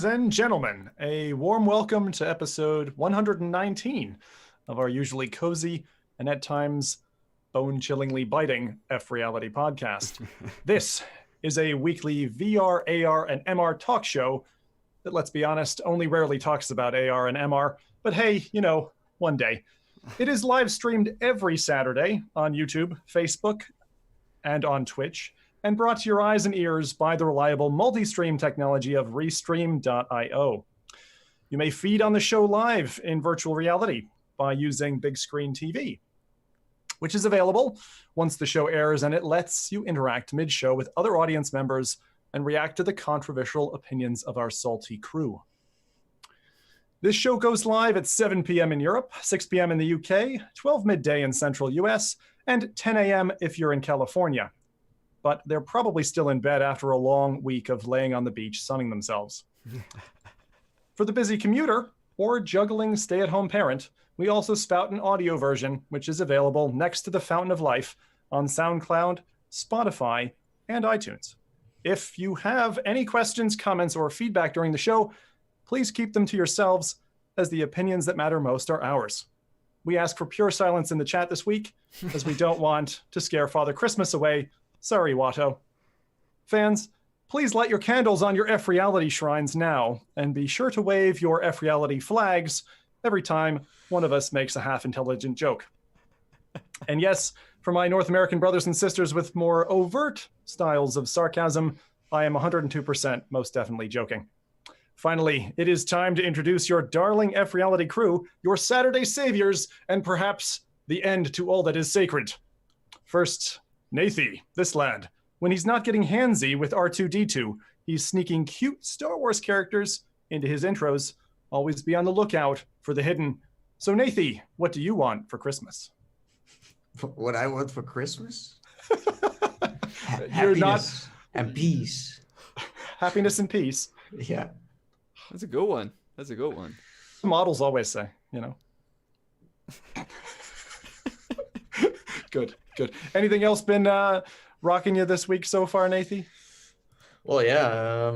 Ladies and gentlemen, a warm welcome to episode 119 of our usually cozy and at times bone-chillingly biting F.Reality Podcast. This is a weekly VR, AR, and MR talk show that, let's be honest, only rarely talks about AR and MR, but hey, you know, one day. It is live streamed every Saturday on YouTube, Facebook, and on Twitch, and brought to your eyes and ears by the reliable multi-stream technology of Restream.io. You may feed on the show live in virtual reality by using Big Screen TV, which is available once the show airs, and it lets you interact mid-show with other audience members and react to the controversial opinions of our salty crew. This show goes live at 7 p.m. in Europe, 6 p.m. in the UK, 12 midday in central US, and 10 a.m. if you're in California. But they're probably still in bed after a long week of laying on the beach sunning themselves. For the busy commuter or juggling stay-at-home parent, we also spout an audio version, which is available next to the Fountain of Life on SoundCloud, Spotify, and iTunes. If you have any questions, comments, or feedback during the show, please keep them to yourselves, as the opinions that matter most are ours. We ask for pure silence in the chat this week, as we don't want to scare Father Christmas away. Sorry, Watto. Fans, please light your candles on your F.Reality shrines now, and be sure to wave your F.Reality flags every time one of us makes a half-intelligent joke. And yes, for my North American brothers and sisters with more overt styles of sarcasm, I am 102% most definitely joking. Finally, it is time to introduce your darling F.Reality crew, your Saturday saviors, and perhaps the end to all that is sacred. First, Nathy, this lad. When he's not getting handsy with R2-D2, he's sneaking cute Star Wars characters into his intros. Always be on the lookout for the hidden. So Nathy, what do you want for Christmas? What I want for Christmas? Happiness and peace. Happiness and peace. Yeah. That's a good one. The models always say, you know. Good. Anything else been rocking you this week so far, Nathy? Well, yeah.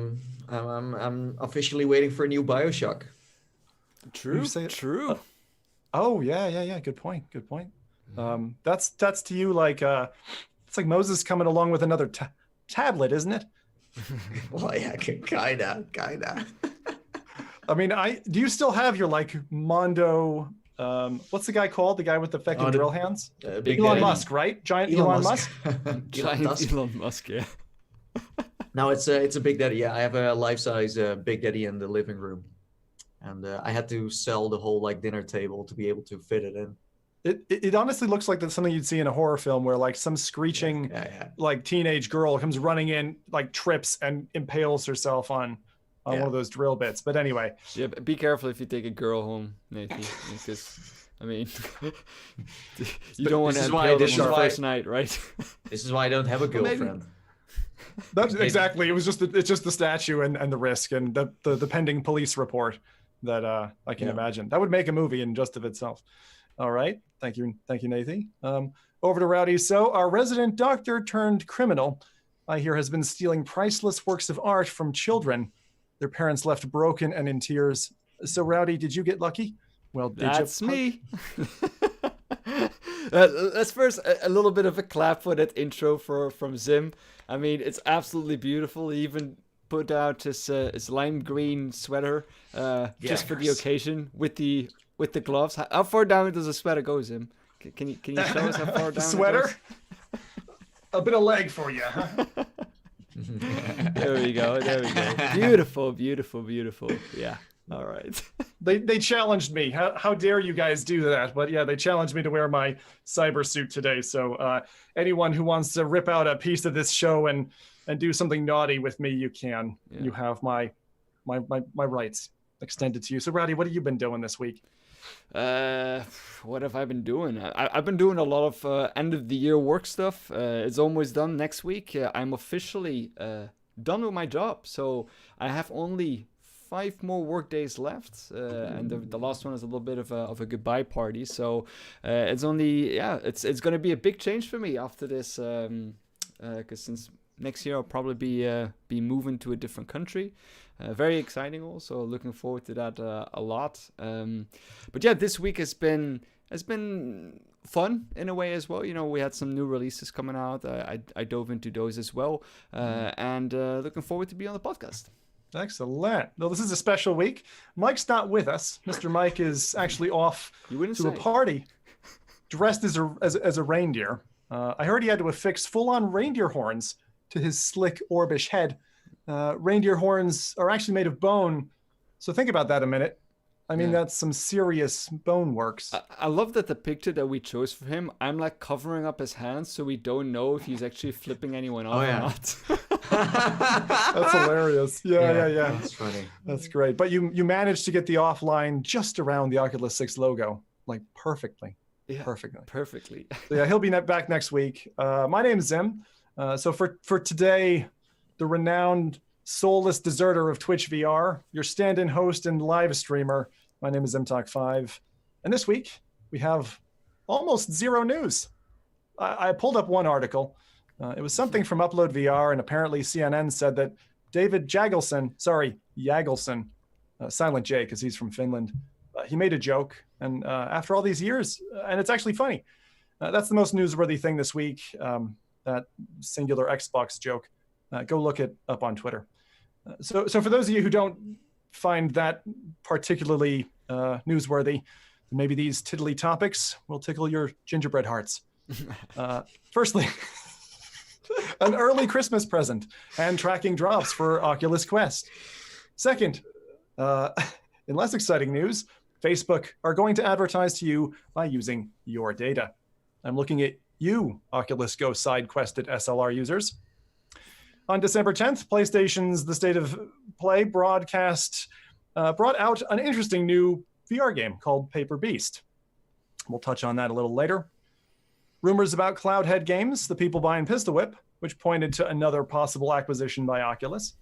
I'm officially waiting for a new BioShock. True. Oh yeah. Good point. That's to you like it's like Moses coming along with another tablet, isn't it? Well, yeah, kinda. I mean, do you still have your like Mondo? What's the guy called? The guy with the fucking drill hands? Elon Musk, right? Giant Elon Musk. Elon Musk, yeah. No, it's a Big Daddy. Yeah, I have a life-size Big Daddy in the living room, and I had to sell the whole like dinner table to be able to fit it in. It honestly looks like that's something you'd see in a horror film where like some screeching like teenage girl comes running in, like trips and impales herself on one of those drill bits. But anyway. Yeah, be careful if you take a girl home, Nathan, because I mean, you don't want to impale them on the first night, right? This is why I don't have a girlfriend. That's exactly. It's just the statue and the risk and the pending police report that I can imagine. That would make a movie in just of itself. All right. Thank you, Nathan. Over to Rowdy. So our resident doctor turned criminal, I hear, has been stealing priceless works of art from children. Their parents left broken and in tears. So Rowdy, did you get lucky? Well, that's me. Let's first a little bit of a clap for that intro from Zim. I mean, it's absolutely beautiful. He even put out his lime green sweater just for the occasion with the gloves. How far down does the sweater go, Zim? Can you show us how far down the sweater? A bit of leg for you, huh? There we go. Beautiful. Yeah. All right. They challenged me. How dare you guys do that? But yeah, they challenged me to wear my cyber suit today. So anyone who wants to rip out a piece of this show and do something naughty with me, you can. Yeah. You have my rights extended to you. So Rowdy, what have you been doing this week? What have I been doing? I've been doing a lot of end of the year work stuff. It's almost done next week. I'm officially done with my job. So I have only 5 more work days left, and the last one is a little bit of a goodbye party. So it's going to be a big change for me after this, because since next year I'll probably be moving to a different country. Very exciting also. Looking forward to that a lot. But yeah, this week has been fun in a way as well. We had some new releases coming out. I dove into those as well. And looking forward to be on the podcast. Excellent. Well, this is a special week. Mike's not with us. Mr. Mike is actually off to a party dressed as a reindeer. I heard he had to affix full-on reindeer horns to his slick Orbish head. Reindeer horns are actually made of bone. So think about that a minute. I mean, that's some serious Boneworks. I love that the picture that we chose for him, I'm like covering up his hands so we don't know if he's actually flipping anyone off or not. That's hilarious. Yeah. That's funny. That's great. But you managed to get the offline just around the Oculus 6 logo, like perfectly. Yeah, perfectly. So yeah, he'll be back next week. My name is Zim. So for today, the renowned soulless deserter of Twitch VR, your stand-in host and live streamer. My name is ZimTalk5. And this week, we have almost zero news. I pulled up one article. It was something from Upload VR, and apparently CNN said that David Jagelson, Silent J, because he's from Finland, he made a joke. And after all these years, and it's actually funny, that's the most newsworthy thing this week, that singular Xbox joke. Go look it up on Twitter. So for those of you who don't find that particularly newsworthy, maybe these tiddly topics will tickle your gingerbread hearts. Firstly, an early Christmas present and tracking drops for Oculus Quest. Second, in less exciting news, Facebook are going to advertise to you by using your data. I'm looking at you, Oculus Go side-quested SLR users. On December 10th, PlayStation's The State of Play broadcast brought out an interesting new VR game called Paper Beast. We'll touch on that a little later. Rumors about Cloudhead Games, the people behind Pistol Whip, which pointed to another possible acquisition by Oculus.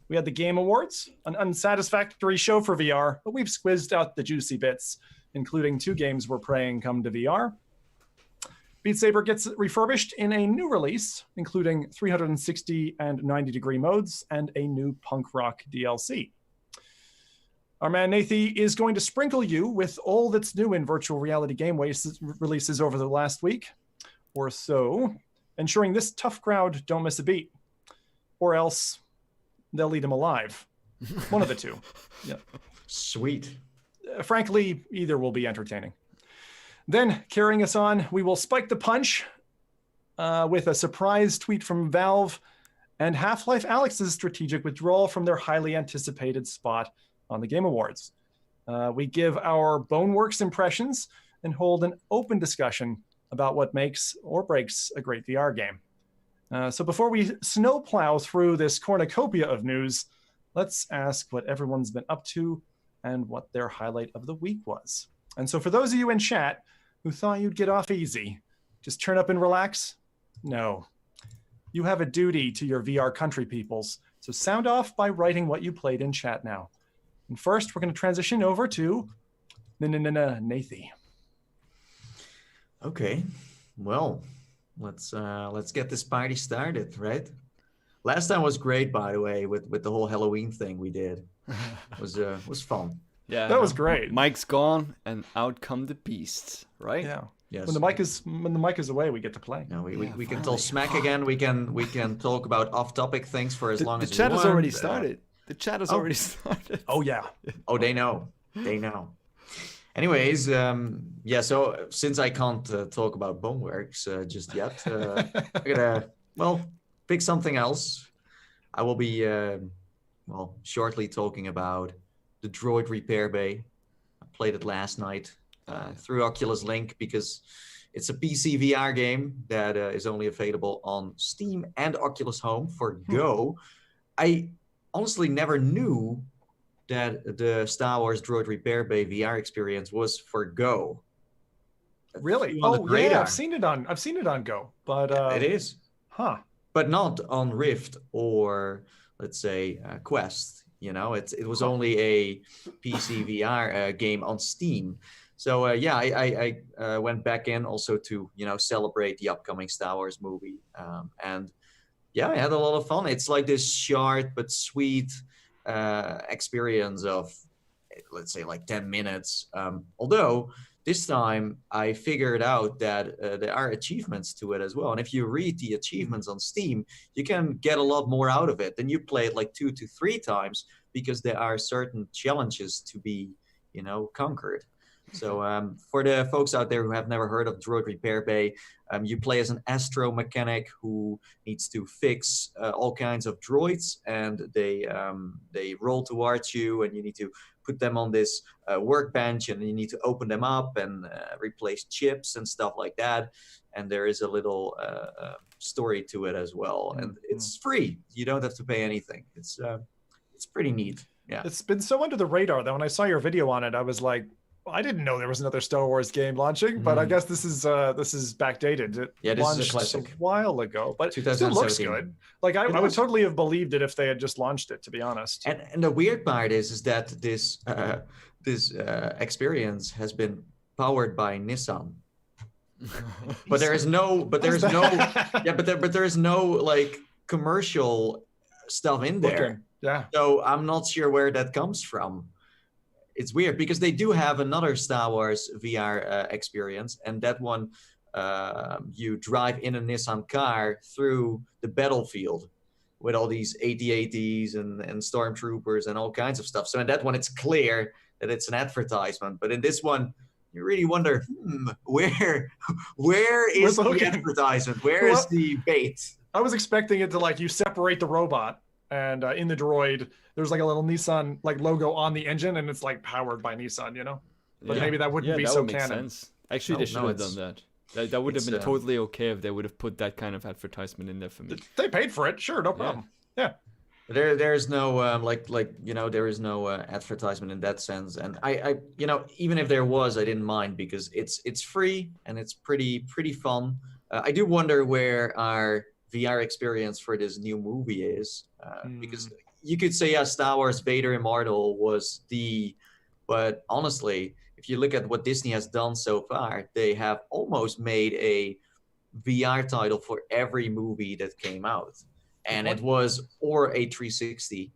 We had the Game Awards, an unsatisfactory show for VR, but we've squeezed out the juicy bits, including 2 games we're praying come to VR. Beat Saber gets refurbished in a new release, including 360 and 90-degree modes and a new punk rock DLC. Our man Nathie is going to sprinkle you with all that's new in virtual reality game releases over the last week or so, ensuring this tough crowd don't miss a beat, or else they'll eat him alive. One of the two. Yeah. Sweet. Frankly, either will be entertaining. Then, carrying us on, we will spike the punch with a surprise tweet from Valve and Half-Life Alyx's strategic withdrawal from their highly anticipated spot on the Game Awards. We give our Boneworks impressions and hold an open discussion about what makes or breaks a great VR game. So before we snowplow through this cornucopia of news, let's ask what everyone's been up to and what their highlight of the week was. And so for those of you in chat who thought you'd get off easy, just turn up and relax? No. You have a duty to your VR country peoples, so sound off by writing what you played in chat now. And first, we're going to transition over to Nathie. Okay, well, let's get this party started, right? Last time was great, by the way, with the whole Halloween thing we did. It was fun. Yeah, that was great. Mike's gone, and out come the beasts, right? Yeah. Yes. When the mic is away, we get to play. No, we can talk smack again. We can talk about off-topic things for as long as we want. The chat has already started. The chat has already started. Oh yeah. Oh, they know. They know. Anyways, so since I can't talk about Boneworks just yet, I'm gonna pick something else. I will be shortly talking about the Droid Repair Bay. I played it last night through Oculus Link because it's a PC VR game that is only available on Steam and Oculus Home for Go. I honestly never knew that the Star Wars Droid Repair Bay VR experience was for Go. Really? Oh yeah, I've seen it on Go, but it is. Huh. But not on Rift or let's say Quest. You know, it was only a PC VR game on Steam. So I went back in also to celebrate the upcoming Star Wars movie, and I had a lot of fun. It's like this short but sweet experience of, let's say, like 10 minutes. Although this time I figured out that there are achievements to it as well. And if you read the achievements on Steam, you can get a lot more out of it. Then you play it like 2 to 3 times because there are certain challenges to be, conquered. So for the folks out there who have never heard of Droid Repair Bay, you play as an astro mechanic who needs to fix all kinds of droids, and they roll towards you, and you need to put them on this workbench, and you need to open them up and replace chips and stuff like that. And there is a little story to it as well, and it's free. You don't have to pay anything. It's pretty neat. Yeah, it's been so under the radar that when I saw your video on it, I was like, I didn't know there was another Star Wars game launching, but I guess this is backdated. It this launched is a classic. a while ago, but it still looks good. Like I would totally have believed it if they had just launched it, to be honest. And the weird part is that this experience has been powered by Nissan. But there is no like commercial stuff in there. Yeah. So I'm not sure where that comes from. It's weird because they do have another Star Wars VR experience, and that one you drive in a Nissan car through the battlefield with all these AT-ATs and stormtroopers and all kinds of stuff. So in that one, it's clear that it's an advertisement, but in this one, you really wonder, where is the advertisement? Where is the bait? I was expecting it to, like, you separate the robot, and in the droid, there's like a little Nissan like logo on the engine, and it's like powered by Nissan, But maybe that wouldn't be that so would make canon. sense. Actually, they should have done that. That would have been totally okay if they would have put that kind of advertisement in there for me. They paid for it, sure, no problem. Yeah. There's no there is no advertisement in that sense, and I even if there was, I didn't mind because it's free and it's pretty fun. I do wonder where our VR experience for this new movie is, because you could say Star Wars Vader Immortal was but honestly, if you look at what Disney has done so far, they have almost made a VR title for every movie that came out. And it was or a 360,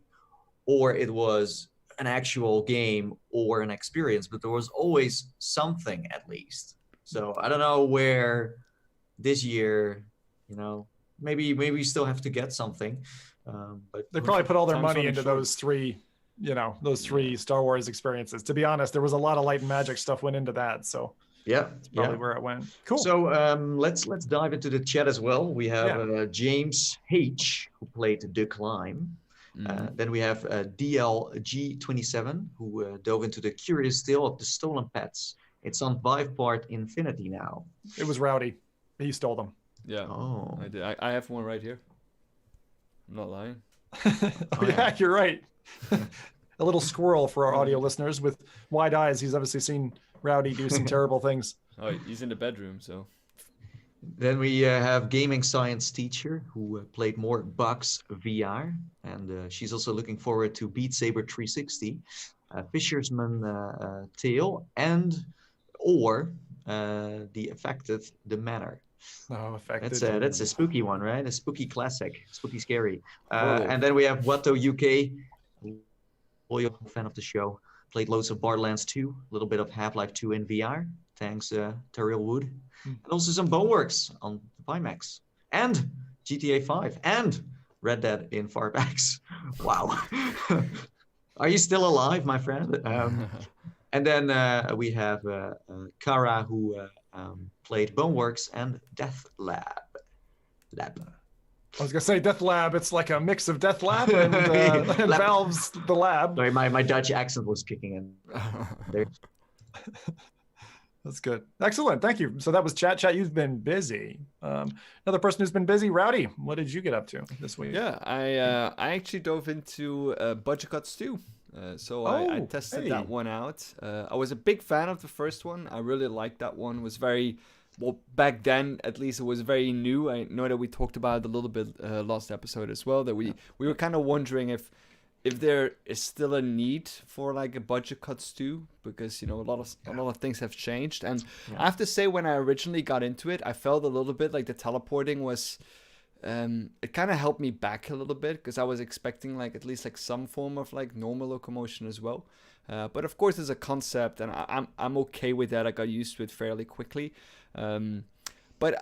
or it was an actual game or an experience, but there was always something at least. So I don't know where this year, maybe we still have to get something. But they probably put all their money into those three Star Wars experiences. To be honest, there was a lot of light and magic stuff went into that. So that's probably where it went. Cool. So let's dive into the chat as well. We have James H, who played The Climb. Then we have DLG27, who dove into the curious tale of the stolen pets. It's on Vivepart Infinity now. It was Rowdy. He stole them. Yeah. Oh. I did. I have one right here. I'm not lying. Yeah, you're right. A little squirrel for our audio listeners with wide eyes. He's obviously seen Rowdy do some terrible things. Oh, he's in the bedroom, so. Then we have Gaming Science Teacher, who played more Bugs VR, and she's also looking forward to Beat Saber 360, Fisherman Tale, or The Affected the Manor. Oh, Affected. That's a spooky one, right? A spooky classic, spooky scary. And then we have Watto UK, loyal fan of the show. Played loads of Borderlands 2, a little bit of Half-Life 2 in VR, thanks Terrell Wood. And also some Boneworks on Pimax. And GTA 5. And Red Dead in Farbacks. Wow. Are you still alive, my friend? And then we have Kara, who played Boneworks and Death Lab. I was gonna say Death Lab. It's like a mix of Death Lab and, and Valve's The Lab. Sorry, my Dutch accent was kicking in. There. That's good. Excellent. Thank you. So that was Chat. You've been busy. Another person who's been busy, Rowdy. What did you get up to this week? Yeah, I actually dove into Budget Cuts 2. So I tested that one out. I was a big fan of the first one. I really liked that one. It was very, well, back then at least it was very new. I know that we talked about it a little bit last episode as well, that we were kind of wondering if there is still a need for like a Budget Cuts 2, because a lot of things have changed. And I have to say, when I originally got into it, I felt a little bit like the teleporting was it kind of helped me back a little bit because I was expecting like at least like some form of like normal locomotion as well. But of course, it's a concept, and I'm okay with that. I got used to it fairly quickly. But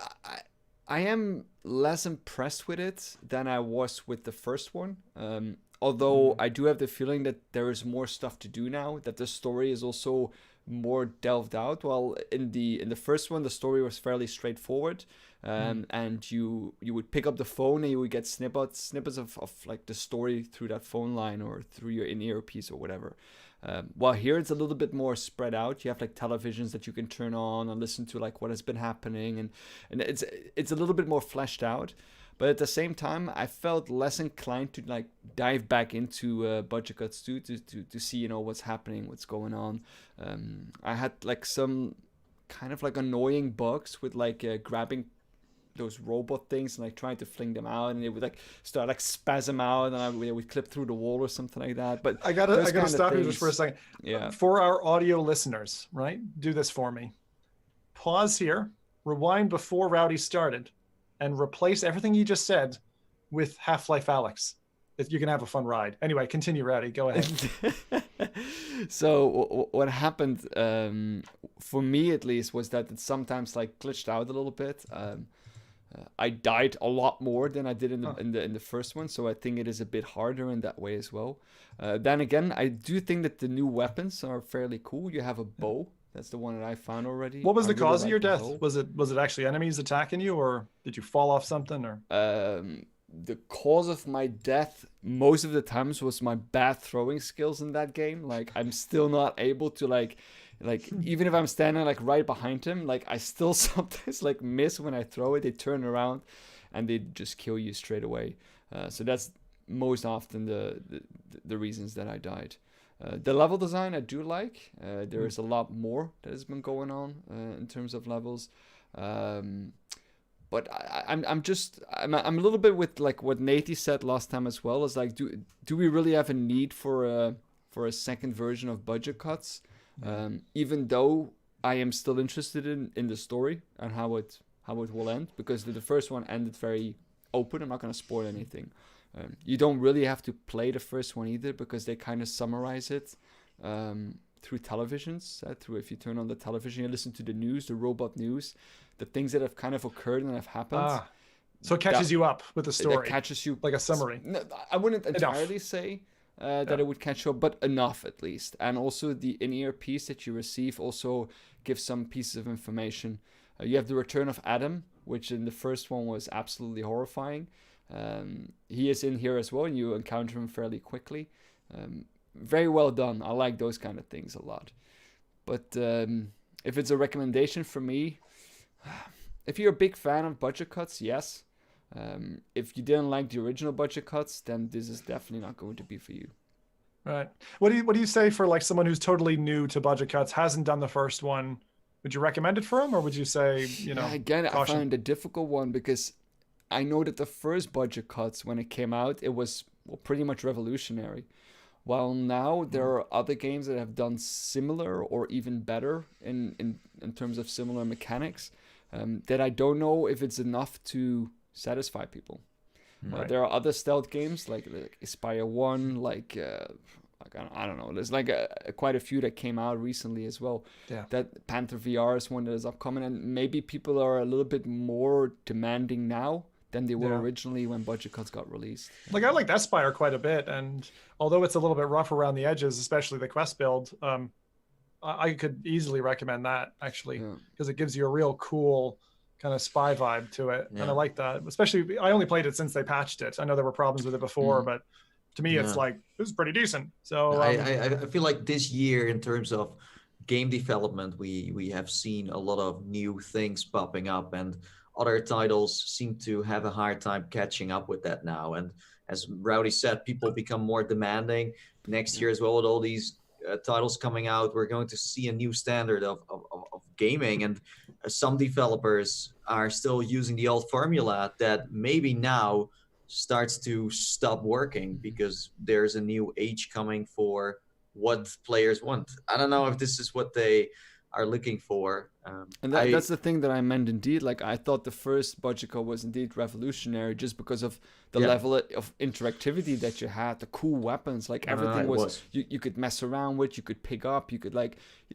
I am less impressed with it than I was with the first one. Although I do have the feeling that there is more stuff to do now, that the story is also more delved out. While in the first one, the story was fairly straightforward, and you would pick up the phone and you would get snippets of like the story through that phone line or through your in-ear piece or whatever. While here it's a little bit more spread out. You have like televisions that you can turn on and listen to like what has been happening, and it's a little bit more fleshed out. But at the same time, I felt less inclined to like dive back into budget cuts too, to see, you know, what's happening, what's going on. I had like some kind of like annoying bugs with like grabbing those robot things and like trying to fling them out, and it would like start like spasm out, and we would clip through the wall or something like that. But I gotta stop you just for a second. Yeah. For our audio listeners, right? Do this for me. Pause here, rewind before Rowdy started, and replace everything you just said with Half-Life Alyx. You can have a fun ride. Anyway, continue, Rowdy. Go ahead. So what happened, for me at least, was that it sometimes like glitched out a little bit. I died a lot more than I did in the first one, so I think it is a bit harder in that way as well. Then again, I do think that the new weapons are fairly cool. You have a bow. That's the one that I found already. What was the cause of your death? Bow. Was it actually enemies attacking you, or did you fall off something? Or the cause of my death most of the times was my bad throwing skills in that game. Like I'm still not able to like even if I'm standing like right behind him, like I still sometimes like miss when I throw it. They turn around and they just kill you straight away. So that's most often the reasons that I died. The level design I do like. There is a lot more that has been going on in terms of levels. But I'm a little bit with like what Nathy said last time as well. Is like do we really have a need for a second version of budget cuts? Even though I am still interested in the story and how it will end, because the first one ended very open. I'm not going to spoil anything. You don't really have to play the first one either, because they kind of summarize it through televisions. Through if you turn on the television, you listen to the news, the robot news, the things that have kind of occurred and have happened. So it catches you up with the story. It catches you like a summary. No, I wouldn't entirely say that it would catch you up, but enough at least. And also the in-ear piece that you receive also gives some pieces of information. You have the return of Adam, which in the first one was absolutely horrifying. He is in here as well, and you encounter him fairly quickly. Very well done. I like those kind of things a lot. But if it's a recommendation for me, if you're a big fan of budget cuts, yes. If you didn't like the original budget cuts, then this is definitely not going to be for you. Right. What do you say for like someone who's totally new to budget cuts, hasn't done the first one? Would you recommend it for him, or would you say, again, caution? I find it a difficult one, because I know that the first budget cuts, when it came out, it was pretty much revolutionary. While now there are other games that have done similar or even better in terms of similar mechanics, that I don't know if it's enough to satisfy people. Right. There are other stealth games like Aspire 1, like I don't know. There's like quite a few that came out recently as well. Yeah. That Panther VR is one that is upcoming, and maybe people are a little bit more demanding now than they were originally when budget cuts got released. Like I like that Spire quite a bit, and although it's a little bit rough around the edges, especially the quest build, I could easily recommend that actually, because it gives you a real cool kind of spy vibe to it, and I like that. Especially, I only played it since they patched it. I know there were problems with it before, but to me, it's like this is pretty decent. So I feel like this year, in terms of game development, we have seen a lot of new things popping up, and other titles seem to have a hard time catching up with that now. And as Rowdy said, people become more demanding. Next year as well, with all these titles coming out, we're going to see a new standard of gaming. And some developers are still using the old formula that maybe now starts to stop working, because there's a new age coming for what players want. I don't know if this is what they are looking for. And that's the thing that I meant indeed. Like, I thought the first budget code was indeed revolutionary just because of the level of interactivity that you had, the cool weapons, like everything was you could mess around with, you could pick up, you could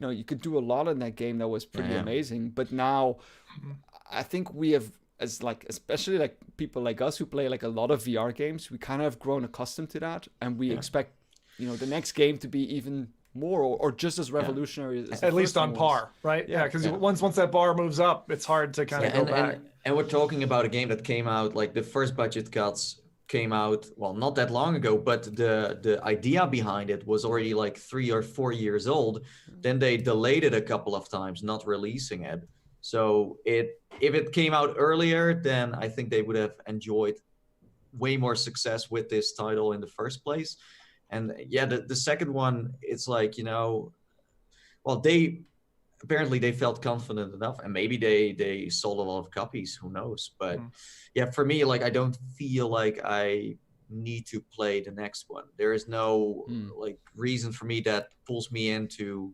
you could do a lot in that game that was pretty amazing. But now I think we have, as like, especially like people like us who play like a lot of VR games, we kind of have grown accustomed to that, and we expect, the next game to be even more or just as revolutionary as at least on par, right? Yeah, because once that bar moves up, it's hard to kind of go back. And we're talking about a game that came out, like the first budget cuts came out, well, not that long ago, but the idea behind it was already like 3 or 4 years old. Then they delayed it a couple of times, not releasing it. So if it came out earlier, then I think they would have enjoyed way more success with this title in the first place. And the second one, it's like, well, they felt confident enough, and maybe they sold a lot of copies, who knows. But for me, like, I don't feel like I need to play the next one. There is no like reason for me that pulls me into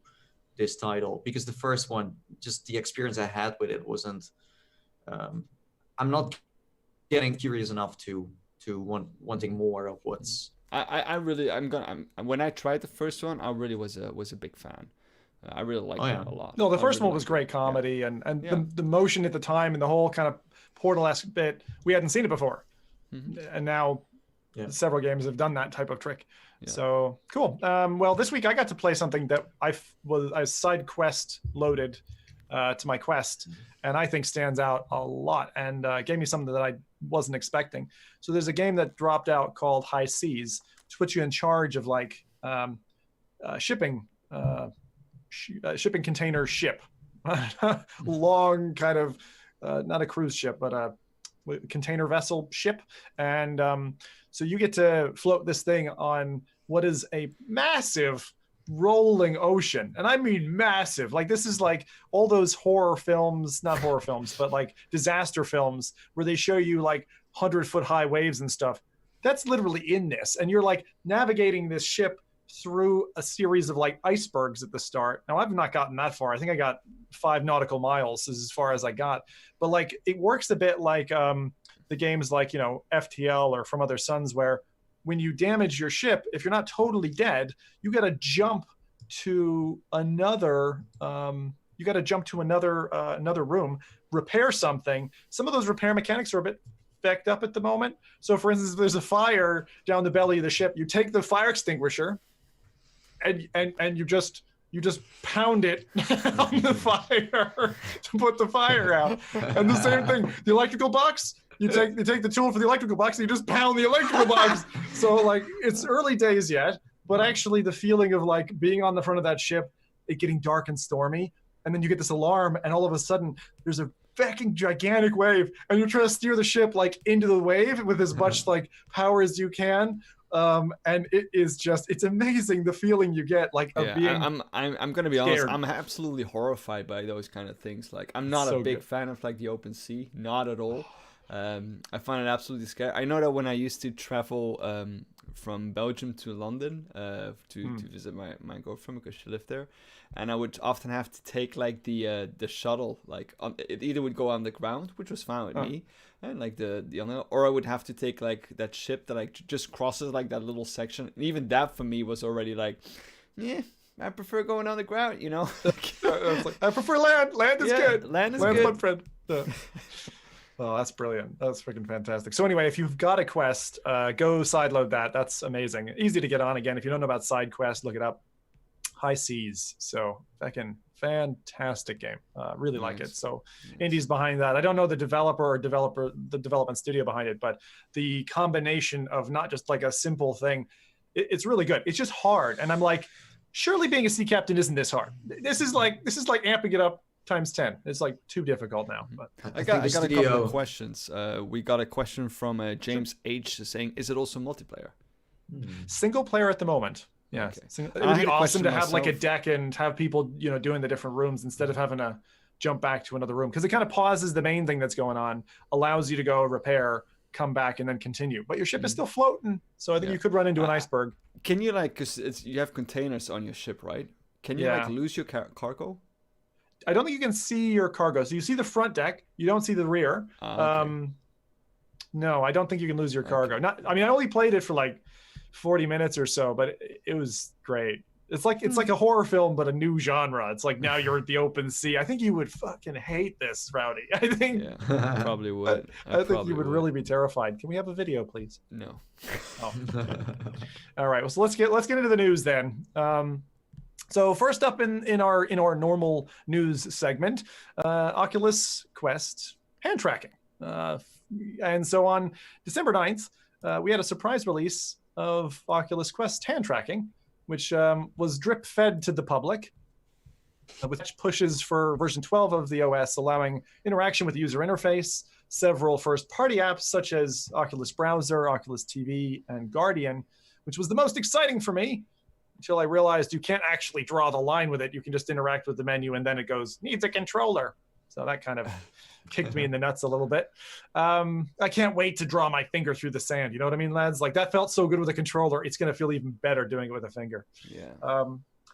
this title, because the first one, just the experience I had with it wasn't, I'm not getting curious enough to wanting more of what's. When I tried the first one, I really was a big fan. I really liked it a lot. No, the first one was great comedy, and the motion at the time and the whole kind of Portal-esque bit, we hadn't seen it before. And now several games have done that type of trick. So cool. Well, this week I got to play something that I side quest loaded to my quest, and I think stands out a lot, and gave me something that I wasn't expecting. So there's a game that dropped out called High Seas, which puts you in charge of like shipping container ship, long kind of not a cruise ship, but a container vessel ship, and so you get to float this thing on what is a massive rolling ocean, and I mean massive. Like, this is like all those not horror films, but like disaster films where they show you like 100-foot high waves and stuff. That's literally in this, and you're like navigating this ship through a series of like icebergs at the start. Now, I've not gotten that far. I think I got 5 nautical miles is as far as I got, but like it works a bit like the games like FTL or From Other Suns, where when you damage your ship, if you're not totally dead, you got to jump to another another room, repair something. Some of those repair mechanics are a bit backed up at the moment. So for instance, if there's a fire down the belly of the ship, you take the fire extinguisher and you just pound it on the fire to put the fire out. And the same thing, the electrical box, you take the tool for the electrical box and you just pound the electrical box. So like, it's early days yet, but actually the feeling of like being on the front of that ship, it getting dark and stormy, and then you get this alarm, and all of a sudden there's a fucking gigantic wave, and you're trying to steer the ship like into the wave with as much like power as you can. And it's amazing the feeling you get, like, of being I'm gonna be honest, I'm absolutely horrified by those kind of things. Like, I'm not a big fan of like the open sea, not at all. I find it absolutely scary. I know that when I used to travel from Belgium to London to visit my girlfriend because she lived there, and I would often have to take like the shuttle, like it either would go on the ground, which was fine with me, and like or I would have to take like that ship that like just crosses like that little section, and even that for me was already like, I prefer going on the ground, I prefer land. Land is good. Land is good. Footprint. Oh, that's brilliant. That's freaking fantastic. So anyway, if you've got a quest, go sideload that. That's amazing. Easy to get on. Again, if you don't know about side quest, look it up. High Seas. So fucking fantastic game. Really like it. So Indie's behind that. I don't know the the development studio behind it, but the combination of not just like a simple thing, it's really good. It's just hard. And I'm like, surely being a sea captain isn't this hard. This is like amping it up times 10. It's like too difficult now. But I got a couple of questions. We got a question from James H saying, is it also multiplayer? Single player at the moment. Yeah. Okay. It would be awesome to have like a deck and have people, doing the different rooms instead of having to jump back to another room, because it kind of pauses the main thing that's going on, allows you to go repair, come back, and then continue. But your ship is still floating, so I think you could run into an iceberg. Can you because you have containers on your ship, right? Can you lose your cargo? I don't think you can see your cargo. So you see the front deck, you don't see the rear. Okay. No, I don't think you can lose your cargo. Okay. I mean, I only played it for like 40 minutes or so, but it was great. It's like a horror film, but a new genre. It's like now you're at the open sea. I think you would fucking hate this, Rowdy. I think Yeah, probably would. I think you would really be terrified. Can we have a video, please? No. Oh. All right. Well, so let's get into the news then. So first up in our normal news segment, Oculus Quest hand tracking. And so on December 9th, we had a surprise release of Oculus Quest hand tracking, which was drip fed to the public, which pushes for version 12 of the OS, allowing interaction with the user interface, several first-party apps such as Oculus Browser, Oculus TV, and Guardian, which was the most exciting for me until I realized you can't actually draw the line with it. You can just interact with the menu, and then it goes, needs a controller. So that kind of kicked me in the nuts a little bit. I can't wait to draw my finger through the sand. You know what I mean, lads? Like, that felt so good with a controller. It's going to feel even better doing it with a finger. Yeah.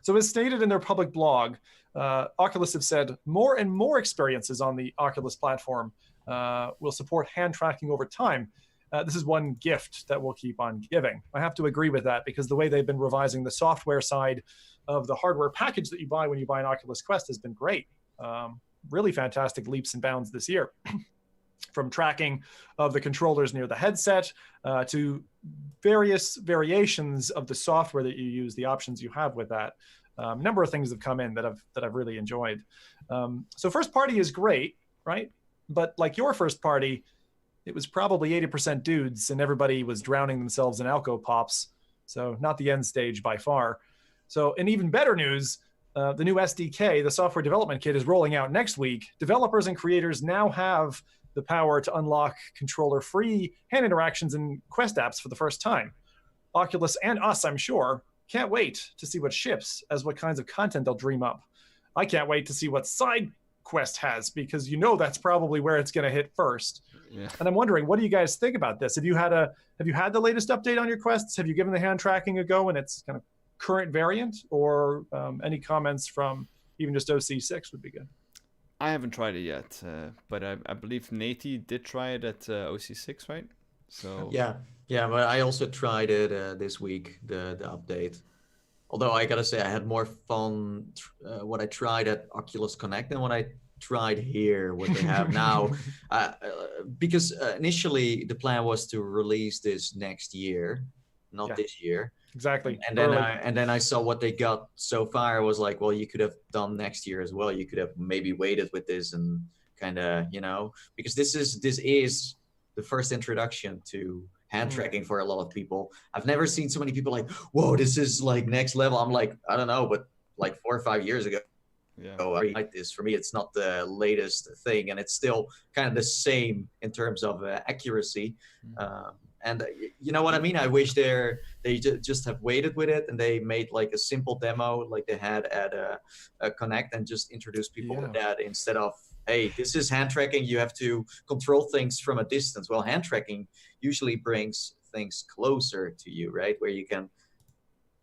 So as stated in their public blog, Oculus have said more and more experiences on the Oculus platform will support hand tracking over time. This is one gift that we'll keep on giving. I have to agree with that because the way they've been revising the software side of the hardware package that you buy when you buy an Oculus Quest has been great. Really fantastic leaps and bounds this year. From tracking of the controllers near the headset to various variations of the software that you use, the options you have with that. A number of things have come in that I've really enjoyed. So first party is great, right? But like your first party, it was probably 80% dudes and everybody was drowning themselves in Alco Pops. So not the end stage by far. So in even better news, the new SDK, the software development kit, is rolling out next week. Developers and creators now have the power to unlock controller-free hand interactions in Quest apps for the first time. Oculus and us, I'm sure, can't wait to see what ships as what kinds of content they'll dream up. I can't wait to see what side Quest has, because you know that's probably where it's going to hit first. Yeah. And I'm wondering, what do you guys think about this? Have you had the latest update on your Quests? Have you given the hand tracking a go and its kind of current variant, or any comments from even just OC6 would be good. I haven't tried it yet, but I believe Nate did try it at OC6, right? So yeah, but I also tried it this week, the update. Although I gotta say, I had more fun what I tried at Oculus Connect than what I tried here, what they have now. Because initially the plan was to release this next year, not this year. Exactly. And then I saw what they got so far. I was like, well, you could have done next year as well. You could have maybe waited with this and kind of, because this is the first introduction to hand tracking for a lot of people. I've never seen so many people like, whoa, this is like next level. I'm like, I don't know, but like 4 or 5 years ago, I like this. For me, it's not the latest thing, and it's still kind of the same in terms of accuracy. And you know what I mean? I wish they just have waited with it and they made like a simple demo like they had at a Connect and just introduced people with that instead of, hey, this is hand tracking. You have to control things from a distance. Well, hand tracking usually brings things closer to you, right? Where you can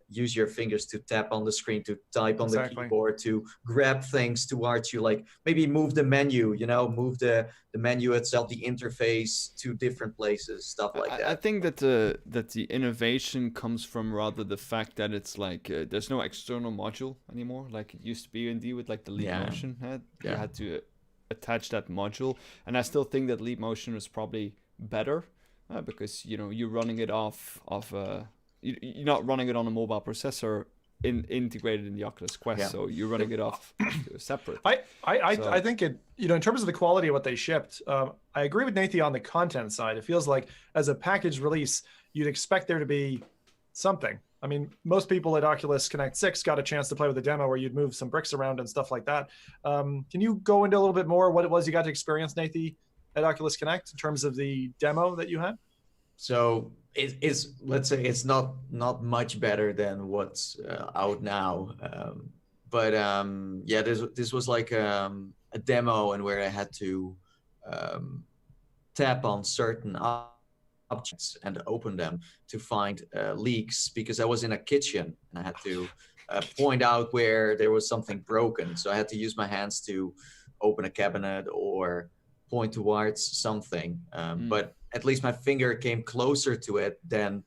use your fingers to tap on the screen, to type on the keyboard, to grab things towards you, like maybe move the menu, move the menu itself, the interface to different places, stuff like that. I think that the innovation comes from rather the fact that it's like there's no external module anymore, like it used to be indeed with like the Leap Motion head. You had to attach that module, and I still think that Leap Motion is probably better because you're running it off of you're not running it on a mobile processor integrated in the Oculus Quest, so you're running it off separate. I think it, in terms of the quality of what they shipped, I agree with Nathan on the content side. It feels like as a package release, you'd expect there to be something. I mean, most people at Oculus Connect 6 got a chance to play with the demo where you'd move some bricks around and stuff like that. Can you go into a little bit more what it was you got to experience, Nathan, at Oculus Connect in terms of the demo that you had? So it's let's say it's not much better than what's out now, but this was like a demo and where I had to tap on certain objects and open them to find leaks, because I was in a kitchen and I had to point out where there was something broken. So I had to use my hands to open a cabinet or point towards something. But at least my finger came closer to it than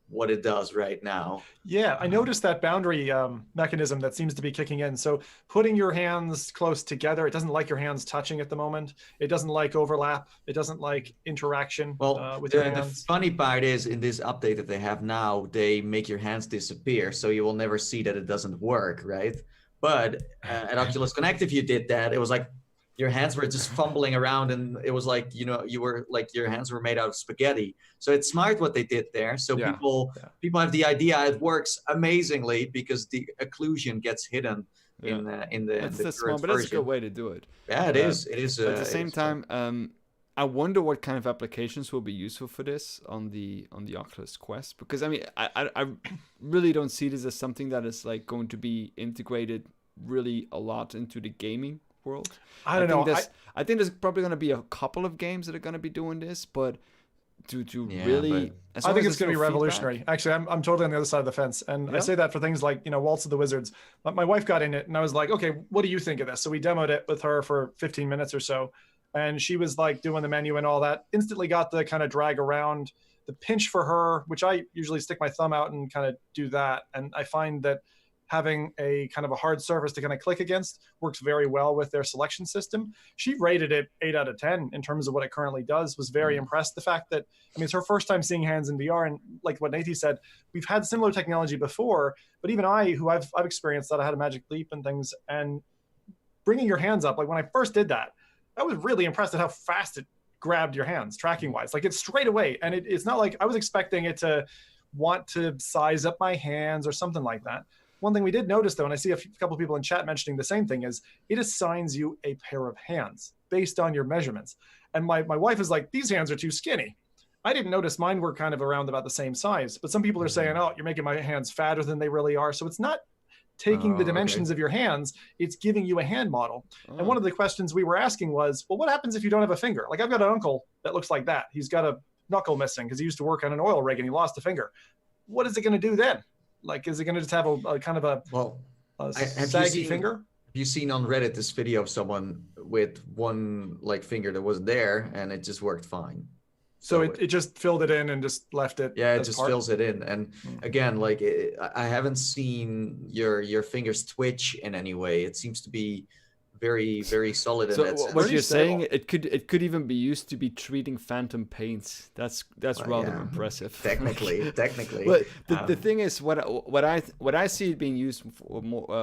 what it does right now. Yeah, I noticed that boundary mechanism that seems to be kicking in. So putting your hands close together, it doesn't like your hands touching at the moment. It doesn't like overlap. It doesn't like interaction with your hands. The funny part is in this update that they have now, they make your hands disappear. So you will never see that it doesn't work, right? But at Oculus Connect, if you did that, it was like your hands were just fumbling around and it was like, you were like your hands were made out of spaghetti. So it's smart what they did there. So people have the idea it works amazingly because the occlusion gets hidden in the small, but that's a good way to do it. Yeah, it is. It is. At the same time, I wonder what kind of applications will be useful for this on the Oculus Quest, because I mean, I really don't see this as something that is like going to be integrated really a lot into the gaming world. I don't know. I think there's probably going to be a couple of games that are going to be doing this, but really, I think it's going to be revolutionary. Actually, I'm totally on the other side of the fence, and I say that for things like Waltz of the Wizards. But my wife got in it, and I was like, okay, what do you think of this? So we demoed it with her for 15 minutes or so, and she was like doing the menu and all that. Instantly got the kind of drag around, the pinch for her, which I usually stick my thumb out and kind of do that, and I find that having a kind of a hard surface to kind of click against works very well with their selection system. She rated it 8 out of 10 in terms of what it currently does, was very impressed. The fact that, I mean, it's her first time seeing hands in VR. And like what Nathan said, we've had similar technology before, but even I've experienced that. I had a Magic Leap and things, and bringing your hands up, like when I first did that, I was really impressed at how fast it grabbed your hands tracking wise. Like it's straight away. And it's not like I was expecting it to want to size up my hands or something like that. One thing we did notice, though, and I see a couple of people in chat mentioning the same thing, is it assigns you a pair of hands based on your measurements. And my wife is like, these hands are too skinny. I didn't notice mine were kind of around about the same size, but some people are saying, oh, you're making my hands fatter than they really are. So it's not taking the dimensions of your hands, it's giving you a hand model. And one of the questions we were asking was, well, what happens if you don't have a finger? Like I've got an uncle that looks like that. He's got a knuckle missing because he used to work on an oil rig and he lost a finger. What is it going to do then? Like, is it going to just have a kind of a saggy finger? Have you seen on Reddit this video of someone with one like finger that wasn't there and it just worked fine? So it just filled it in and just left it. Yeah, it just fills it in. And again, like I haven't seen your fingers twitch in any way. It seems to be very, very solid. So in that sense. What you're saying, it could even be used to be treating phantom pains. That's rather impressive. Technically. But the thing is, what I see it being used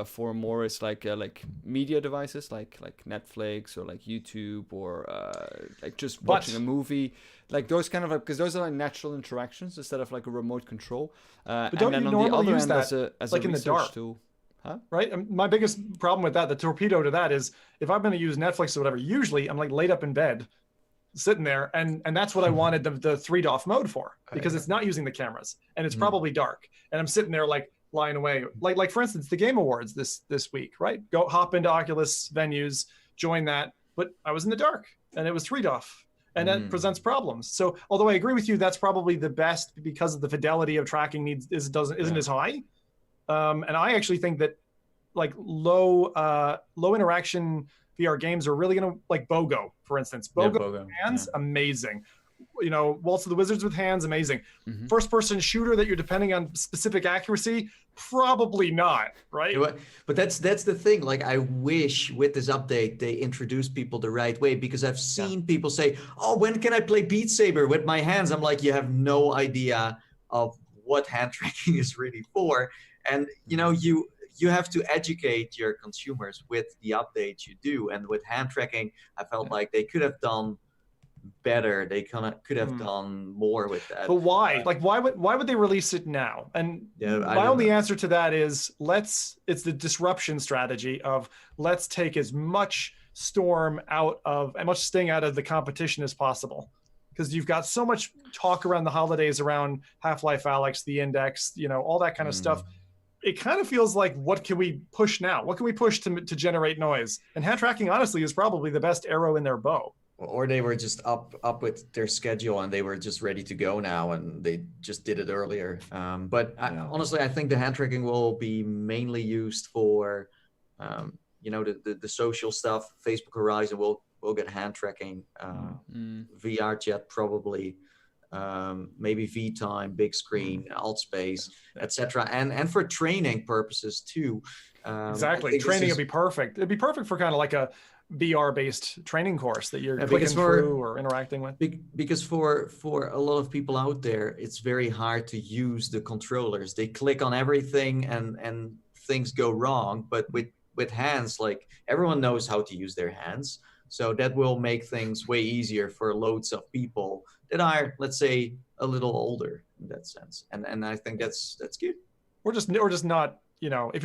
for more is like media devices, like Netflix or like YouTube or like just watching a movie, like those kind of because those are like natural interactions instead of like a remote control. But don't you normally use that as like a in the dark tool? Huh? Right. My biggest problem with that, the torpedo to that, is if I'm going to use Netflix or whatever, usually I'm like laid up in bed, sitting there, and that's what I wanted the 3DOF mode for, because it's not using the cameras and it's probably dark, and I'm sitting there like lying away, like for instance the Game Awards this week, right? Go hop into Oculus venues, join that, but I was in the dark and it was 3DOF. And that presents problems. So although I agree with you, that's probably the best because of the fidelity of tracking isn't as high. And I actually think that like low interaction VR games are really gonna, like BOGO, for instance. BOGO hands, amazing. Waltz of the Wizards with hands, amazing. First person shooter that you're depending on specific accuracy, probably not, right? But that's the thing. Like I wish with this update they introduce people the right way, because I've seen people say, oh, when can I play Beat Saber with my hands? I'm like, you have no idea of what hand tracking is really for. And you have to educate your consumers with the updates you do. And with hand tracking, I felt like they could have done better. They could have done more with that. But why? Why would they release it now? And my only answer to that is it's the disruption strategy of let's take as much storm out of and much sting out of the competition as possible. Because you've got so much talk around the holidays around Half-Life Alyx, the Index, all that kind of stuff. It kind of feels like, what can we push now? What can we push to generate noise? And hand tracking, honestly, is probably the best arrow in their bow. or they were just up with their schedule and they were just ready to go now and they just did it earlier. But honestly, I think the hand tracking will be mainly used for, the social stuff. Facebook Horizon will get hand tracking, VR chat probably, maybe VTime, big screen, alt space, etc. And for training purposes too. Exactly, training would be perfect. It'd be perfect for kind of like a VR-based training course that you're clicking through or interacting with. Because for a lot of people out there, it's very hard to use the controllers. They click on everything and things go wrong. But with hands, like everyone knows how to use their hands. So that will make things way easier for loads of people that are, let's say, a little older in that sense. And I think that's good. We're just not, if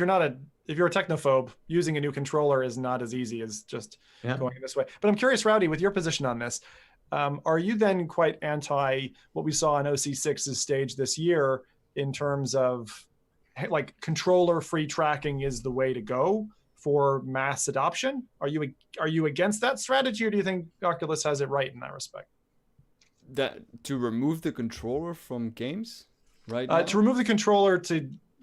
you're a technophobe, using a new controller is not as easy as just going this way. But I'm curious, Rowdy, with your position on this, are you then quite anti what we saw on OC6's stage this year in terms of like controller-free tracking is the way to go for mass adoption? Are you against that strategy, or do you think Oculus has it right in that respect? That to remove the controller from games, right? Now? To remove the controller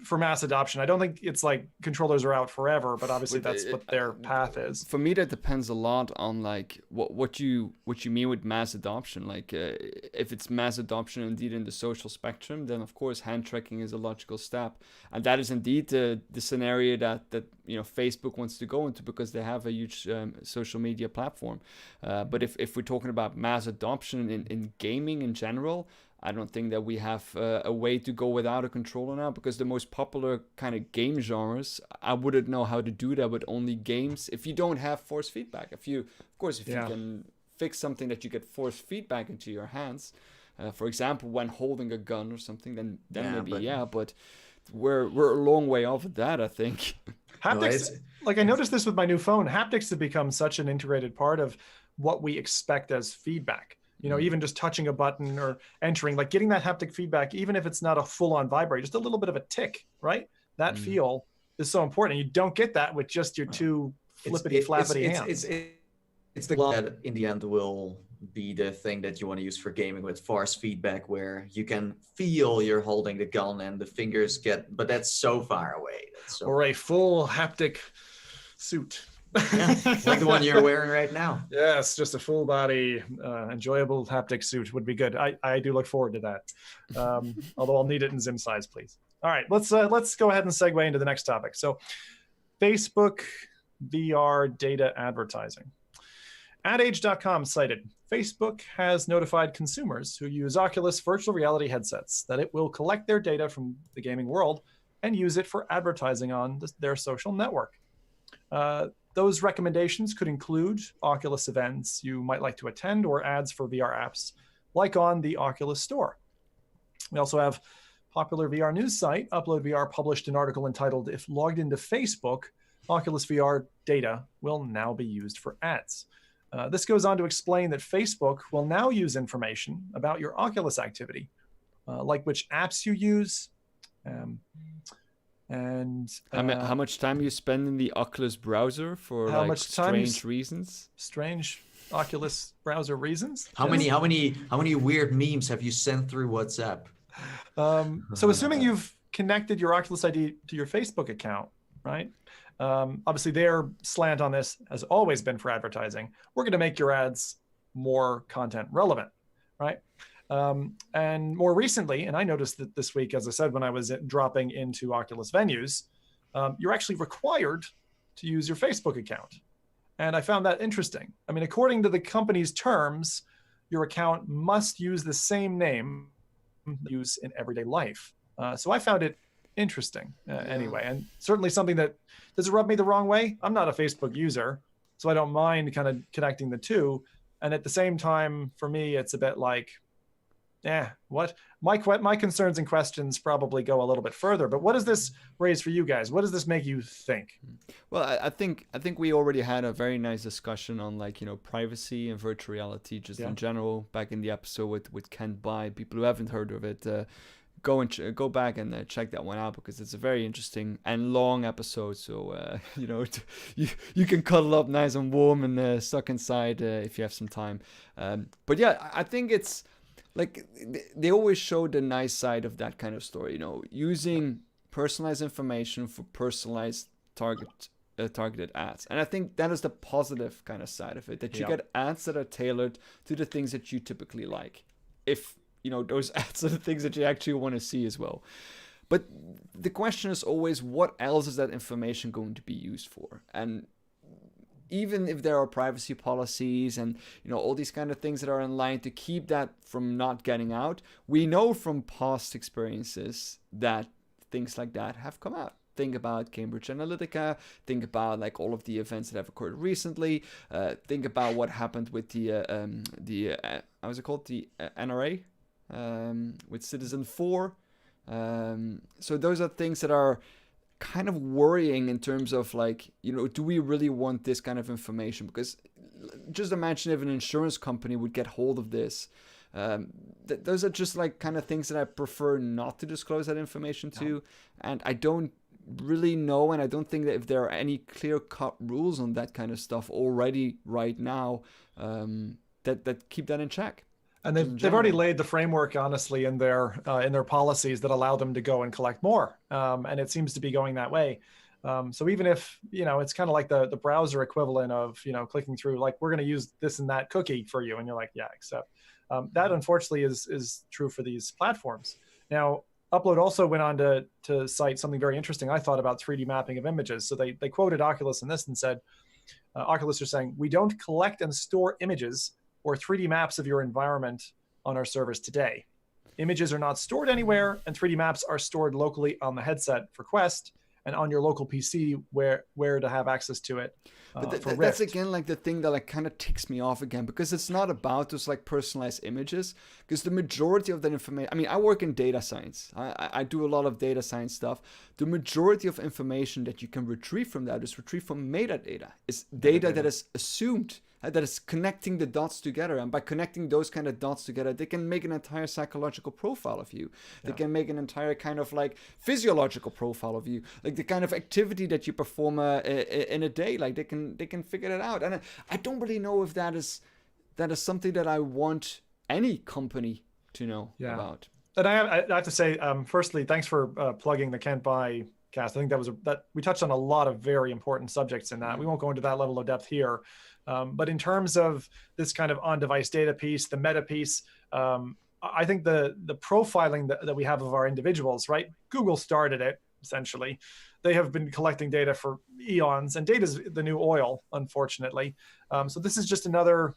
for mass adoption. I don't think it's like controllers are out forever, but obviously that's what their path is. For me, that depends a lot on like what you mean with mass adoption. Like if it's mass adoption indeed in the social spectrum, then of course hand tracking is a logical step, and that is indeed the scenario that Facebook wants to go into because they have a huge social media platform. But if we're talking about mass adoption in gaming in general, I don't think that we have a way to go without a controller now, because the most popular kind of game genres, I wouldn't know how to do that with only games if you don't have force feedback. If you can fix something that you get force feedback into your hands, for example, when holding a gun or something, then but we're a long way off of that, I think. Haptics, I noticed this with my new phone, haptics have become such an integrated part of what we expect as feedback. Even just touching a button or entering, like getting that haptic feedback, even if it's not a full-on vibrate, just a little bit of a tick, right? That feel is so important. You don't get that with just your two flippity-flappity hands. It's the glove that in the end will be the thing that you want to use for gaming with force feedback, where you can feel you're holding the gun and the fingers but that's so far away. Or a full haptic suit. Like the one you're wearing right now. Yes, just a full body, enjoyable haptic suit would be good. I do look forward to that. Although I'll need it in Zim size, please. All right, let's go ahead and segue into the next topic. So, Facebook VR data advertising. AdAge.com cited, Facebook has notified consumers who use Oculus virtual reality headsets that it will collect their data from the gaming world and use it for advertising on their social network. Those recommendations could include Oculus events you might like to attend or ads for VR apps, like on the Oculus Store. We also have popular VR news site, Upload VR, published an article entitled, "If Logged into Facebook, Oculus VR data will now be used for ads." This goes on to explain that Facebook will now use information about your Oculus activity, like which apps you use, and how much time you spend in the Oculus browser for strange reasons. Strange Oculus browser reasons. How many weird memes have you sent through WhatsApp? So assuming you've connected your Oculus ID to your Facebook account, right? Obviously their slant on this has always been for advertising. We're going to make your ads more content relevant, right? And more recently, and I noticed that this week, as I said, when I was dropping into Oculus venues, you're actually required to use your Facebook account. And I found that interesting. I mean, according to the company's terms, your account must use the same name used in everyday life. So I found it interesting anyway, and certainly something that, does it rub me the wrong way? I'm not a Facebook user, so I don't mind kind of connecting the two. And at the same time, for me, it's a bit like, what? My concerns and questions probably go a little bit further, but what does this raise for you guys? What does this make you think? Well, I think we already had a very nice discussion on privacy and virtual reality just in general back in the episode with Kent Bai. People who haven't heard of it, go back and check that one out, because it's a very interesting and long episode. So you can cuddle up nice and warm and stuck inside if you have some time. But yeah, I think it's like they always show the nice side of that kind of story. Using personalized information for personalized targeted ads, and I think that is the positive kind of side of it. That you get ads that are tailored to the things that you typically like. If those ads are the things that you actually want to see as well. But the question is always, what else is that information going to be used for? And even if there are privacy policies and all these kind of things that are in line to keep that from not getting out, we know from past experiences that things like that have come out. Think about Cambridge Analytica. Think about like all of the events that have occurred recently. Think about what happened with the how's it called, the NRA, with Citizen4. So those are things that are kind of worrying in terms of like, do we really want this kind of information? Because just imagine if an insurance company would get hold of this. Those are just like kind of things that I prefer not to disclose that information to. And I don't really know, and I don't think that if there are any clear-cut rules on that kind of stuff already right now, that keep that in check. And they've already laid the framework, honestly, in their policies that allow them to go and collect more, and it seems to be going that way. So even if it's kind of like the browser equivalent of clicking through, like, we're going to use this and that cookie for you, and you're like, yeah, accept. That unfortunately is true for these platforms. Now, Upload also went on to cite something very interesting, I thought, about 3D mapping of images. So they quoted Oculus in this and said, Oculus are saying, "We don't collect and store images or 3D maps of your environment on our servers today. Images are not stored anywhere, and 3D maps are stored locally on the headset for Quest and on your local PC where to have access to it." But that's again like the thing that like kind of ticks me off again, because it's not about those like personalized images, because the majority of that information, I mean, I work in data science. I do a lot of data science stuff. The majority of information that you can retrieve from that is retrieved from metadata. It's data that is assumed, that is connecting the dots together. And by connecting those kind of dots together, they can make an entire psychological profile of you. They can make an entire kind of like physiological profile of you, like the kind of activity that you perform in a day. Like they can figure that out. And I don't really know if that is something that I want any company to know about. And I have to say, firstly, thanks for plugging the Can't Buy cast. I think that we touched on a lot of very important subjects in that. We won't go into that level of depth here. But in terms of this kind of on-device data piece, the meta piece, I think the profiling that we have of our individuals, right? Google started it, essentially. They have been collecting data for eons, and data is the new oil, unfortunately. So this is just another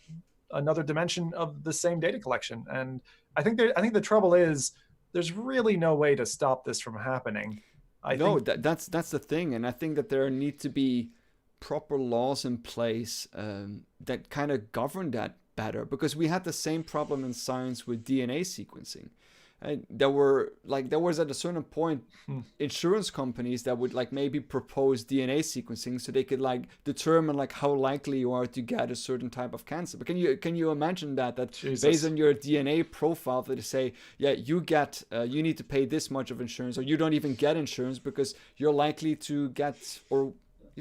dimension of the same data collection. And I think the trouble is there's really no way to stop this from happening. That's the thing. And I think that there need to be proper laws in place that kind of govern that better, because we had the same problem in science with DNA sequencing. And there was at a certain point insurance companies that would like maybe propose DNA sequencing so they could like determine like how likely you are to get a certain type of cancer. But can you imagine that Jesus. Based on your DNA profile, that they say, yeah, you need to pay this much of insurance, or you don't even get insurance because you're likely to get, or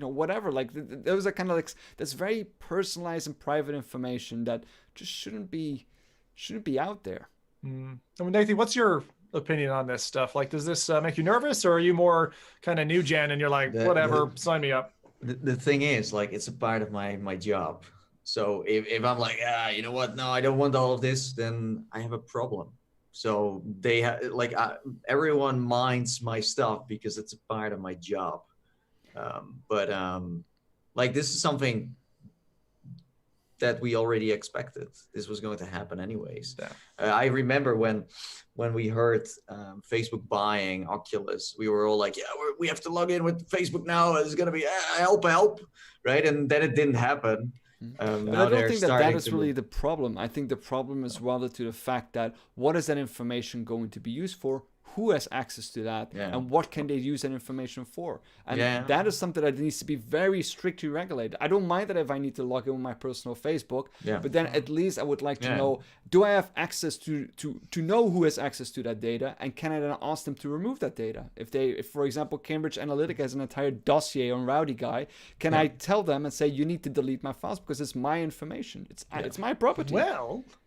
whatever. Like those are kind of like, that's very personalized and private information that just shouldn't be out there. I mean, Nathan, what's your opinion on this stuff? Like, does this make you nervous, or are you more kind of new gen and you're like, whatever, sign me up? The thing is, like, it's a part of my job. So if I'm like, you know what, no, I don't want all of this, then I have a problem. So they everyone minds my stuff because it's a part of my job. But this is something that we already expected. This was going to happen anyways. Yeah. I remember when we heard Facebook buying Oculus, we were all like, yeah, we have to log in with Facebook now. It's going to be help, right? And then it didn't happen. But I don't think that is really the problem. I think the problem is rather to the fact that what is that information going to be used for? who has access to that, and what can they use that information for. And that is something that needs to be very strictly regulated. I don't mind that if I need to log in with my personal Facebook, but then at least I would like to know, do I have access to know who has access to that data, and can I then ask them to remove that data? If for example, Cambridge Analytica has an entire dossier on Rowdy Guy, can I tell them and say, you need to delete my files because it's my information. It's my property.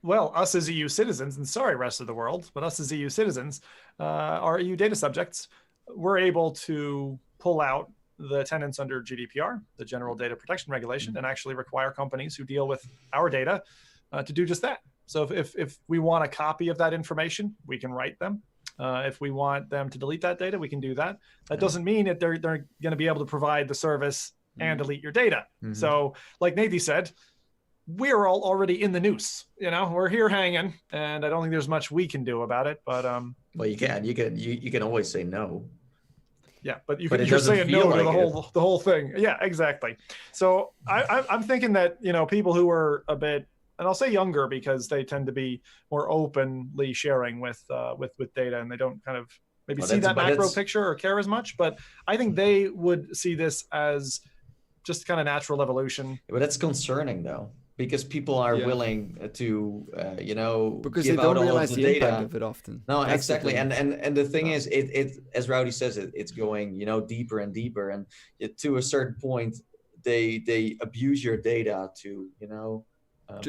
Well, us as EU citizens, and sorry, rest of the world, but us as EU citizens, our EU data subjects, we're able to pull out the tenants under GDPR, the General Data Protection Regulation, and actually require companies who deal with our data to do just that. So if we want a copy of that information, we can write them. If we want them to delete that data, we can do that. That doesn't mean that they're going to be able to provide the service and delete your data. So like Nathan said, we're all already in the noose. We're here hanging, and I don't think there's much we can do about it. But well, you can always say no. Yeah, but you're saying no to the whole thing. Yeah, exactly. So I'm thinking that people who are a bit, and I'll say younger because they tend to be more openly sharing with data, and they don't kind of maybe see that macro picture or care as much. But I think they would see this as just kind of natural evolution. But that's concerning though, because people are willing to because give they don't out realize all the data. impact of it often. No, That's exactly. the And the thing is, it as Rowdy says, it's going deeper and deeper, and to a certain point they abuse your data to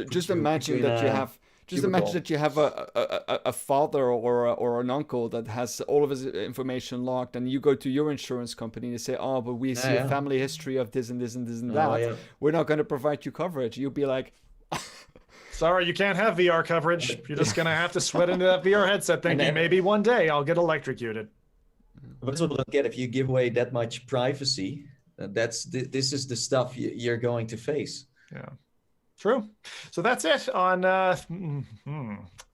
just imagine that you have imagine that you have a father or an uncle that has all of his information logged, and you go to your insurance company and they say, oh, but we see a family history of this and this and this and that. We're not going to provide you coverage. You'll be like, sorry, you can't have VR coverage. You're just going to have to sweat into that VR headset thinking maybe one day I'll get electrocuted. But that's what I don't get. If you give away that much privacy, this is the stuff you're going to face. Yeah. True. So that's it on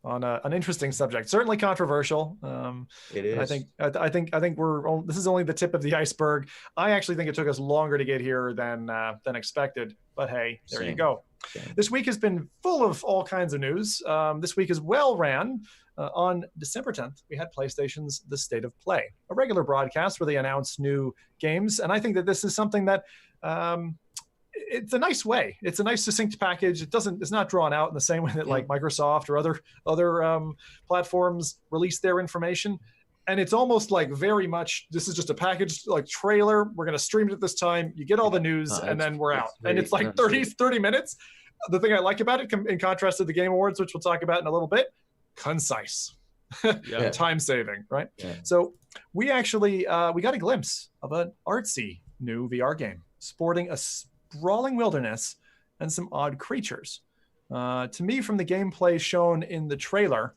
an interesting subject. Certainly controversial. It is. I think this is only the tip of the iceberg. I actually think it took us longer to get here than expected. But hey, there you go. Same. This week has been full of all kinds of news. This week is well ran. On December 10th, we had PlayStation's The State of Play, a regular broadcast where they announce new games. And I think that this is something that it's a nice way. It's a nice succinct package. It's not drawn out in the same way that like Microsoft or other platforms release their information. And it's almost like very much, this is just a package like trailer. We're going to stream it at this time. You get all the news and then we're out. And it's like 30 minutes. The thing I like about it, in contrast to the Game Awards, which we'll talk about in a little bit, concise, time saving, right? Yeah. So we actually, we got a glimpse of an artsy new VR game sporting a sprawling wilderness and some odd creatures. To me, from the gameplay shown in the trailer,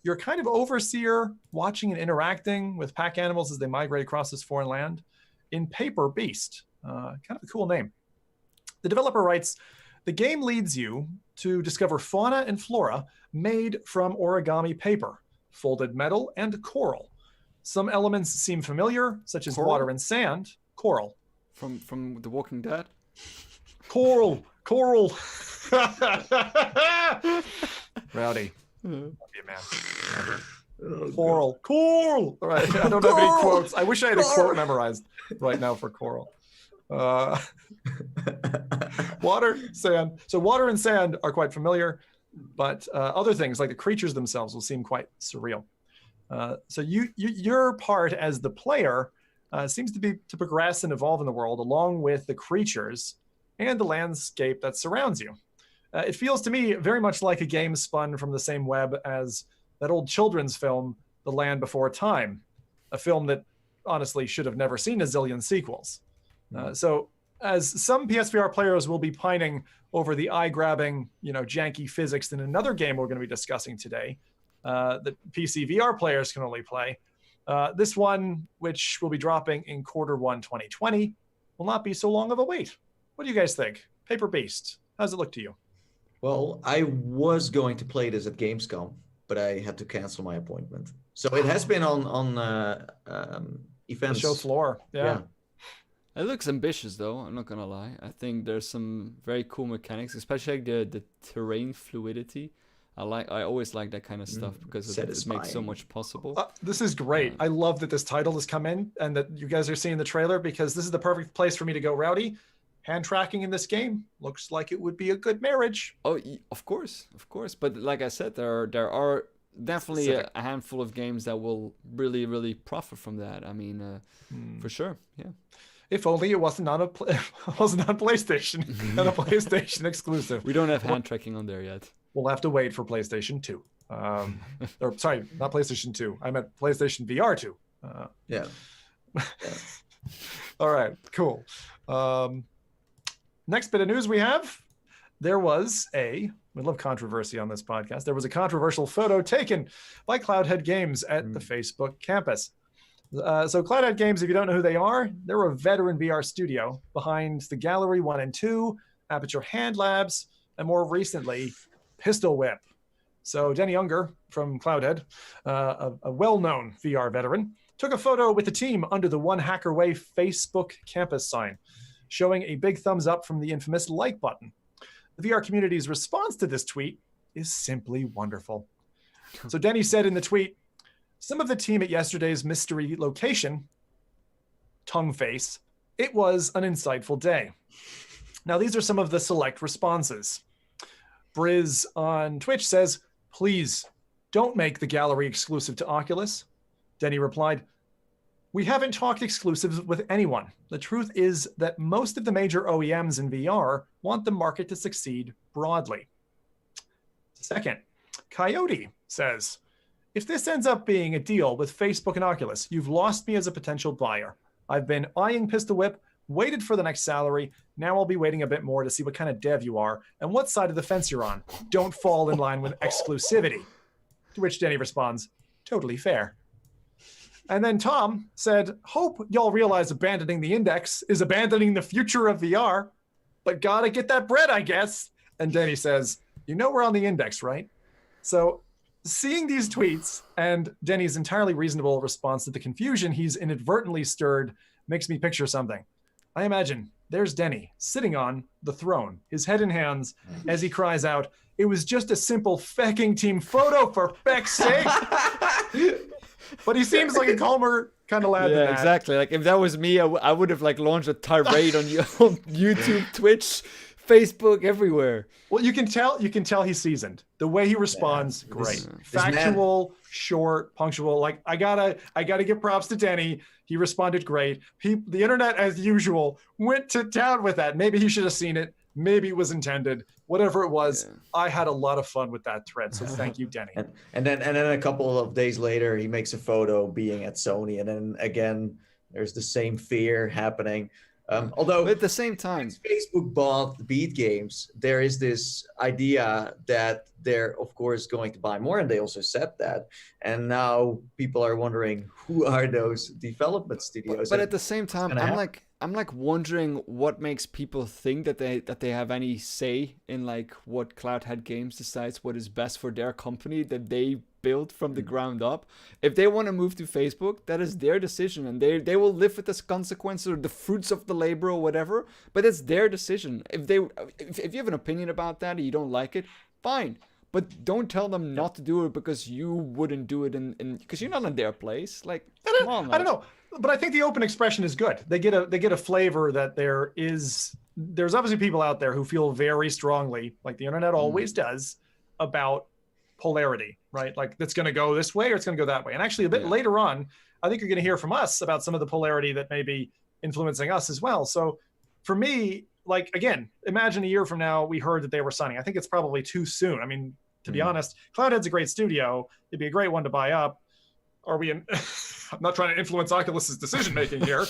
you're kind of overseer watching and interacting with pack animals as they migrate across this foreign land in Paper Beast. Kind of a cool name. The developer writes, the game leads you to discover fauna and flora made from origami paper, folded metal, and coral. Some elements seem familiar, such as water and sand. Coral. From The Walking Dead? Coral. Rowdy. Love you, man. Coral. All right. I don't have any quotes. I wish I had a quote memorized right now for coral. Water, sand. So water and sand are quite familiar, but other things like the creatures themselves will seem quite surreal. So your part as the player seems to be to progress and evolve in the world along with the creatures and the landscape that surrounds you. It feels to me very much like a game spun from the same web as that old children's film, The Land Before Time, a film that honestly should have never seen a zillion sequels. So as some PSVR players will be pining over the eye-grabbing, janky physics in another game we're going to be discussing today, that PC VR players can only play, this one, which will be dropping in Q1 2020, will not be so long of a wait. What do you guys think? Paper Beast, how does it look to you? Well, I was going to play this at Gamescom, but I had to cancel my appointment. So it has been on events. The show floor, yeah. It looks ambitious, though. I'm not gonna lie. I think there's some very cool mechanics, especially like the terrain fluidity. I always like that kind of stuff because it makes so Satisfying. much possible. This is great. I love that this title has come in and that you guys are seeing the trailer, because this is the perfect place for me to go, Rowdy. Hand tracking in this game looks like it would be a good marriage. Oh, of course. But like I said, there are definitely a handful of games that will really, really profit from that. I mean, for sure, yeah. If only it wasn't on wasn't on PlayStation and a PlayStation exclusive. We don't have hand tracking on there yet. We'll have to wait for PlayStation 2. Or sorry, not PlayStation 2. I meant PlayStation VR 2. Yeah. All right, cool. Next bit of news we have. There was we love controversy on this podcast. There was a controversial photo taken by Cloudhead Games at the Facebook campus. So Cloudhead Games, if you don't know who they are, they're a veteran VR studio behind the Gallery 1 and 2, Aperture Hand Labs, and more recently, Pistol Whip. So Denny Unger from Cloudhead, a well-known VR veteran, took a photo with the team under the One Hacker Way Facebook campus sign, showing a big thumbs up from the infamous like button. The VR community's response to this tweet is simply wonderful. So Denny said in the tweet, some of the team at yesterday's mystery location, tongue face, it was an insightful day. Now, these are some of the select responses. Briz on Twitch says, please don't make the gallery exclusive to Oculus. Denny replied, we haven't talked exclusives with anyone. The truth is that most of the major OEMs in VR want the market to succeed broadly. Second, Coyote says, if this ends up being a deal with Facebook and Oculus, you've lost me as a potential buyer. I've been eyeing Pistol Whip, waited for the next salary. Now I'll be waiting a bit more to see what kind of dev you are and what side of the fence you're on. Don't fall in line with exclusivity. To which Denny responds, totally fair. And then Tom said, hope y'all realize abandoning the index is abandoning the future of VR, but gotta get that bread, I guess. And Denny says, you know we're on the index, right? So seeing these tweets and Denny's entirely reasonable response to the confusion he's inadvertently stirred makes me picture something. I imagine there's Denny sitting on the throne, his head in hands, as he cries out, it was just a simple fecking team photo for feck's sake. But he seems like a calmer kind of lad than that. Yeah, exactly. Like if that was me, I would have like launched a tirade on YouTube, Twitch, Facebook, everywhere. Well, you can tell he's seasoned. The way he responds, great. Factual, short, punctual. Like I gotta give props to Denny. He responded great. The internet, as usual, went to town with that. Maybe he should have seen it. Maybe it was intended. Whatever it was, I had a lot of fun with that thread. So thank you, Denny. And then a couple of days later, he makes a photo being at Sony, and then again, there's the same fear happening. Although but at the same time, Facebook bought Beat Games, there is this idea that they're of course going to buy more, and they also said that. And now people are wondering who are those development studios. But at the same time, I'm like wondering what makes people think that they have any say in like what Cloudhead Games decides what is best for their company that they built from the ground up. If they want to move to Facebook, that is their decision, and they will live with the consequences or the fruits of the labor or whatever. But it's their decision. If you have an opinion about that and you don't like it, fine. But don't tell them not to do it because you wouldn't do it because you're not in their place. Like, come on. I don't know. But I think the open expression is good. They get a flavor that there's obviously people out there who feel very strongly, like the internet always does, about polarity, right? Like it's going to go this way or it's going to go that way. And actually a bit later on, I think you're going to hear from us about some of the polarity that may be influencing us as well. So for me, like, again, imagine a year from now, we heard that they were signing. I think it's probably too soon. I mean, to be honest, Cloudhead's a great studio. It'd be a great one to buy up. Are we in? I'm not trying to influence Oculus's decision-making here,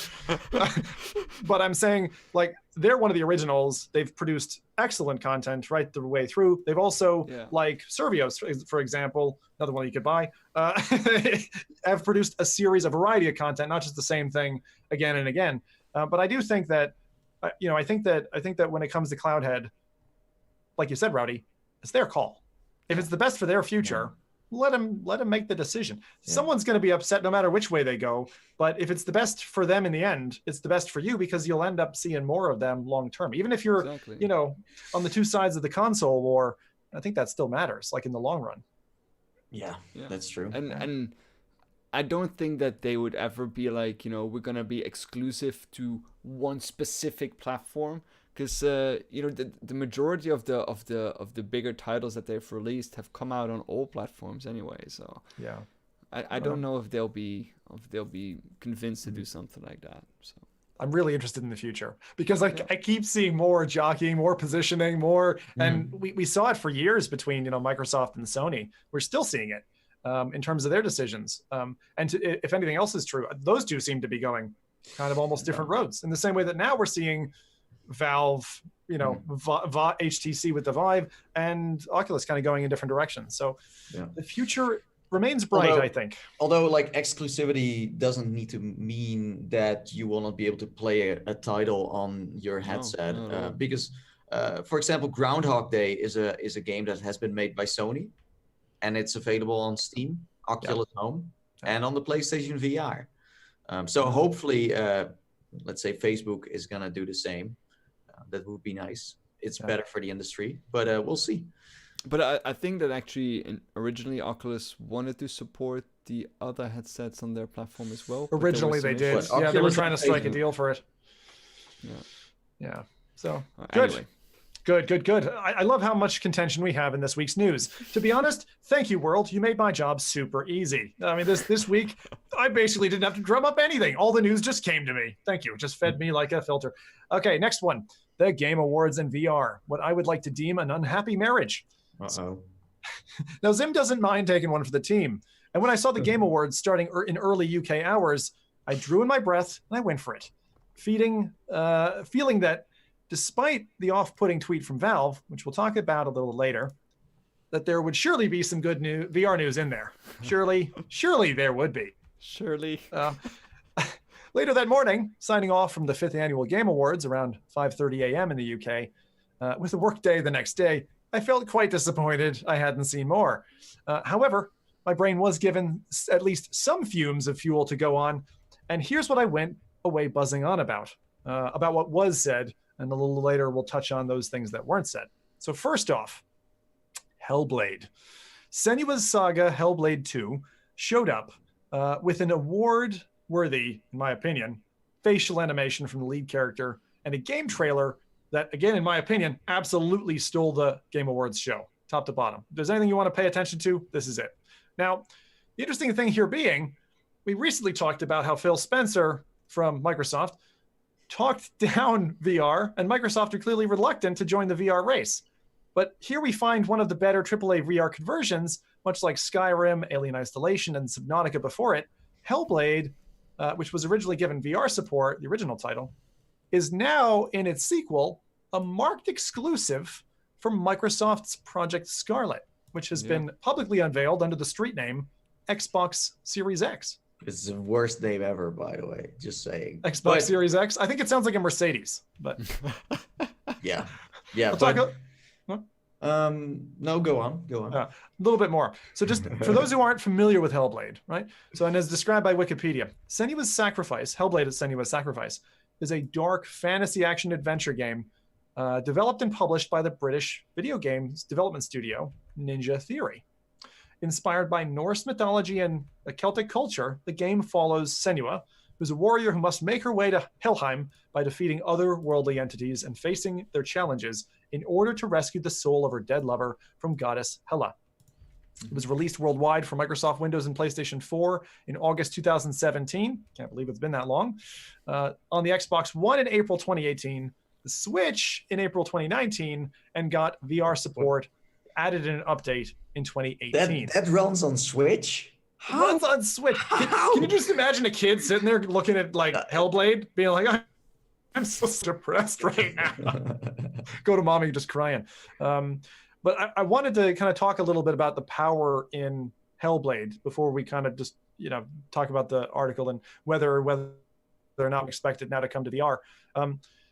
but I'm saying, like, they're one of the originals. They've produced excellent content right the way through. They've also, like Servios, for example, another one you could buy, have produced a variety of content, not just the same thing again and again. But I do think that, I think that when it comes to Cloudhead, like you said, Rowdy, it's their call. If it's the best for their future, let them make the decision. Someone's going to be upset no matter which way they go, but if it's the best for them in the end, it's the best for you because you'll end up seeing more of them long term. Even if you're on the two sides of the console war I think that still matters, like in the long run. Yeah, that's true. And I don't think that they would ever be like, we're gonna be exclusive to one specific platform, because the majority of the bigger titles that they've released have come out on all platforms anyway. So yeah, I don't know if they'll be convinced to do something like that. So I'm really interested in the future, because I keep seeing more jockeying, more positioning, more, and we saw it for years between Microsoft and Sony. We're still seeing it in terms of their decisions. If anything else is true, those two seem to be going kind of almost different roads, in the same way that now we're seeing Valve, HTC with the Vive, and Oculus kind of going in different directions. So the future remains bright, I think. Although like exclusivity doesn't need to mean that you will not be able to play a title on your headset. No. Because for example, Groundhog Day is a game that has been made by Sony, and it's available on Steam, Oculus Home, and on the PlayStation VR. So hopefully, let's say Facebook is gonna do the same. That would be nice. It's better for the industry, but we'll see. But I think that actually originally Oculus wanted to support the other headsets on their platform as well. Originally they did. Yeah, they were trying to strike a deal for it. Yeah. So anyway. Good. I love how much contention we have in this week's news. To be honest, thank you, world. You made my job super easy. I mean, this week, I basically didn't have to drum up anything. All the news just came to me. Thank you. It just fed me like a filter. Okay, next one. The Game Awards in VR. What I would like to deem an unhappy marriage. Uh-oh. Now, Zim doesn't mind taking one for the team. And when I saw the Game Awards starting in early UK hours, I drew in my breath and I went for it. Feeling that despite the off-putting tweet from Valve, which we'll talk about a little later, that there would surely be some good new VR news in there. Surely there would be. Surely. Later that morning, signing off from the 5th Annual Game Awards around 5:30 a.m. in the UK, with a work day the next day, I felt quite disappointed I hadn't seen more. However, my brain was given at least some fumes of fuel to go on, and here's what I went away buzzing on about what was said, and a little later we'll touch on those things that weren't said. So first off, Hellblade. Senua's Saga Hellblade 2 showed up with an award-worthy, in my opinion, facial animation from the lead character and a game trailer that, again, in my opinion, absolutely stole the Game Awards show, top to bottom. If there's anything you want to pay attention to, this is it. Now, the interesting thing here being, we recently talked about how Phil Spencer from Microsoft talked down VR, and Microsoft are clearly reluctant to join the VR race. But here we find one of the better AAA VR conversions, much like Skyrim, Alien Isolation, and Subnautica before it. Hellblade, which was originally given VR support, the original title, is now in its sequel a marked exclusive from Microsoft's Project Scarlet, which has been publicly unveiled under the street name Xbox Series X. It's the worst name ever, by the way. Just saying. Xbox Series X. I think it sounds like a Mercedes, but yeah. No, go on. A little bit more. So just for those who aren't familiar with Hellblade, right? So, and as described by Wikipedia, Senua's Sacrifice, Hellblade is Senua's Sacrifice, is a dark fantasy action adventure game developed and published by the British video games development studio Ninja Theory. Inspired by Norse mythology and Celtic culture, the game follows Senua, who's a warrior who must make her way to Helheim by defeating otherworldly entities and facing their challenges in order to rescue the soul of her dead lover from goddess Hela. It was released worldwide for Microsoft Windows and PlayStation 4 in August 2017. Can't believe it's been that long. On the Xbox One in April 2018, the Switch in April 2019, and got VR support added in an update in 2018. That runs on Switch? How? Runs on Switch. Can you just imagine a kid sitting there looking at like Hellblade, being like, I'm so depressed right now. Go to mommy just crying. But I wanted to kind of talk a little bit about the power in Hellblade before we kind of just, talk about the article and whether or not expected now to come to VR.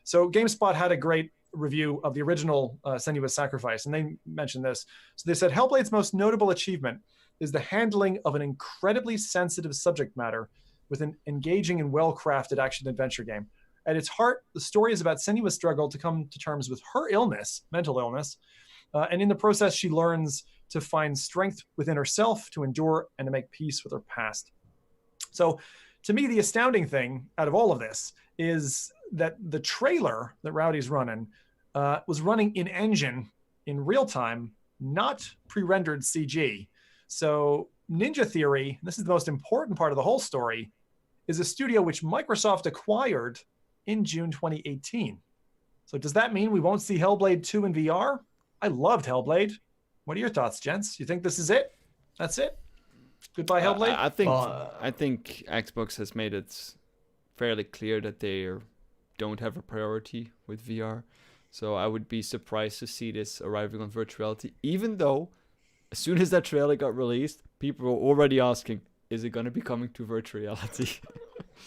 So GameSpot had a great review of the original Senua's Sacrifice, and they mentioned this. So they said, Hellblade's most notable achievement is the handling of an incredibly sensitive subject matter with an engaging and well-crafted action-adventure game. At its heart, the story is about Senua's struggle to come to terms with her illness, mental illness, And in the process, she learns to find strength within herself, to endure, and to make peace with her past. So to me, the astounding thing out of all of this is that the trailer that Rowdy's running was running in engine in real time, not pre-rendered CG. So Ninja Theory, this is the most important part of the whole story, is a studio which Microsoft acquired in June 2018. So does that mean we won't see Hellblade 2 in VR? I loved Hellblade. What are your thoughts, gents? You think this is it? That's it? Goodbye, Hellblade? I think Xbox has made it fairly clear that they don't have a priority with VR. So I would be surprised to see this arriving on virtual reality, even though as soon as that trailer got released, people were already asking, is it going to be coming to virtual reality?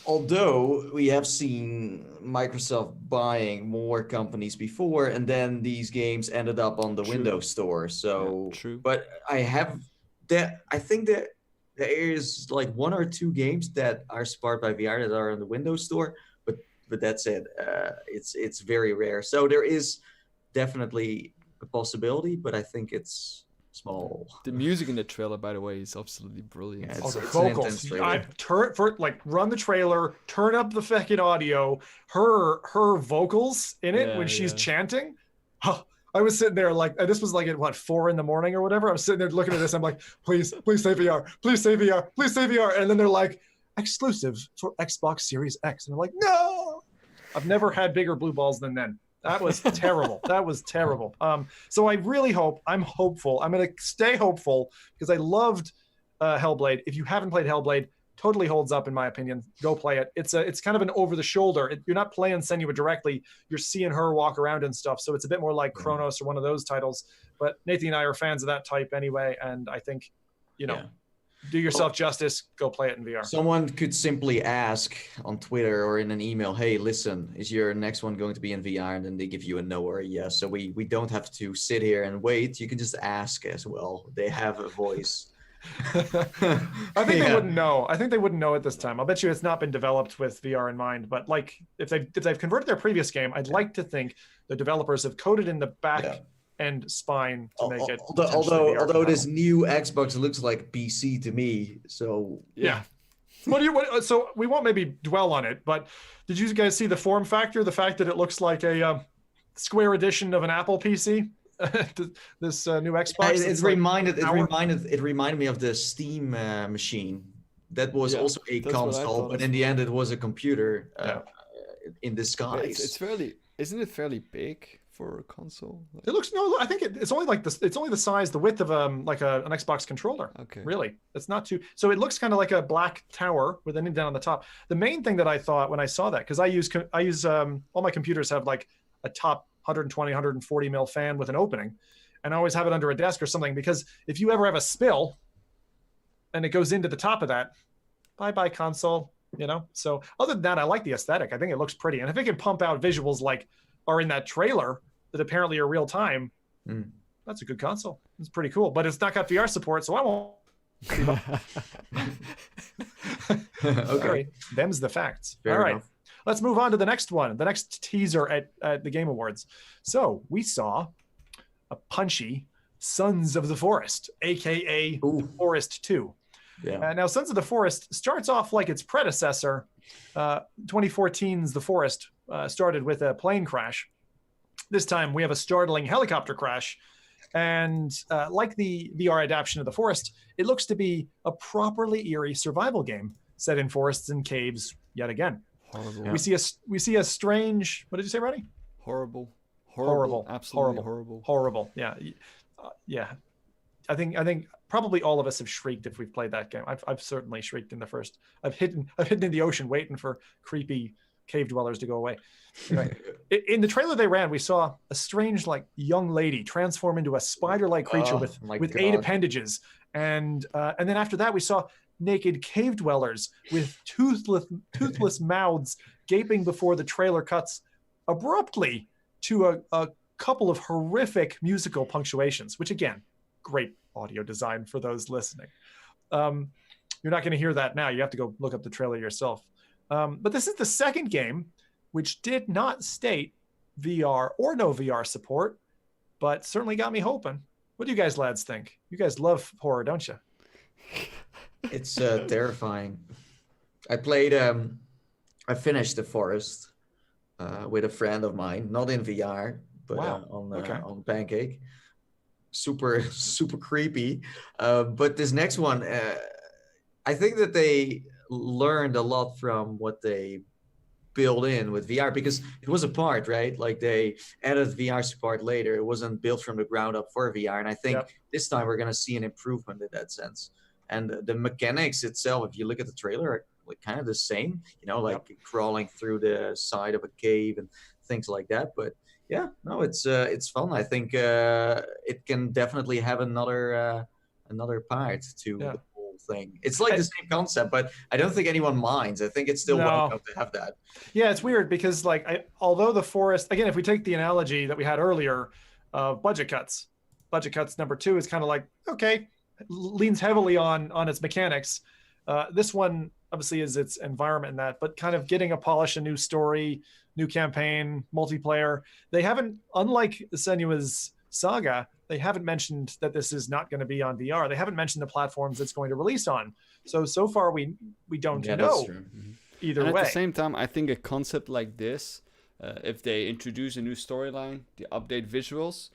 Although we have seen Microsoft buying more companies before, and then these games ended up on the Windows Store. So, yeah, true. But I think that there is like 1 or 2 games that are supported by VR that are on the Windows Store, but that's it. It's very rare. So there is definitely a possibility, but I think it's small. The music in the trailer, by the way, is absolutely brilliant. Yeah, the it's vocals. Run the trailer, turn up the fucking audio. Her vocals in it when she's chanting. I was sitting there like, this was like at what, 4 a.m. or whatever. I'm sitting there looking at this. I'm like, please say VR, please say VR, please say VR. And then they're like, exclusive for Xbox Series X. And I'm like, no, I've never had bigger blue balls than then. That was terrible. That was terrible. So I really hope, I'm hopeful. I'm going to stay hopeful because I loved Hellblade. If you haven't played Hellblade, totally holds up in my opinion. Go play it. It's kind of an over the shoulder. You're not playing Senua directly. You're seeing her walk around and stuff. So it's a bit more like Chronos or one of those titles. But Nathan and I are fans of that type anyway. And I think, do yourself justice, go play it in VR. Someone could simply ask on Twitter or in an email, hey, listen, is your next one going to be in VR? And then they give you a no or a yes. So we don't have to sit here and wait. You can just ask as well. They have a voice. I think they wouldn't know. I think they wouldn't know at this time. I'll bet you it's not been developed with VR in mind. But like if they've converted their previous game, I'd like to think the developers have coded in the back and spine to make it. Although this new Xbox looks like PC to me, so yeah. So we won't maybe dwell on it, but did you guys see the form factor? The fact that it looks like a square edition of an Apple PC. This new Xbox. It reminded me of the Steam machine. That was also a console, but in the end, it was a computer in disguise. Isn't it fairly big for a console? It looks I think it's only like this. It's only the size, the width of like an Xbox controller. Okay. Really, it's not too. So it looks kind of like a black tower with an indent on the top. The main thing that I thought when I saw that, because I use all my computers have like a top 120, 140 mil fan with an opening, and I always have it under a desk or something, because if you ever have a spill and it goes into the top of that, bye console, So other than that, I like the aesthetic. I think it looks pretty. And if it can pump out visuals like are in that trailer that apparently are real time, that's a good console. It's pretty cool, but it's not got VR support, so I won't. Okay. Sorry. Them's the facts. Fair All right. enough. Let's move on to the next one, the next teaser at the Game Awards. So we saw a punchy Sons of the Forest, aka The Forest 2. Yeah. Now, Sons of the Forest starts off like its predecessor. 2014's The Forest started with a plane crash. This time we have a startling helicopter crash. And like the VR adaptation of The Forest, it looks to be a properly eerie survival game set in forests and caves yet again. Horrible. Yeah. We see a strange. What did you say, Roddy? Horrible. Horrible. Absolutely horrible. Horrible. Yeah. Yeah. I think probably all of us have shrieked if we've played that game. I've certainly shrieked in the first. I've hidden in the ocean waiting for creepy cave dwellers to go away. Anyway, in the trailer they ran, we saw a strange young lady transform into a spider-like creature with 8 appendages, and then after that we saw naked cave dwellers with toothless mouths gaping before the trailer cuts abruptly to a couple of horrific musical punctuations, which again, great audio design for those listening. You're not going to hear that now. You have to go look up the trailer yourself. But this is the second game which did not state VR or no VR support, but certainly got me hoping. What do you guys lads think? You guys love horror, don't you? It's terrifying. I played. I finished The Forest with a friend of mine, not in VR, but Wow. on Pancake. Super super creepy. But this next one, I think that they learned a lot from what they built in with VR, because it was a part, right? Like they added VR support later. It wasn't built from the ground up for VR. And I think this time we're going to see an improvement in that sense. And the mechanics itself, if you look at the trailer, are like kind of the same, you know, like crawling through the side of a cave and things like that. But yeah, no, it's fun. I think it can definitely have another part to the whole thing. It's like the same concept, but I don't think anyone minds. I think it's still welcome to have that. Yeah, it's weird because like although The Forest, again, if we take the analogy that we had earlier of budget cuts number 2 is kind of like, okay, leans heavily on its mechanics. This one obviously is its environment and that, but kind of getting a polish, a new story, new campaign, multiplayer. They haven't, unlike Senua's Saga, they haven't mentioned that this is not going to be on VR. They haven't mentioned the platforms it's going to release on. So far we don't know either and way. At the same time, I think a concept like this, if they introduce a new storyline, they update visuals,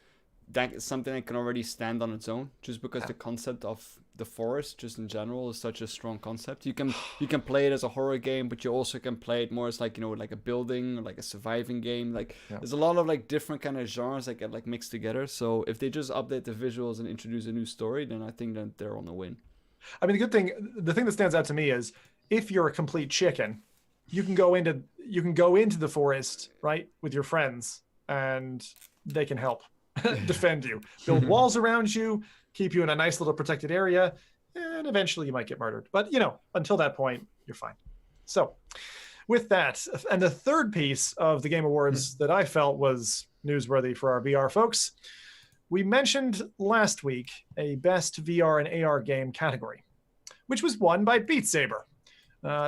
that is something that can already stand on its own, just because the concept of The Forest just in general is such a strong concept. You can play it as a horror game, but you also can play it more as like, you know, like a building, like a surviving game. Like there's a lot of like different kind of genres that get like mixed together. So if they just update the visuals and introduce a new story, then I think that they're on the win. I mean, the thing that stands out to me is if you're a complete chicken, you can go into The Forest, right, with your friends, and they can help defend you, build walls around you, keep you in a nice little protected area, and eventually you might get murdered. But, you know, until that point, you're fine. So with that, and the third piece of the Game Awards that I felt was newsworthy for our VR folks, we mentioned last week a best VR and AR game category, which was won by Beat Saber.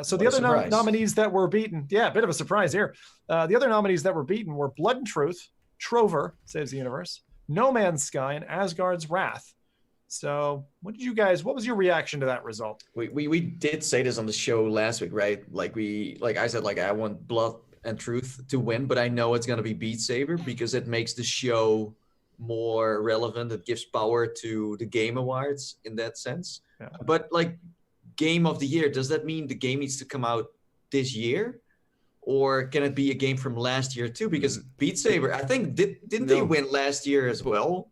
So the other nominees that were beaten, a bit of a surprise here. The other nominees that were beaten were Blood and Truth, Trover, Saves the Universe, No Man's Sky, and Asgard's Wrath. So what was your reaction to that result? We did say this on the show last week, right? Like I said, like I want Blood and Truth to win, but I know it's going to be Beat Saber because it makes the show more relevant. It gives power to the Game Awards in that sense. Yeah. But like Game of the Year, does that mean the game needs to come out this year? Or can it be a game from last year too? Because Beat Saber, I think, didn't they win last year as well?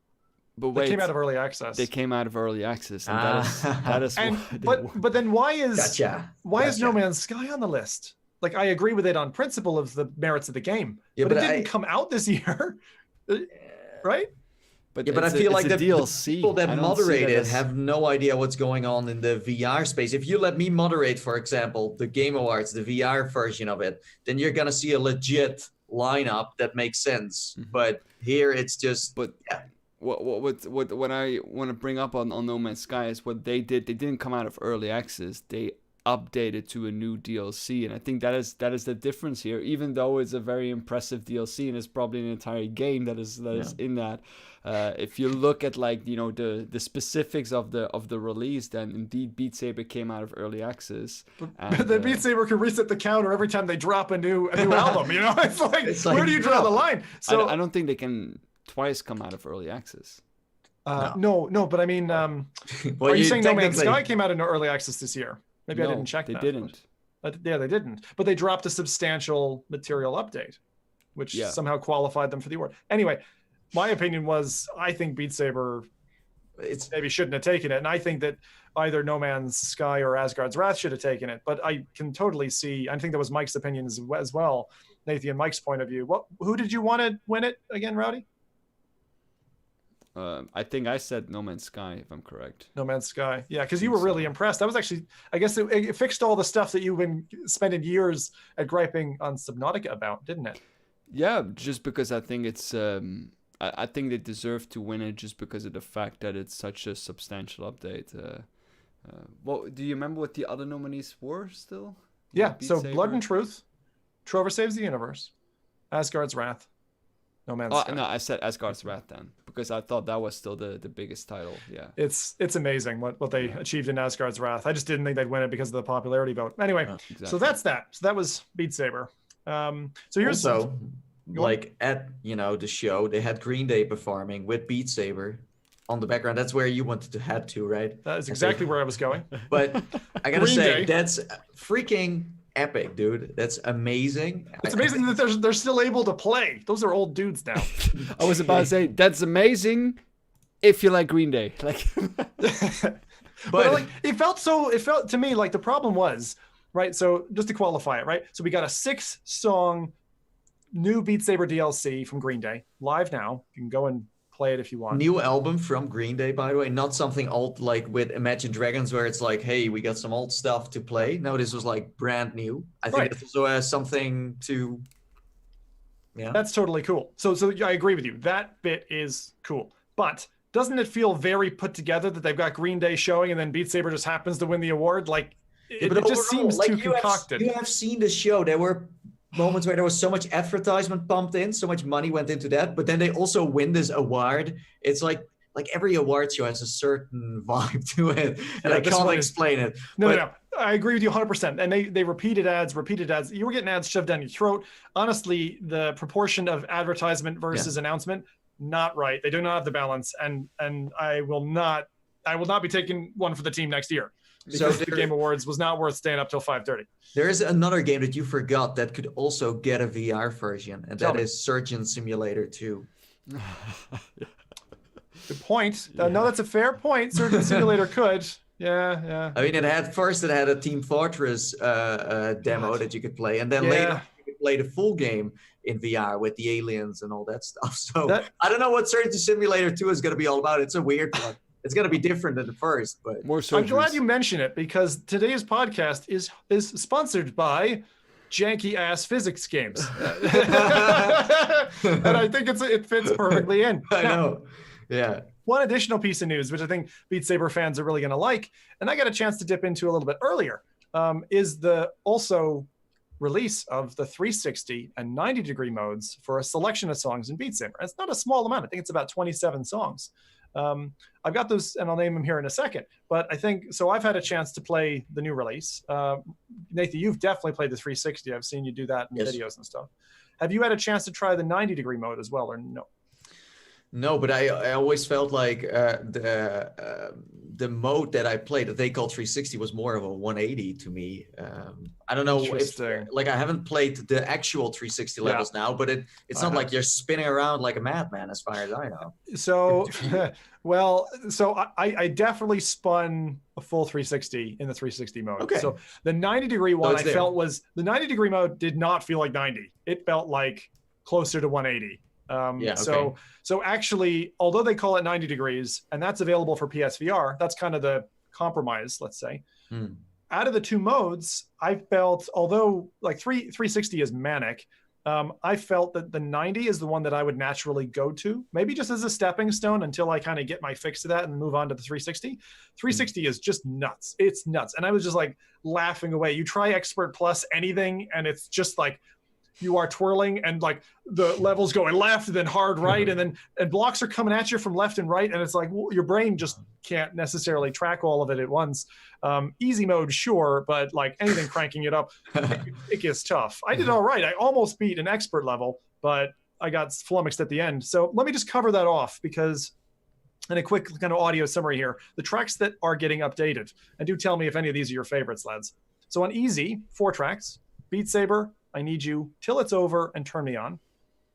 But wait, they came out of early access. They came out of early access, and that is. And, but then why is No Man's Sky on the list? Like I agree with it on principle of the merits of the game, but it didn't come out this year, right? But I feel like the people that moderate it have no idea what's going on in the VR space. If you let me moderate, for example, the Game Awards, the VR version of it, then you're going to see a legit lineup that makes sense. Mm-hmm. But here it's just... What I want to bring up on No Man's Sky is what they did. They didn't come out of early access. They updated to a new DLC, and I think that is the difference here. Even though it's a very impressive DLC and it's probably an entire game that is in that. If you look at like the specifics of the release, then indeed Beat Saber came out of early access. But the Beat Saber can reset the counter every time they drop a new album. You know, it's like where do you draw the line? So I don't think they can twice come out out of early access. No, but I mean, are you saying No Man's Sky came out in early access this year? Maybe I didn't check that. They didn't. They didn't. But they dropped a substantial material update, which somehow qualified them for the award. Anyway, my opinion was I think Beat Saber maybe shouldn't have taken it. And I think that either No Man's Sky or Asgard's Wrath should have taken it. But I can totally see, I think that was Mike's opinion as well, Nathan and Mike's point of view. Who did you want to win it again, Rowdy? I think I said No Man's Sky, if I'm correct. No Man's Sky. Yeah, because you were really impressed. That was actually, I guess it fixed all the stuff that you've been spending years at griping on Subnautica about, didn't it? Yeah, just because I think it's, I think they deserve to win it just because of the fact that it's such a substantial update. Do you remember what the other nominees were still? Yeah, so Blood and Truth, Trover Saves the Universe, Asgard's Wrath, No Man's Oh Sky. no, I said Asgard's Wrath then because I thought that was still the biggest title. Yeah. It's amazing what they achieved in Asgard's Wrath. I just didn't think they'd win it because of the popularity vote. Anyway, Exactly. so that's that. So that was Beat Saber. So here's Also, Go on. like at the show, they had Green Day performing with Beat Saber on the background. That's where you wanted to head to, right? that is exactly where I was going. But I gotta Green say, Day. that's freaking epic, dude. That's amazing. It's amazing that they're still able to play. Those are old dudes now. I was about to say that's amazing if you like Green Day. Like But like it felt to me like the problem was, right? So just to qualify it, right? So we got a 6-song new Beat Saber DLC from Green Day live now. You can go and play it if you want. New album from Green Day, by the way, not something old like with Imagine Dragons where it's like, hey, we got some old stuff to play. No, this was like brand new. I think Right. it also has something to, yeah. That's totally cool. So I agree with you. That bit is cool. But doesn't it feel very put together that they've got Green Day showing and then Beat Saber just happens to win the award? Like it But just overall, seems like, too you concocted. you have seen the show. There were moments where there was so much advertisement pumped in, so much money went into that, but then they also win this award. It's like every award show has a certain vibe to it, and Yeah, I this can't one is- explain it. No. I agree with you 100%. And they repeated ads. You were getting ads shoved down your throat. Honestly, the proportion of advertisement versus announcement, not right. They do not have the balance. And I will not be taking one for the team next year. Because the Game Awards was not worth staying up till 5:30. There is another game that you forgot that could also get a VR version, and Tell that me. is Surgeon Simulator 2. Good point. No, that's a fair point. Surgeon Simulator could. Yeah. I mean, it had a Team Fortress demo that you could play, and then later you could play the full game in VR with the aliens and all that stuff. So I don't know what Surgeon Simulator 2 is going to be all about. It's a weird one. It's going to be different than the first, but more I'm glad you mention it because today's podcast is sponsored by janky ass physics games. And I think it fits perfectly in. I know. Yeah. One additional piece of news, which I think Beat Saber fans are really going to like, and I got a chance to dip into a little bit earlier, is the also release of the 360 and 90-degree modes for a selection of songs in Beat Saber. It's not a small amount. I think it's about 27 songs. I've got those, and I'll name them here in a second. But I think so. I've had a chance to play the new release. Nathan, you've definitely played the 360. I've seen you do that in videos and stuff. Have you had a chance to try the 90-degree mode as well, or no? No, but I always felt like the mode that I played that they called 360 was more of a 180 to me. I don't know if I haven't played the actual 360 levels now, but it's not like you're spinning around like a madman as far as I know. So, I definitely spun a full 360 in the 360 mode. Okay. So the 90-degree one I felt was the 90-degree mode did not feel like 90. It felt like closer to 180. So actually, although they call it 90 degrees and that's available for PSVR, that's kind of the compromise, let's say. Out of the two modes, I felt, although like 360 is manic, I felt that the 90 is the one that I would naturally go to, maybe just as a stepping stone until I kind of get my fix to that and move on to the 360. 360 is just nuts. It's nuts. And I was just like laughing away. You try Expert Plus anything, and it's just like, you are twirling and like the levels going left, then hard right, and blocks are coming at you from left and right, and it's like your brain just can't necessarily track all of it at once. Easy mode, sure, but like anything cranking it up, it gets tough. I did all right. I almost beat an expert level, but I got flummoxed at the end. So let me just cover that off because, in a quick kind of audio summary here, the tracks that are getting updated, and do tell me if any of these are your favorites, lads. So on easy, 4 tracks: Beat Saber, I Need You, Till It's Over, and Turn Me On.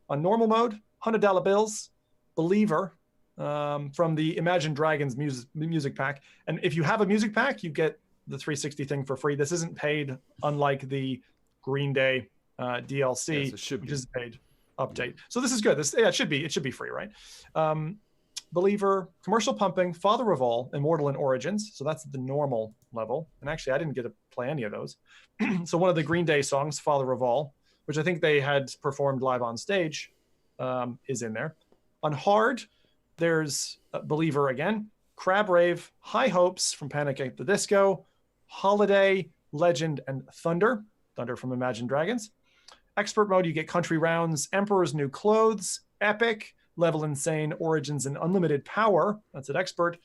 On normal mode, $100 Bills, Believer, from the Imagine Dragons music pack. And if you have a music pack, you get the 360 thing for free. This isn't paid, unlike the Green Day DLC, which is a paid update. So this is good. It should be free, right? Believer, Commercial Pumping, Father of All, Immortal and Origins. So that's the normal level. And actually, I didn't get to play any of those. So one of the Green Day songs, Father of All, which I think they had performed live on stage, is in there. On hard, there's Believer again, Crab Rave, High Hopes from Panic at the Disco, Holiday, Legend, and Thunder from Imagine Dragons. Expert mode, you get Country Rounds, Emperor's New Clothes, Epic, Level Insane, Origins, and Unlimited Power. That's at Expert.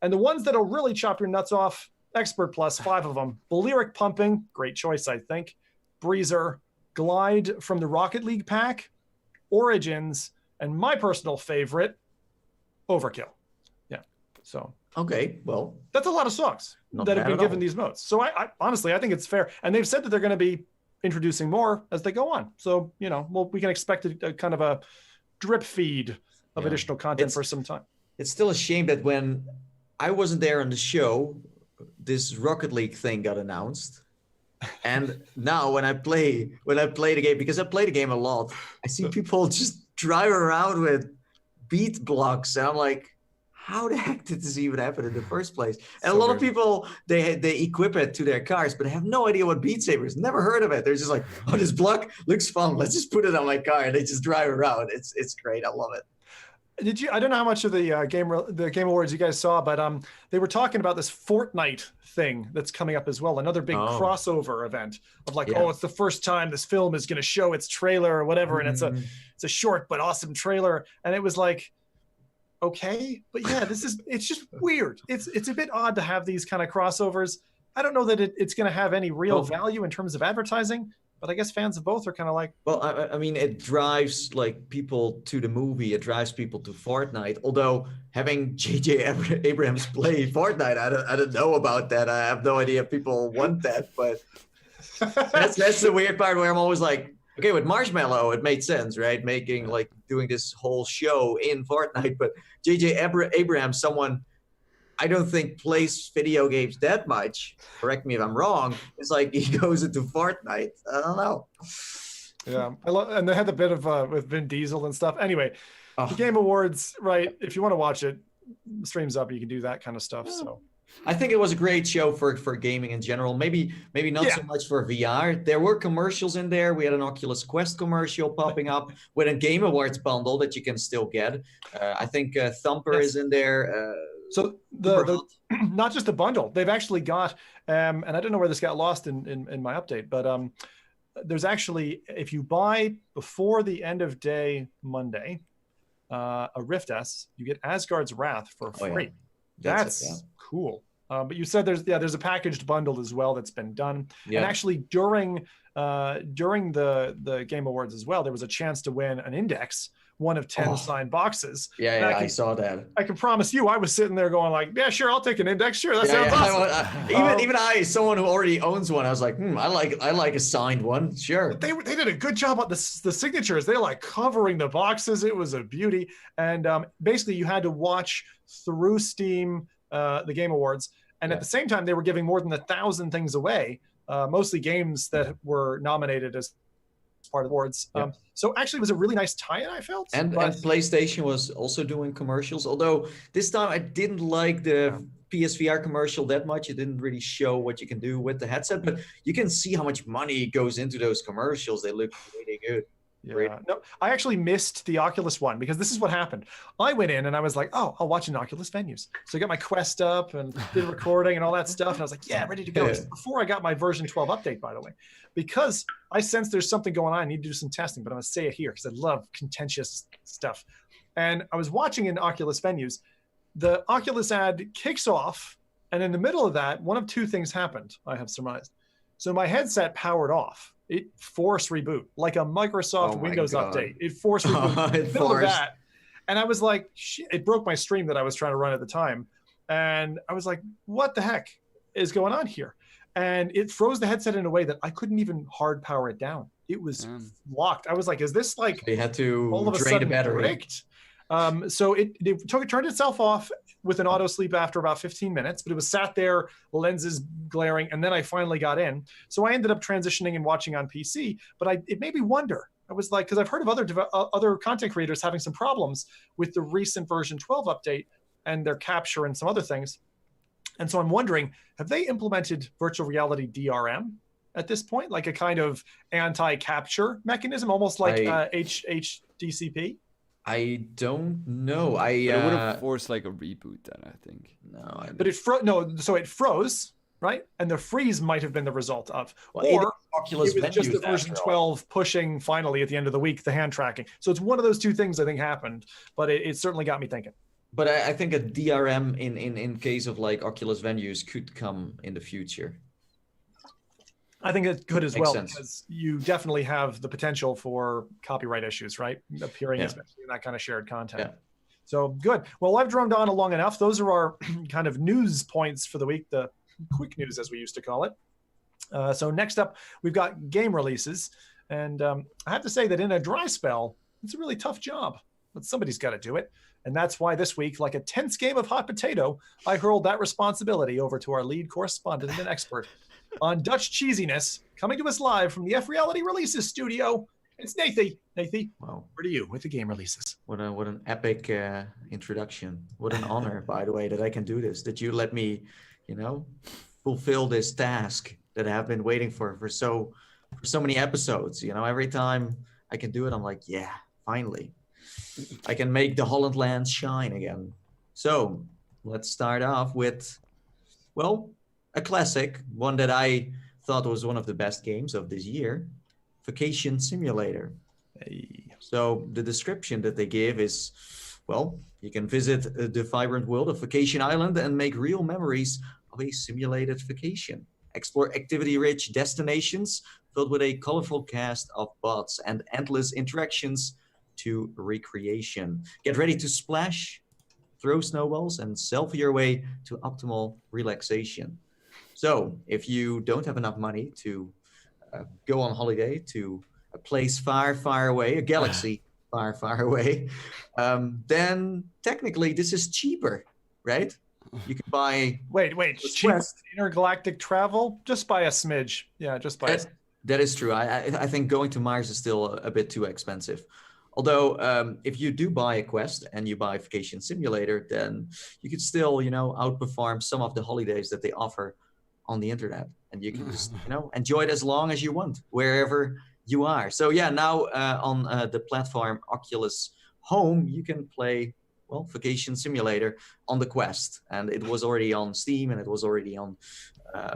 And the ones that'll really chop your nuts off, Expert Plus, 5 of them. Balearic Pumping, great choice, I think. Breezer, Glide from the Rocket League pack, Origins, and my personal favorite, Overkill. Yeah, so. Okay, well. That's a lot of songs that have been given these modes. So I honestly, I think it's fair. And they've said that they're going to be introducing more as they go on. So, we can expect a kind of a drip feed of additional content for some time. It's still a shame that when I wasn't there on the show, this Rocket League thing got announced. And now when I play the game, because I play the game a lot, I see people just drive around with beat blocks. And I'm like, how the heck did this even happen in the first place? And a lot of people, they equip it to their cars, but they have no idea what Beat Saber is. Never heard of it. They're just like, oh, this block looks fun. Let's just put it on my car. And they just drive around. It's great. I love it. I don't know how much of the Game Awards you guys saw, but they were talking about this Fortnite thing that's coming up as well. Another big crossover event of like, it's the first time this film is going to show its trailer or whatever. And it's a short but awesome trailer. And it was like, okay, but yeah, it's just weird. It's a bit odd to have these kind of crossovers. I don't know that it's going to have any real value in terms of advertising, but I guess fans of both are kind of like, well, I mean, it drives like people to the movie. It drives people to Fortnite. Although having J.J. Abrams play Fortnite, I don't know about that. I have no idea if people want that, but that's the weird part where I'm always like, okay, with Marshmallow, it made sense, right? Doing this whole show in Fortnite, but J.J. Abrams, someone I don't think plays video games that much. Correct me if I'm wrong. It's like he goes into Fortnite. I don't know. Yeah, and they had the bit of with Vin Diesel and stuff. Anyway, the Game Awards, right? If you want to watch it, streams up. You can do that kind of stuff. So I think it was a great show for gaming in general. Maybe not so much for VR. There were commercials in there. We had an Oculus Quest commercial popping up with a Game Awards bundle that you can still get. I think Thumper is in there. So the not just a bundle, they've actually got, and I don't know where this got lost in my update, but there's actually, if you buy before the end of day Monday, a Rift S, you get Asgard's Wrath for free. Yeah. That's cool. But you said there's a packaged bundle as well that's been done. Yeah. And actually during the Game Awards as well, there was a chance to win an Index, one of 10 signed boxes. Yeah, I saw that. I can promise you, I was sitting there going like, yeah, sure, I'll take an Index. Sure, that sounds awesome. Even I, someone who already owns one, I was like, I like a signed one. Sure. They did a good job on the signatures. They like covering the boxes. It was a beauty. And basically, you had to watch through Steam the Game Awards, and at the same time, they were giving more than 1,000 things away, mostly games that were nominated as part of the awards. So actually it was a really nice tie-in, I felt. And PlayStation was also doing commercials, although this time I didn't like the PSVR commercial that much. It didn't really show what you can do with the headset, but you can see how much money goes into those commercials. They look really good. Yeah. No, I actually missed the Oculus one because this is what happened. I went in and I was like, oh, I'll watch an Oculus Venues. So I got my Quest up and did recording and all that stuff. And I was like, yeah, ready to go. Before I got my version 12 update, by the way, because I sense there's something going on. I need to do some testing, but I'm going to say it here because I love contentious stuff. And I was watching in Oculus Venues. The Oculus ad kicks off. And in the middle of that, one of two things happened, I have surmised. So my headset powered off. It forced reboot, like a Microsoft Windows update. It forced reboot in the middle of that. And I was like, shit, it broke my stream that I was trying to run at the time. And I was like, what the heck is going on here? And it froze the headset in a way that I couldn't even hard power it down. It was locked. I was like, is this like they had to all of a drain sudden the battery? Bricked? So it turned itself off with an auto sleep after about 15 minutes, but it was sat there, lenses glaring, and then I finally got in. So I ended up transitioning and watching on PC, but it made me wonder. I was like, because I've heard of other content creators having some problems with the recent version 12 update and their capture and some other things. And so I'm wondering, have they implemented virtual reality DRM at this point, like a kind of anti-capture mechanism, almost like HDCP? I don't know. It would have forced like a reboot then, I think. No, but it froze. So it froze, right? And the freeze might have been the result of, Well, it is or Oculus it was just the venues version after all. 12 pushing finally at the end of the week the hand tracking. So it's one of those two things I think happened, but it certainly got me thinking. But I think a DRM in case of like Oculus venues could come in the future. I think it could as Makes well, sense. because you definitely have the potential for copyright issues, right? Appearing, Yeah. especially in that kind of shared content. Yeah. So good. Well, I've droned on long enough. Those are our kind of news points for the week, the quick news, as we used to call it. So next up, we've got game releases. And I have to say that in a dry spell, it's a really tough job, but somebody's got to do it. And that's why this week, like a tense game of hot potato, I hurled that responsibility over to our lead correspondent and expert on Dutch cheesiness, coming to us live from the F.Reality Releases studio. It's Nathy. Nathy, Wow. where are you with the game releases? What an epic introduction. What an honor, by the way, that I can do this, that you let me, fulfill this task that I have been waiting for so many episodes. Every time I can do it, I'm like, yeah, finally. I can make the Holland land shine again. So let's start off with, well, a classic, one that I thought was one of the best games of this year, Vacation Simulator. Hey. So the description that they give is, well, you can visit the vibrant world of Vacation Island and make real memories of a simulated vacation. Explore activity-rich destinations filled with a colorful cast of bots and endless interactions to recreation. Get ready to splash, throw snowballs, and selfie your way to optimal relaxation. So if you don't have enough money to go on holiday to a place far, far away, a galaxy far, far away, then technically this is cheaper, right? You can buy... Wait, cheap intergalactic travel? Just by a smidge. Yeah, just by That is true. I think going to Mars is still a bit too expensive. Although, if you do buy a Quest and you buy Vacation Simulator, then you could still, outperform some of the holidays that they offer on the internet. And you can just, enjoy it as long as you want, wherever you are. So yeah, now on the platform Oculus Home, you can play, well, Vacation Simulator on the Quest. And it was already on Steam and it was already on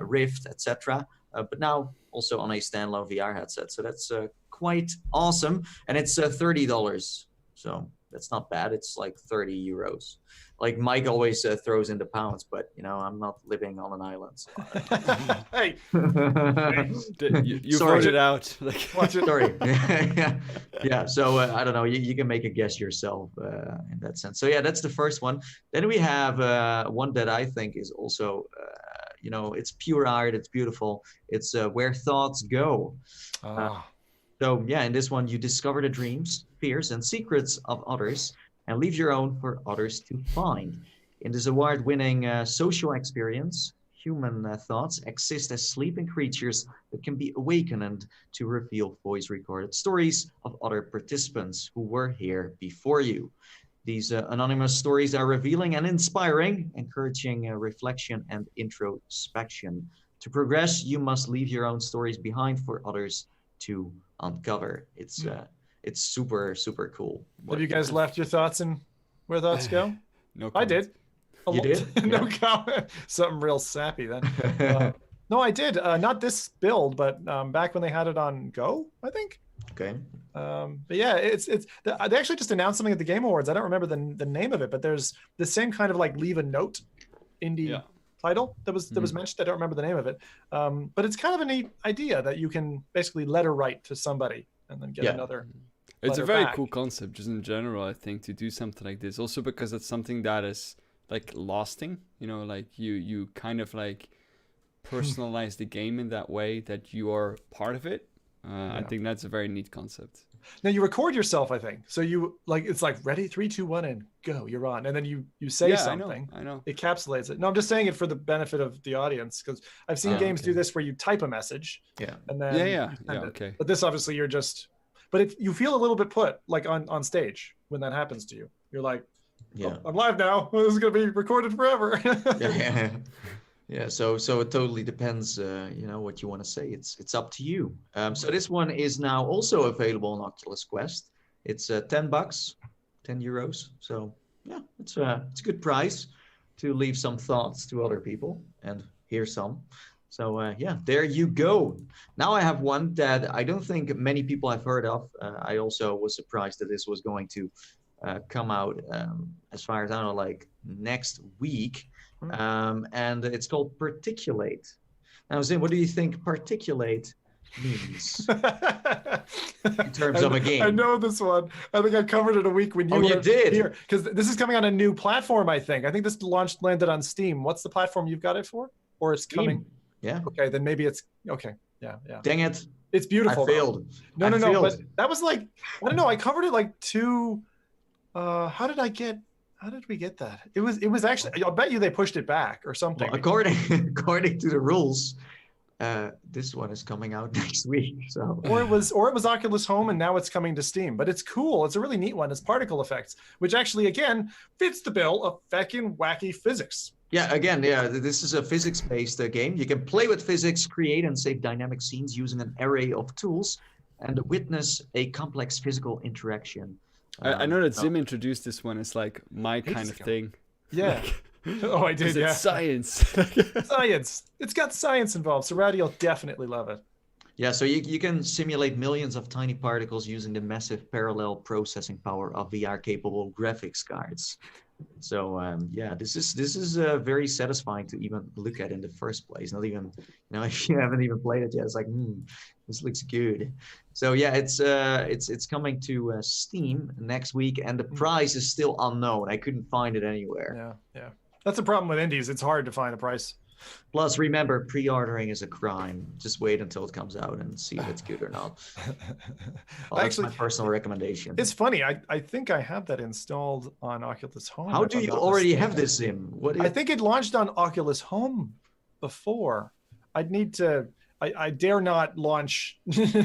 Rift, etc. But now also on a standalone VR headset. So that's quite awesome. And it's $30. So that's not bad. It's like 30 euros. Like Mike always throws in the pounds, but I'm not living on an island. So Hey, you voted out. Sorry. Yeah. So I don't know. You can make a guess yourself in that sense. So yeah, that's the first one. Then we have one that I think is also, it's pure art. It's beautiful. It's Where Thoughts Go. So yeah, in this one, you discover the dreams, fears, and secrets of others and leave your own for others to find. In this award-winning social experience, human thoughts exist as sleeping creatures that can be awakened to reveal voice-recorded stories of other participants who were here before you. These anonymous stories are revealing and inspiring, encouraging reflection and introspection. To progress, you must leave your own stories behind for others to uncover. It's super, super cool. Have you guys left your thoughts in Where Thoughts Go? No comment. I did. You did? No comment. Something real sappy then. No, I did. Not this build, but back when they had it on Go, I think. Okay. But yeah, they actually just announced something at the Game Awards. I don't remember the name of it, but there's the same kind of like leave a note indie title that was mentioned. I don't remember the name of it. But it's kind of a neat idea that you can basically letter write to somebody and then get another. It's a very back. cool concept, just in general, I think, to do something like this. Also because it's something that is like lasting, like you kind of like personalize the game in that way that you are part of it. I think that's a very neat concept. Now you record yourself, I think. So you it's like ready, 3, 2, 1, and go. You're on, and then you say something. I know. It encapsulates it. No, I'm just saying it for the benefit of the audience because I've seen games do this where you type a message. Yeah. And then okay. But this obviously you're just. But you feel a little bit put like on stage when that happens to you. You're like, I'm live now. This is gonna be recorded forever. Yeah. So it totally depends. What you want to say. It's up to you. So this one is now also available on Oculus Quest. It's $10, 10 euros. So yeah, it's a good price to leave some thoughts to other people and hear some. So yeah, there you go. Now I have one that I don't think many people have heard of. I also was surprised that this was going to come out as far as I know, like next week. And it's called Particulate. Now, Zim, what do you think Particulate means in terms of a game? I know this one. I think I covered it a week when you were did here, because this is coming on a new platform. I think this landed on Steam. What's the platform you've got it for? Or it's Steam. coming? Yeah. Okay, then maybe it's okay. Yeah. Dang it! It's beautiful. I failed. No. But that was like, I don't know. I covered it like two. How did we get that? It was actually. I'll bet you they pushed it back or something. Well, according to the rules, this one is coming out next week. So or it was Oculus Home, and now it's coming to Steam. But it's cool. It's a really neat one. It's particle effects, which actually again fits the bill of feckin' wacky physics. Yeah, again, this is a physics-based game. You can play with physics, create and save dynamic scenes using an array of tools, and witness a complex physical interaction. I know that Zim introduced this one as like my kind of thing. Yeah. Oh, I did. Yeah. It's science. Science. It's got science involved, so Rowdy will definitely love it. Yeah, so you can simulate millions of tiny particles using the massive parallel processing power of VR-capable graphics cards. So yeah, this is very satisfying to even look at in the first place. Not even, if you haven't even played it yet, it's like, this looks good. So yeah, it's coming to Steam next week, and the price is still unknown. I couldn't find it anywhere. Yeah. That's the problem with indies. It's hard to find a price. Plus, remember, pre-ordering is a crime. Just wait until it comes out and see if it's good or not. Well, that's my personal recommendation. It's funny. I think I have that installed on Oculus Home. How do you already have this, Sim? I think it launched on Oculus Home before. I'd need to. I dare not launch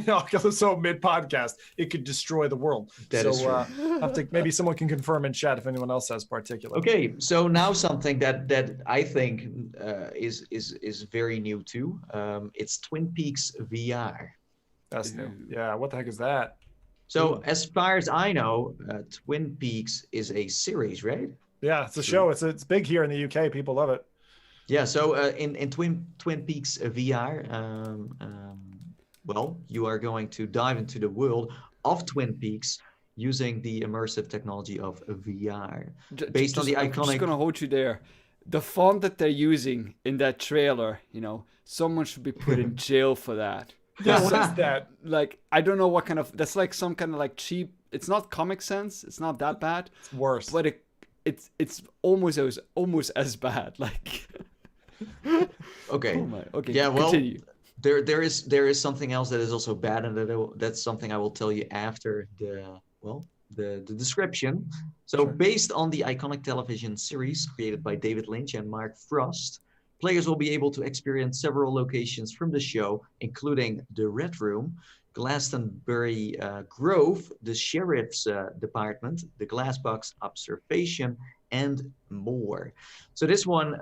Oculus Home mid-podcast. It could destroy the world. That is true. Maybe someone can confirm in chat if anyone else has particular. Okay, so now something that I think is very new too. It's Twin Peaks VR. That's new. Yeah, what the heck is that? So as far as I know, Twin Peaks is a series, right? Yeah, it's a show. It's big here in the UK. People love it. Yeah, so in Twin Peaks VR, well, you are going to dive into the world of Twin Peaks using the immersive technology of VR. Based on the iconic... I'm just going to hold you there. The font that they're using in that trailer, someone should be put in jail for that. Yeah, what is that? Like, I don't know what kind of... That's like some kind of like cheap... It's not Comic Sans. It's not that bad. It's worse. But it's almost as bad. Like... Okay. Okay. Yeah. Well, continue. There is something else that is also bad, and that's something I will tell you after the description. So, based on the iconic television series created by David Lynch and Mark Frost, players will be able to experience several locations from the show, including the Red Room, Glastonbury Grove, the Sheriff's Department, the Glassbox Observation, and more. So this one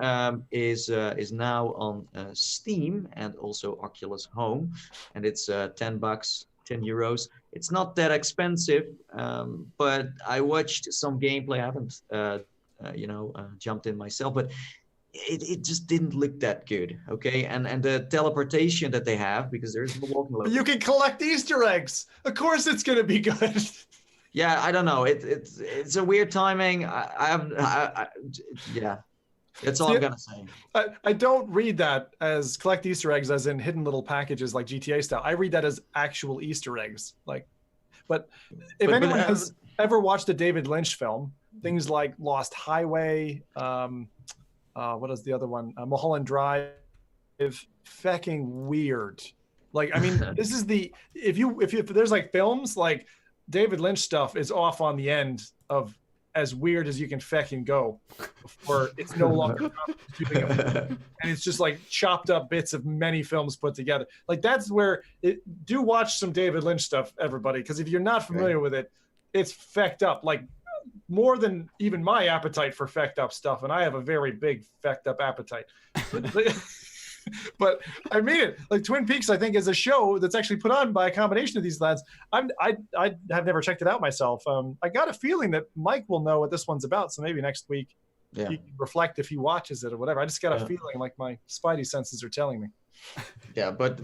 is now on Steam and also Oculus Home, and it's $10, €10. It's not that expensive, but I watched some gameplay. I haven't jumped in myself, but it just didn't look that good. Okay, and the teleportation that they have, because there's no walking level. You can collect Easter eggs. Of course, it's gonna be good. Yeah, I don't know. It's a weird timing. Yeah, that's all I'm gonna say. I don't read that as collect Easter eggs as in hidden little packages like GTA style. I read that as actual Easter eggs. But if anyone has ever watched a David Lynch film, things like Lost Highway, what is the other one? Mulholland Drive, fucking weird. Like, I mean, this is if there's like films like. David Lynch stuff is off on the end of as weird as you can fecking go before it's no longer and it's just like chopped up bits of many films put together. Like that's where do watch some David Lynch stuff, everybody, because if you're not familiar with it, it's fecked up, like more than even my appetite for fecked up stuff, and I have a very big fecked up appetite. But I mean it. Like Twin Peaks, I think, is a show that's actually put on by a combination of these lads. I have never checked it out myself. I got a feeling that Mike will know what this one's about, so maybe next week. Yeah. he can reflect if he watches it or whatever. I just got a Yeah. feeling like my spidey senses are telling me. Yeah, but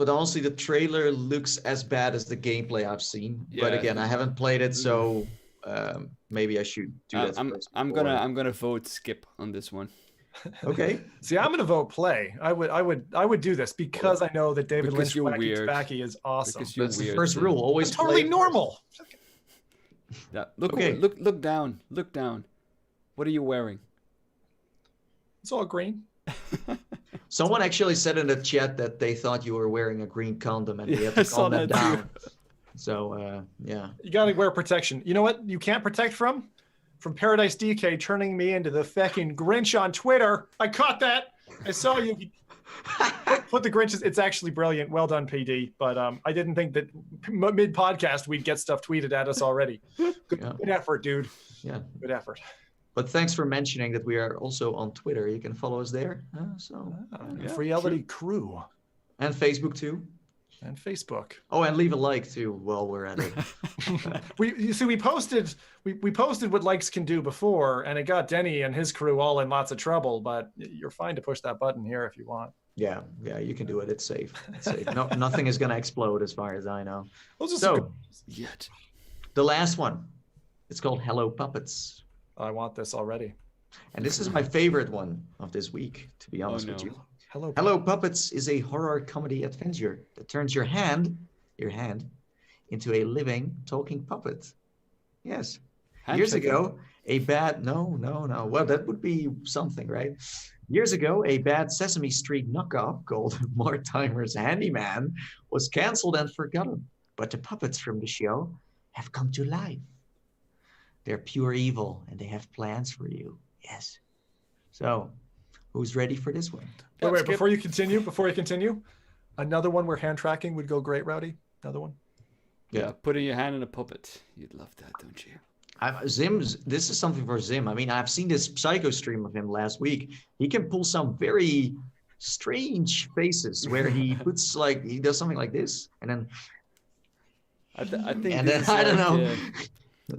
honestly, the trailer looks as bad as the gameplay I've seen. But Yeah, again, I haven't played it, so maybe I should do that first. I'm before- gonna vote skip on this one. Okay. See, I'm going to vote play. I would do this because I know that David Because Lynch you're Wacky weird. Tabacky is awesome. Because you're That's the weird. first Tim. rule. I'm Always totally play normal. Yeah. Look, Okay. look down. Look down. What are you wearing? It's all green. Someone actually said in the chat that they thought you were wearing a green condom and we Yeah, had I to saw calm them that too. down. So yeah. You got to wear protection. You know what? You can't protect from Paradise DK turning me into the fucking Grinch on Twitter. I caught that. I saw you. Put the Grinches. It's actually brilliant. Well done, PD. But I didn't think that mid podcast we'd get stuff tweeted at us already. Good effort, dude. Yeah. Good effort. But thanks for mentioning that we are also on Twitter. You can follow us there. FReality crew. And Facebook too. And Facebook. Oh, and leave a like too while we're at it. We posted what likes can do before, and it got Denny and his crew all in lots of trouble. But you're fine to push that button here if you want. Yeah, you can do it. It's safe. It's safe. No, nothing is gonna explode as far as I know. So, Yet. the last one. It's called Hello Puppets. I want this already. And this is my favorite one of this week, to be honest with you. Hello Puppets is a horror comedy adventure that turns your hand into a living talking puppet. Yes. Years ago, a bad no. Well, that would be something, right? Years ago, a bad Sesame Street knockoff called Mortimer's Handyman was canceled and forgotten. But the puppets from the show have come to life. They're pure evil and they have plans for you. Yes. So, who's ready for this one? Wait, before you continue, another one where hand tracking would go great, Rowdy. Another one. Yeah, putting your hand in a puppet. You'd love that, don't you? This is something for Zim. I mean, I've seen this Psycho stream of him last week. He can pull some very strange faces where he puts he does something like this, and then I think. and then I don't know.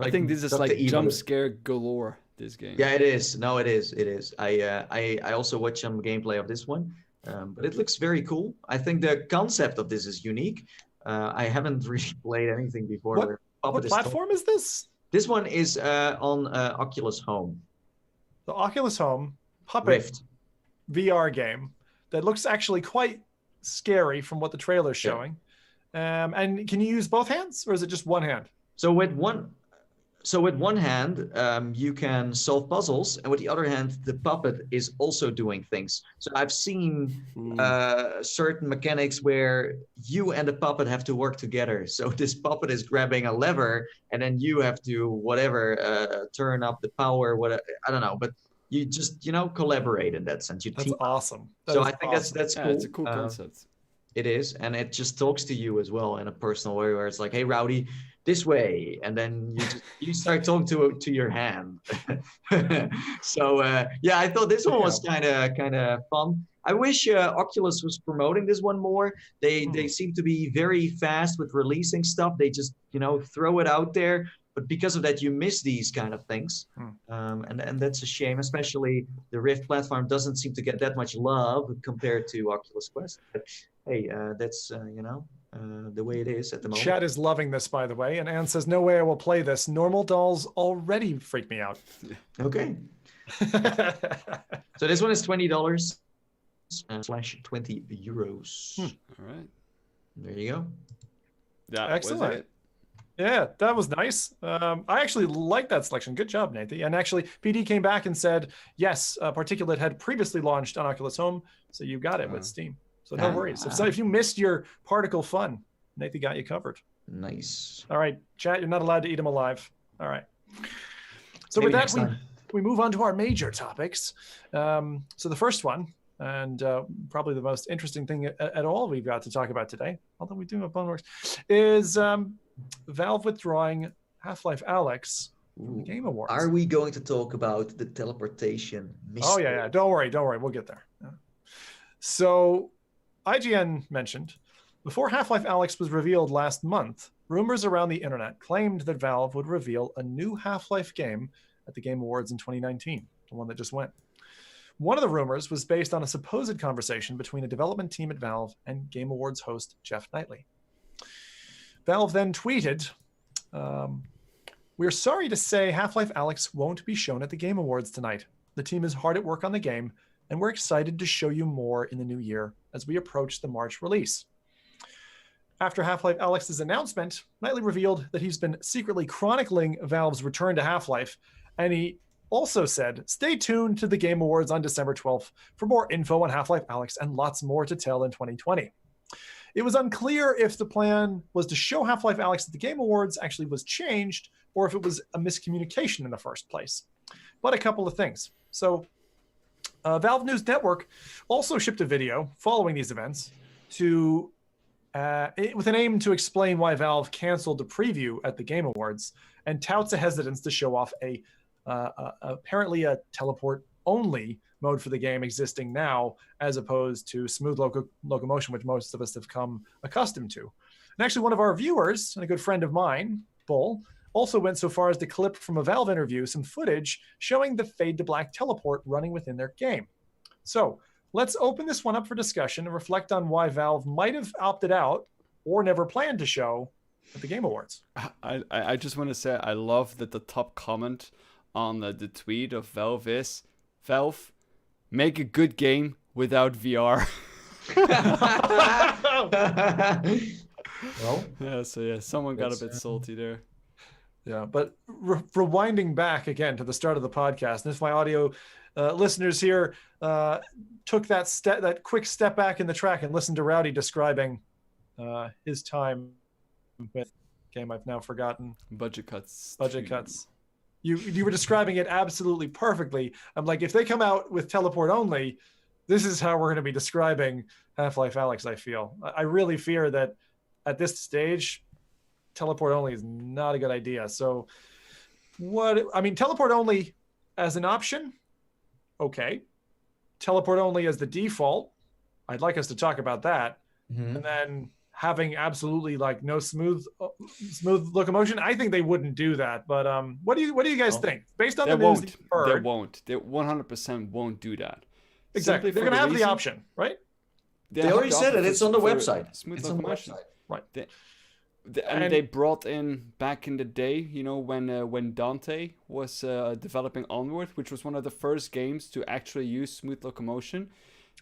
I think this is like jump scare galore. This game. Yeah, it is. No, it is. It is. I also watched some gameplay of this one, but it looks very cool. I think the concept of this is unique. I haven't really played anything before. What platform is this? This one is on Oculus Home. The Oculus Home Puppet Rift VR game that looks actually quite scary from what the trailer's showing. And can you use both hands, or is it just one hand? So with one hand, you can solve puzzles, and with the other hand, the puppet is also doing things. So I've seen certain mechanics where you and the puppet have to work together. So this puppet is grabbing a lever, and then you have to turn up the power. I don't know, but you just collaborate in that sense. That's awesome. I think that's cool. It's a cool concept. It is, and it just talks to you as well in a personal way, where it's like, "Hey, Rowdy, this way," and then you start talking to your hand. So I thought this one was kind of fun. I wish Oculus was promoting this one more. They seem to be very fast with releasing stuff. They just throw it out there, but because of that, you miss these kind of things, and that's a shame. Especially the Rift platform doesn't seem to get that much love compared to Oculus Quest. But hey, that's the way it is at the moment. Chat is loving this, by the way, and Anne says, "No way I will play this. Normal dolls already freak me out." Okay. So this one is $20 / 20 euros. All right. There you go. That excellent. was it. Yeah, that was nice. I actually like that selection. Good job, Nathan. And actually, PD came back and said, yes, Particulate had previously launched on Oculus Home, so you got it with Steam. So no worries. If you missed your particle fun, Nathan got you covered. Nice. All right, chat, you're not allowed to eat them alive. All right. So with that, we move on to our major topics. So the first one, and probably the most interesting thing at all we've got to talk about today, although we do have Boneworks, is Valve withdrawing Half-Life Alyx from the Game Awards. Are we going to talk about the teleportation mystery? Oh, yeah. Don't worry. We'll get there. Yeah. So IGN mentioned, before Half-Life Alyx was revealed last month, rumors around the internet claimed that Valve would reveal a new Half-Life game at the Game Awards in 2019. the one that just went. One of the rumors was based on a supposed conversation between a development team at Valve and Game Awards host Jeff Knightley. Valve then tweeted, "We're sorry to say Half-Life Alyx won't be shown at the Game Awards tonight. The team is hard at work on the game, and we're excited to show you more in the new year as we approach the March release." After Half-Life Alyx's announcement, Knightley revealed that he's been secretly chronicling Valve's return to Half-Life, and he also said, "Stay tuned to the Game Awards on December 12th for more info on Half-Life Alyx and lots more to tell in 2020. It was unclear if the plan was to show Half-Life Alyx at the Game Awards actually was changed, or if it was a miscommunication in the first place. But a couple of things. So, Valve News Network also shipped a video following these events with an aim to explain why Valve canceled the preview at the Game Awards and touts a hesitance to show off apparently a teleport-only mode for the game existing now, as opposed to smooth locomotion, which most of us have come accustomed to. And actually, one of our viewers, and a good friend of mine, Bull, also went so far as to clip from a Valve interview some footage showing the Fade to Black teleport running within their game. So let's open this one up for discussion and reflect on why Valve might have opted out or never planned to show at the Game Awards. I just want to say I love that the top comment on the tweet of Valve is, "Valve, make a good game without VR." Well, yeah, someone got a bit salty there. Yeah, but rewinding back again to the start of the podcast, and if my audio listeners here took that quick step back in the track and listened to Rowdy describing his time with a game I've now forgotten. Budget cuts. You were describing it absolutely perfectly. I'm like, if they come out with teleport only, this is how we're going to be describing Half-Life Alyx, I feel. I really fear that at this stage, teleport only is not a good idea. So teleport only as an option, okay. Teleport only as the default, I'd like us to talk about that. Mm-hmm. And then having absolutely like no smooth locomotion, I think they wouldn't do that. But what do you guys think? Based on the news that you've heard, they won't. They 100% won't do that. Exactly. They're going to have the option, right? They already said it. It's on the website. Smooth locomotion. Right. And they brought in back in the day, when Dante was developing Onward, which was one of the first games to actually use smooth locomotion.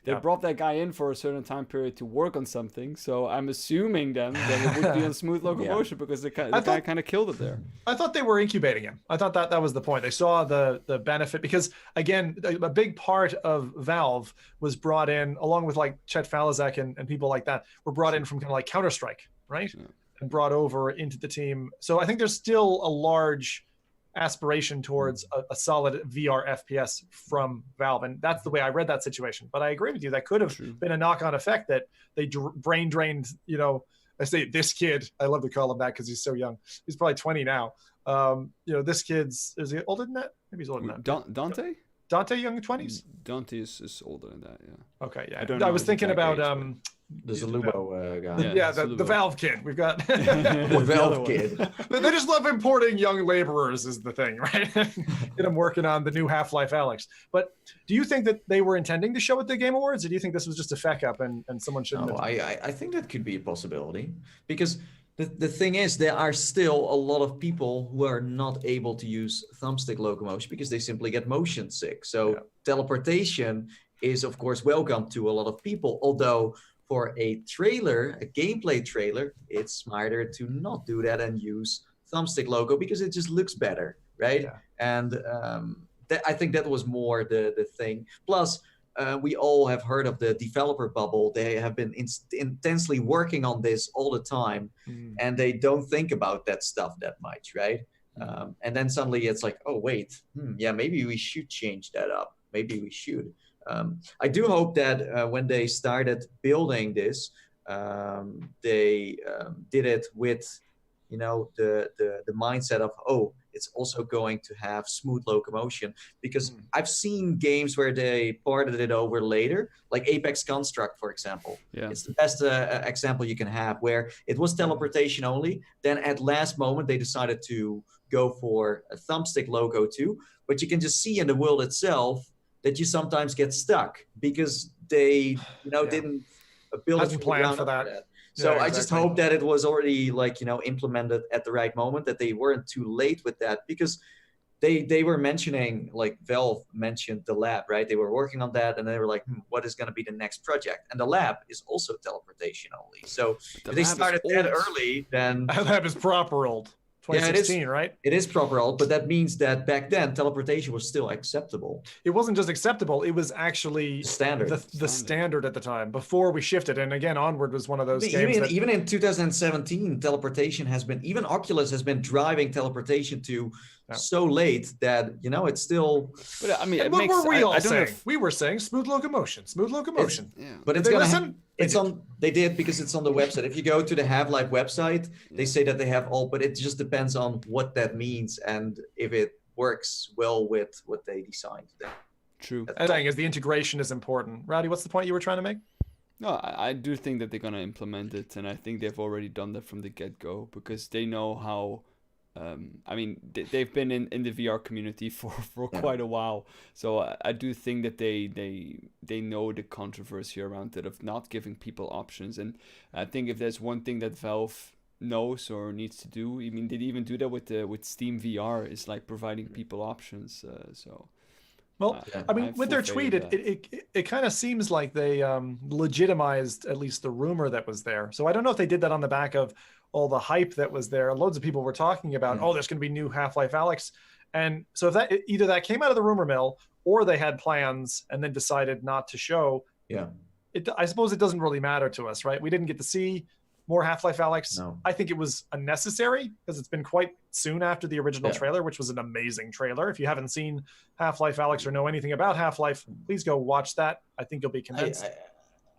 They brought that guy in for a certain time period to work on something. So I'm assuming then that it would be on smooth locomotion because the guy kind of killed it there. I thought they were incubating him. I thought that was the point. They saw the benefit because, again, a big part of Valve was brought in, along with like Chet Falazek and people like that, were brought in from kind of like Counter-Strike, right? Yeah. And brought over into the team. So I think there's still a large aspiration towards a solid VR FPS from Valve. And that's the way I read that situation. But I agree with you. That could have been a knock-on effect that they brain drained, I say this kid, I love to call him that because he's so young. He's probably 20 now. This kid's, is he older than that? Maybe he's older than that. Dante? Dante, young 20s? Dante is older than that, yeah. Okay, yeah. I was thinking about... There's a Lubo guy. Yeah, the Valve kid. We've got the Valve kid. They just love importing young laborers is the thing, right? Get them working on the new Half-Life Alyx. But do you think that they were intending to show at the Game Awards, or do you think this was just a feck up and someone shouldn't have? I think that could be a possibility because the thing is there are still a lot of people who are not able to use thumbstick locomotion because they simply get motion sick. So teleportation is of course welcome to a lot of people, although for a gameplay trailer, it's smarter to not do that and use thumbstick logo because it just looks better, right? Yeah. And I think that was more the thing. Plus, we all have heard of the developer bubble. They have been intensely working on this all the time, and they don't think about that stuff that much, right? And then suddenly it's like, oh, wait, maybe we should change that up. Maybe we should. I do hope that when they started building this, they did it with, the mindset of, it's also going to have smooth locomotion. Because I've seen games where they ported it over later, like Apex Construct, for example. Yeah. It's the best example you can have, where it was teleportation only. Then at last moment, they decided to go for a thumbstick logo too, but you can just see in the world itself that you sometimes get stuck because they, didn't build it Hasn't from the planned ground for up that. So Yeah, I just exactly. hope that it was already implemented at the right moment, that they weren't too late with that, because they were mentioning, like Valve mentioned the lab, right? They were working on that, and they were like, what is going to be the next project? And the lab is also teleportation only. So The if they lab is started that old. early, then That is proper old. yeah, it is. 2016, right? It is proper old, but that means that back then teleportation was still acceptable. It wasn't just acceptable, it was actually Standard. the standard at the time before we shifted. And again, Onward was one of those games that Even in 2017, teleportation has been, even Oculus has been driving teleportation to so late that, it's still. But I mean, And it what makes. were we all I don't know saying? if, We were saying smooth locomotion. But Did it's they gonna listen? They it's did. on. They did, because it's on the website. If you go to the Half-Life website, they say that they have all, but it just depends on what that means and if it works well with what they designed. True. The thing is, the integration is important. Rowdy, what's the point you were trying to make? No, I do think that they're gonna implement it, and I think they've already done that from the get-go, because they know how. I mean, they've been in the VR community for quite a while, so I do think that they know the controversy around it of not giving people options, and I think if there's one thing that Valve knows or needs to do, I mean, they even do that with Steam VR, is like providing people options. So. Well, I mean, with their tweet, it kind of seems like they legitimized at least the rumor that was there. So I don't know if they did that on the back of all the hype that was there. Loads of people were talking about, there's going to be new Half-Life Alyx. And so if that either that came out of the rumor mill, or they had plans and then decided not to show. Yeah. I suppose it doesn't really matter to us, right? We didn't get to see more Half-Life Alyx. No. I think it was unnecessary because it's been quite soon after the original trailer, which was an amazing trailer. If you haven't seen Half-Life Alyx or know anything about Half-Life, please go watch that. I think you'll be convinced.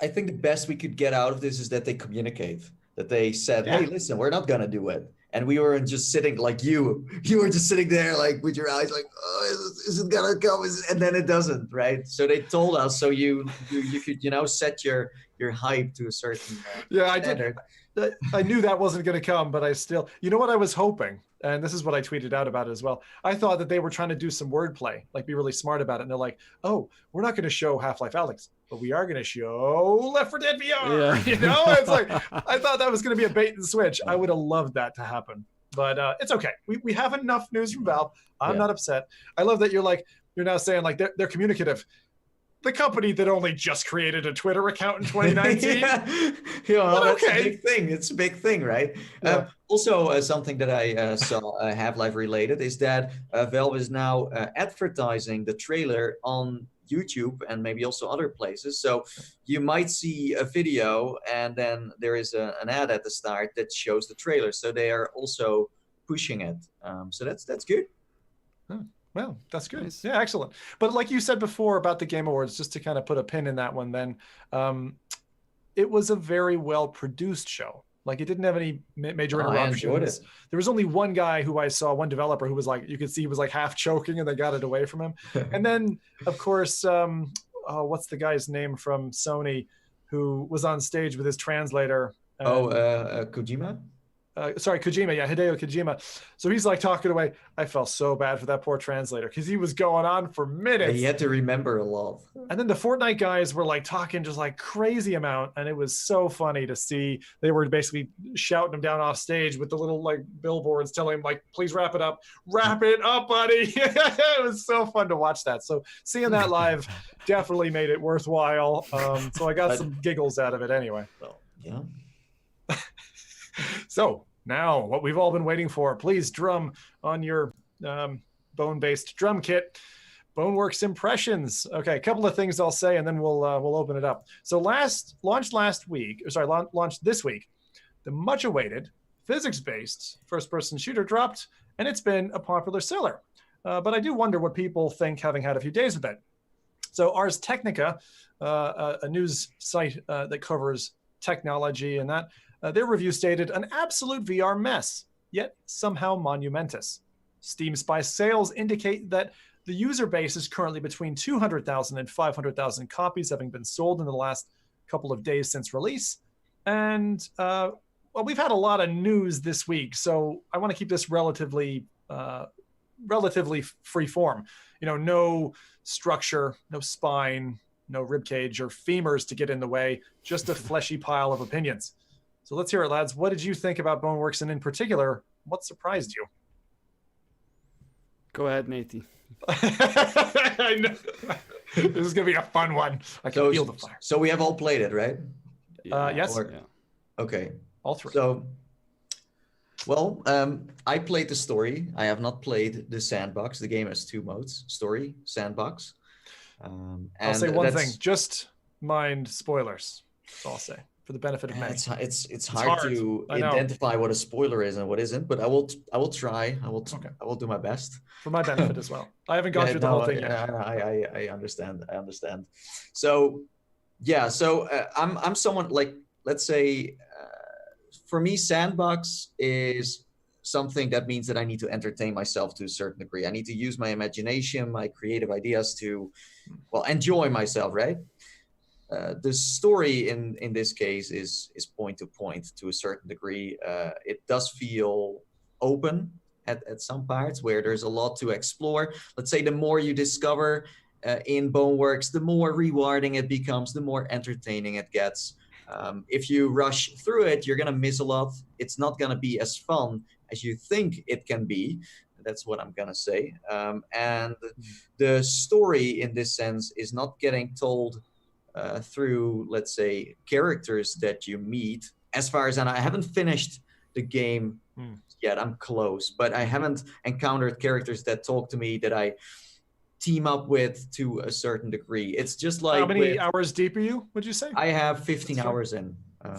I think the best we could get out of this is that they communicate, that they said, hey, listen, we're not going to do it. And we weren't just sitting like you were just sitting there like with your eyes like, oh, is it going to come? And then it doesn't, right? So they told us, so you could, set your hype to a certain standard. I knew that wasn't going to come, but I still, what I was hoping, and this is what I tweeted out about it as well. I thought that they were trying to do some wordplay, like be really smart about it. And they're like, oh, we're not going to show Half-Life Alyx, but we are going to show Left 4 Dead VR. Yeah. It's like, I thought that was going to be a bait and switch. I would have loved that to happen, but it's okay. We have enough news from Valve. I'm not upset. I love that you're now saying like they're communicative. The company that only just created a Twitter account in 2019. That's a big thing. It's a big thing, right? Yeah. Also, something that I saw Half-Life related is that Valve is now advertising the trailer on YouTube and maybe also other places. So you might see a video and then there is an ad at the start that shows the trailer. So they are also pushing it. So that's good. Huh. Well, that's good. Nice. Yeah, excellent. But like you said before about the Game Awards, just to kind of put a pin in that one then, it was a very well-produced show. Like it didn't have any major interruptions. I enjoyed it. There was only one guy who I saw, one developer who was like, you could see he was like half choking and they got it away from him. And then, of course, what's the guy's name from Sony who was on stage with his translator? Kojima? Kojima, Hideo Kojima. So he's like talking away. I felt so bad for that poor translator because he was going on for minutes. He had to remember a lot. And then the Fortnite guys were like talking just like crazy amount. And it was so funny to see. They were basically shouting him down off stage with the little like billboards telling him like, please wrap it up. Wrap it up, buddy. It was so fun to watch that. So seeing that live definitely made it worthwhile. So I got some giggles out of it anyway. Yeah. So now what we've all been waiting for, please drum on your bone-based drum kit. Boneworks Impressions. Okay, a couple of things I'll say and then we'll open it up. So launched this week, the much-awaited physics-based first-person shooter dropped, and it's been a popular seller. But I do wonder what people think having had a few days with it. So Ars Technica, a news site that covers technology and that, their review stated, an absolute VR mess, yet somehow monumentous. Steam Spy sales indicate that the user base is currently between 200,000 and 500,000 copies having been sold in the last couple of days since release. And, we've had a lot of news this week, so I want to keep this relatively relatively free form. No structure, no spine, no rib cage or femurs to get in the way, just a fleshy pile of opinions. So let's hear it, lads. What did you think about Boneworks, and in particular, what surprised you? Go ahead, Natey. I know. This is gonna be a fun one. I can feel the fire. So we have all played it, right? Yes. Okay. All three. So, well, I played the story. I have not played the sandbox. The game has 2 modes: story, sandbox. I'll say one thing. Just mind spoilers. That's all I'll say, for the benefit of many. It's hard to identify what a spoiler is and what isn't, but I will try. I will do my best. For my benefit as well. I haven't gone through the whole thing yet. I understand. So, yeah. So I'm someone like, let's say, for me, sandbox is something that means that I need to entertain myself to a certain degree. I need to use my imagination, my creative ideas to, well, enjoy myself, right? The story in this case is point to point to a certain degree. It does feel open at some parts where there's a lot to explore. Let's say the more you discover in Boneworks, the more rewarding it becomes, the more entertaining it gets. If you rush through it, you're going to miss a lot. It's not going to be as fun as you think it can be. That's what I'm going to say. And the story in this sense is not getting told through, let's say, characters that you meet. As far as, and I haven't finished the game yet, I'm close, but I haven't encountered characters that talk to me, that I team up with to a certain degree. It's just like, how many hours deep are you, would you say? I have 15 hours in.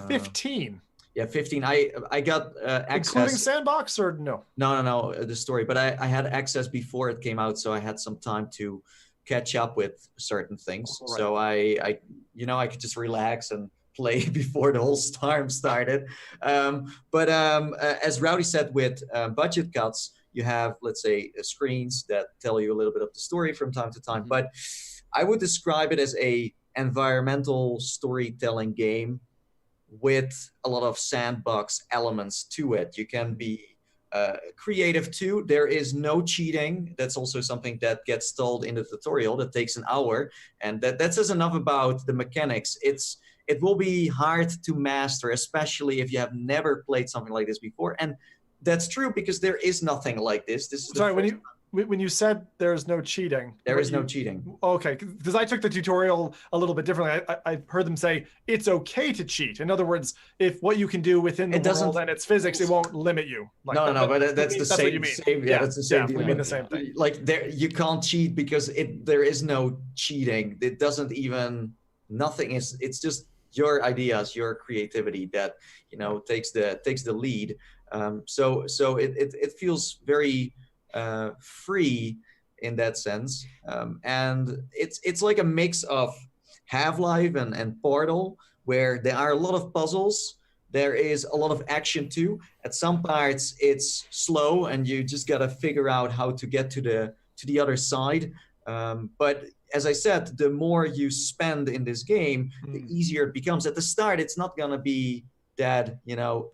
15? Yeah, 15. I got access. Including sandbox or no? No, the story. But I had access before it came out, so I had some time to catch up with certain things. Right. So I could just relax and play before the whole storm started. But as Rowdy said, with budget cuts, you have, let's say, screens that tell you a little bit of the story from time to time. But I would describe it as a environmental storytelling game with a lot of sandbox elements to it. You can be creative too. There is no cheating. That's also something that gets told in the tutorial that takes an hour. And that says enough about the mechanics. It will be hard to master, especially if you have never played something like this before. And that's true, because there is nothing like this. This is when you said there's no cheating. There is no cheating. Okay, because I took the tutorial a little bit differently. I heard them say it's okay to cheat. In other words, if what you can do within the world and its physics, it won't limit you. Like no, but that's the same. What you mean. That's the same. Yeah, we mean the same thing. Like you can't cheat because there is no cheating. It doesn't even, nothing is. It's just your ideas, your creativity that takes the lead. So it feels very free in that sense, and it's like a mix of Half-Life and Portal, where there are a lot of puzzles. There is a lot of action too. At some parts it's slow and you just gotta figure out how to get to the other side. But as I said, the more you spend in this game, the easier it becomes. At the start, it's not gonna be that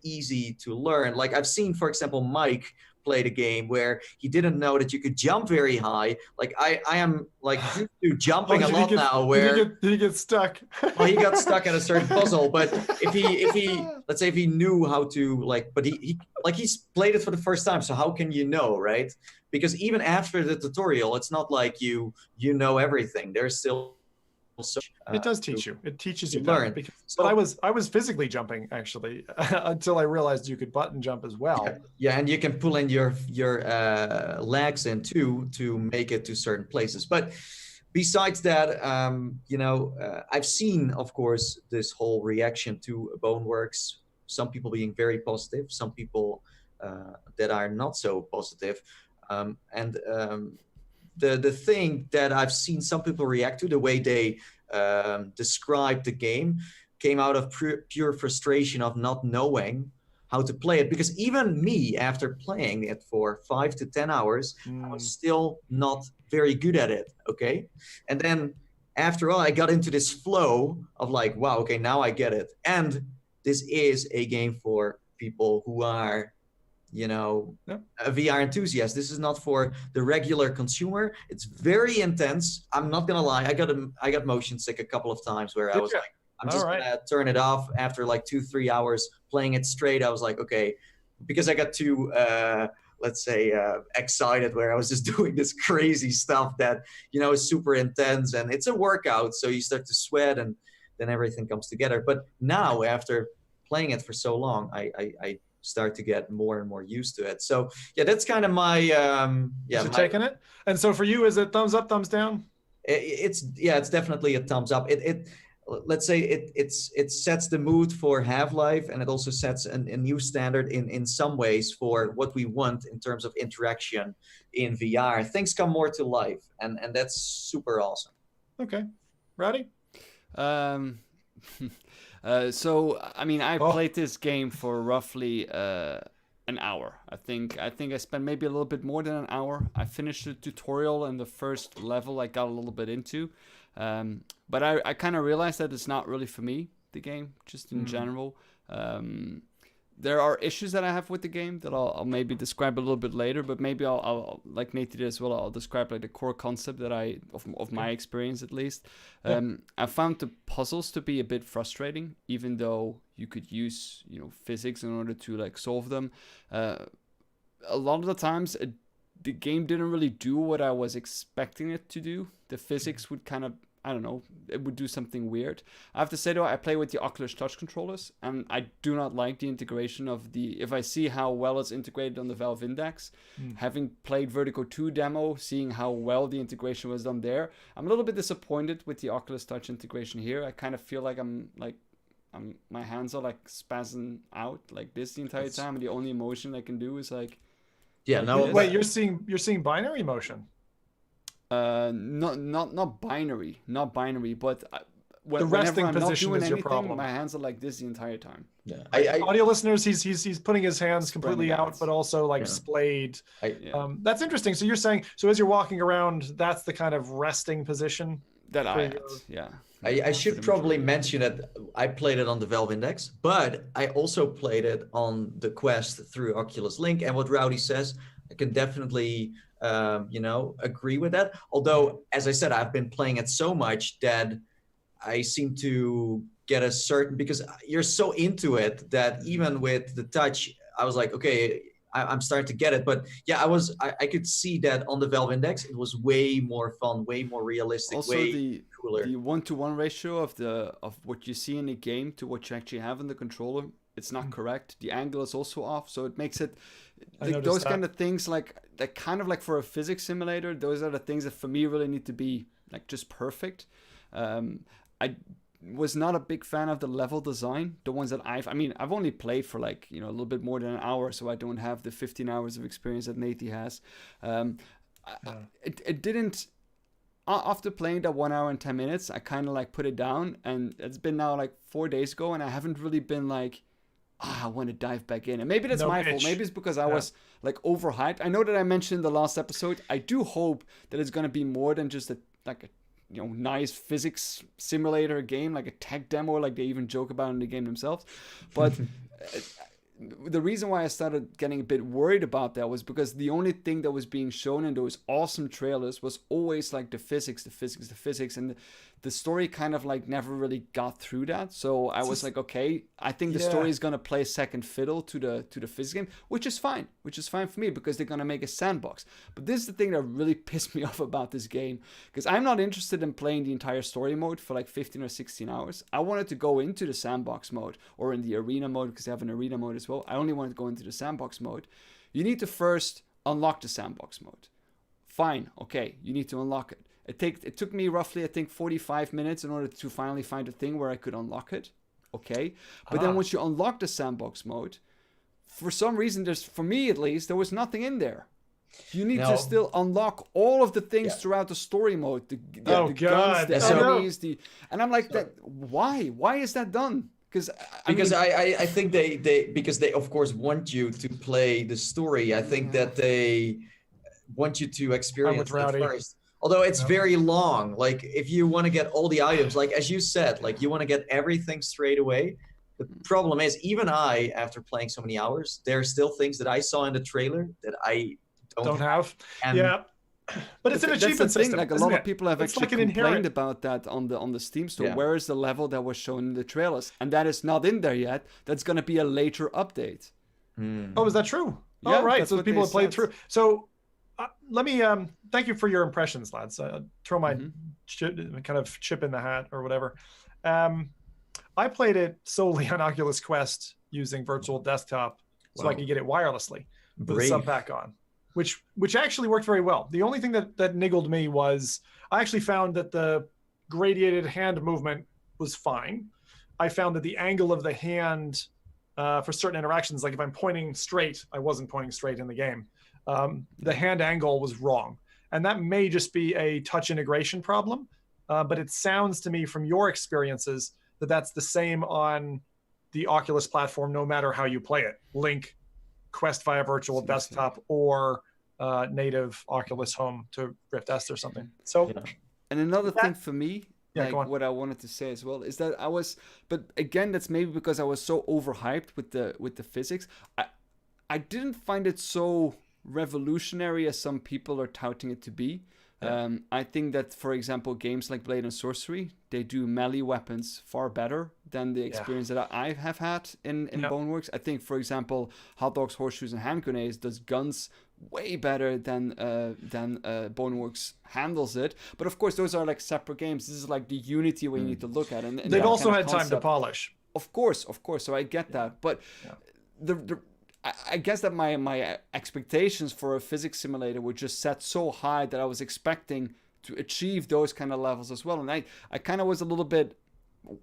easy to learn. Like I've seen, for example, Mike play the game where he didn't know that you could jump very high. Like I am like jumping a lot now. Where did he get stuck? Well, he got stuck at a certain puzzle. But if he let's say if he knew how to but he's played it for the first time. So how can you know, right? Because even after the tutorial, it's not like you know everything. There's still it does teach you. It teaches you to learn. But I was physically jumping actually until I realized you could button jump as well. Yeah, and you can pull in your legs in too to make it to certain places. But besides that, I've seen, of course, this whole reaction to Boneworks. Some people being very positive, some people that are not so positive, and the thing that I've seen some people react to, the way they describe the game, came out of pure frustration of not knowing how to play it. Because even me, after playing it for 5 to 10 hours, I was still not very good at it, okay? And then after all, I got into this flow of like, wow, okay, now I get it. And this is a game for people who are a VR enthusiast. This is not for the regular consumer. It's very intense. I'm not gonna lie. I got motion sick a couple of times where I was like, I'm just gonna turn it off after like 2-3 hours playing it straight. I was like, okay, because I got too let's say excited, where I was just doing this crazy stuff that is super intense, and it's a workout, so you start to sweat and then everything comes together. But now, after playing it for so long, I start to get more and more used to it. So yeah, that's kind of my taking it. And so for you, is it thumbs up, thumbs down? It's definitely a thumbs up. Let's say it sets the mood for Half-Life, and it also sets a new standard in some ways for what we want in terms of interaction in VR. Things come more to life, and that's super awesome. Okay. Rowdy? So I mean, I played this game for roughly an hour. I think I spent maybe a little bit more than an hour. I finished the tutorial and the first level I got a little bit into, but I kind of realized that it's not really for me, the game, just in general. There are issues that I have with the game that I'll maybe describe a little bit later, but maybe I'll like Nate did as well, I'll describe like the core concept that of my experience at least. I found the puzzles to be a bit frustrating, even though you could use physics in order to like solve them. A lot of the times the game didn't really do what I was expecting it to do. The physics would kind of, I don't know, it would do something weird. I have to say though, I play with the Oculus Touch controllers, and I do not like the integration of if I see how well it's integrated on the Valve Index, having played Vertigo 2 demo, seeing how well the integration was done there, I'm a little bit disappointed with the Oculus Touch integration here. I kind of feel like my hands are like spazzing out like this the entire time, and the only motion I can do is like... Wait, you're seeing binary motion? Not binary, but the resting position is your problem. My hands are like this the entire time. Yeah, audio listeners, he's putting his hands completely out, but also like splayed. That's interesting. So you're saying, so as you're walking around, that's the kind of resting position that I had. Yeah. I should probably mention that I played it on the Valve Index, but I also played it on the Quest through Oculus Link. And what Rowdy says, I can definitely agree with that. Although, as I said, I've been playing it so much that I seem to get a certain, because you're so into it that even with the touch, I was like, okay, I'm starting to get it. But yeah, I could see that on the Valve Index, it was way more fun, way more realistic, also way cooler. The 1-to-1 ratio of what you see in the game to what you actually have in the controller, it's not correct. The angle is also off, so it makes it those kind of things like kind of like for a physics simulator. Those are the things that for me really need to be like just perfect. I was not a big fan of the level design. The ones that I've only played for like a little bit more than an hour, so I don't have the 15 hours of experience that Nate has. It didn't. After playing that 1 hour and 10 minutes, I kind of like put it down, and it's been now like 4 days ago, and I haven't really been like, I want to dive back in. And maybe that's my fault. Maybe it's because I was like overhyped. I know that I mentioned in the last episode, I do hope that it's going to be more than just a nice physics simulator game, like a tech demo, like they even joke about in the game themselves. But the reason why I started getting a bit worried about that was because the only thing that was being shown in those awesome trailers was always like the physics, and the story kind of like never really got through that. So I was like, okay, I think the story is gonna play second fiddle to the physics game, which is fine for me because they're gonna make a sandbox. But this is the thing that really pissed me off about this game, because I'm not interested in playing the entire story mode for like 15 or 16 hours. I wanted to go into the sandbox mode or in the arena mode, because they have an arena mode as well. I only wanted to go into the sandbox mode. You need to first unlock the sandbox mode. Fine, okay, you need to unlock it. It took me roughly, I think, 45 minutes in order to finally find a thing where I could unlock it. Okay, but then once you unlock the sandbox mode, for some reason, for me at least, there was nothing in there. You need to still unlock all of the things throughout the story mode. The guns, the enemies, and I'm like, why? Why is that done? I think they of course want you to play the story. I think that they want you to experience it first. Although it's very long. Like if you want to get all the items, like as you said, like you want to get everything straight away, The problem is, even I, after playing so many hours, there are still things that I saw in the trailer that I don't have. And Yeah. But it's an That's the achievement thing. system. Like a isn't lot of it? people have It's actually like an complained inherent. about that on the Steam store. Yeah. Where is the level that was shown in the trailers? And that is not in there yet. That's going to be a later update. Oh, is that true? Yeah, oh, right. that's So what people they have played said. through. So let me thank you for your impressions, lads. Throw my kind of chip in the hat or whatever. I played it solely on Oculus Quest using virtual desktop, so I could get it wirelessly with a sub pack on, which actually worked very well. The only thing that niggled me was I actually found that the gradiated hand movement was fine. I found that the angle of the hand for certain interactions, like if I'm pointing straight, I wasn't pointing straight in the game. The hand angle was wrong. And that may just be a touch integration problem. But it sounds to me from your experiences that that's the same on the Oculus platform, no matter how you play it. Link, Quest via virtual desktop, or native Oculus Home to Rift S or something. So, and another thing for me, like what I wanted to say as well, is that but again, that's maybe because I was so overhyped with the physics. I didn't find it so revolutionary as some people are touting it to be. I think that, for example, games like Blade and Sorcery, they do melee weapons far better than the experience that I have had in Boneworks. I think, for example, Hot Dogs, Horseshoes, and Hand Grenades does guns way better than Boneworks handles it. But of course, those are like separate games. This is like the unity we need to look at. And they've also had time to polish. Of course. So I get that. But I guess that my expectations for a physics simulator were just set so high that I was expecting to achieve those kind of levels as well. And I kind of was a little bit,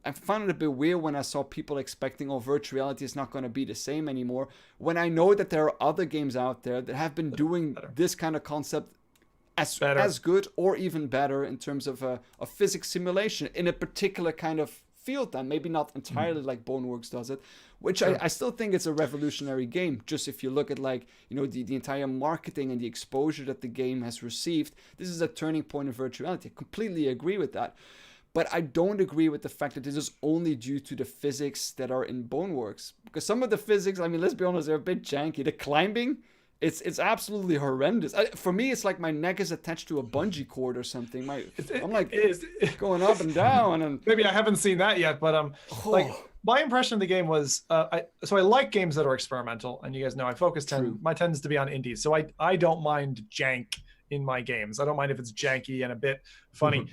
I found it a bit weird when I saw people expecting, virtual reality is not going to be the same anymore, when I know that there are other games out there that have been doing this kind of concept as good or even better in terms of a physics simulation in a particular kind of field, then maybe not entirely like Boneworks does it, which I still think it's a revolutionary game. Just if you look at the entire marketing and the exposure that the game has received, this is a turning point in virtual reality. I completely agree with that. But I don't agree with the fact that this is only due to the physics that are in Boneworks. Because some of the physics, I mean, let's be honest, they're a bit janky. The climbing, it's absolutely horrendous. For me, it's like my neck is attached to a bungee cord or something. I'm like going up and down. And maybe I haven't seen that yet, but my impression of the game was I like games that are experimental, and you guys know my tends to be on indies, so I don't mind jank in my games. I don't mind if it's janky and a bit funny.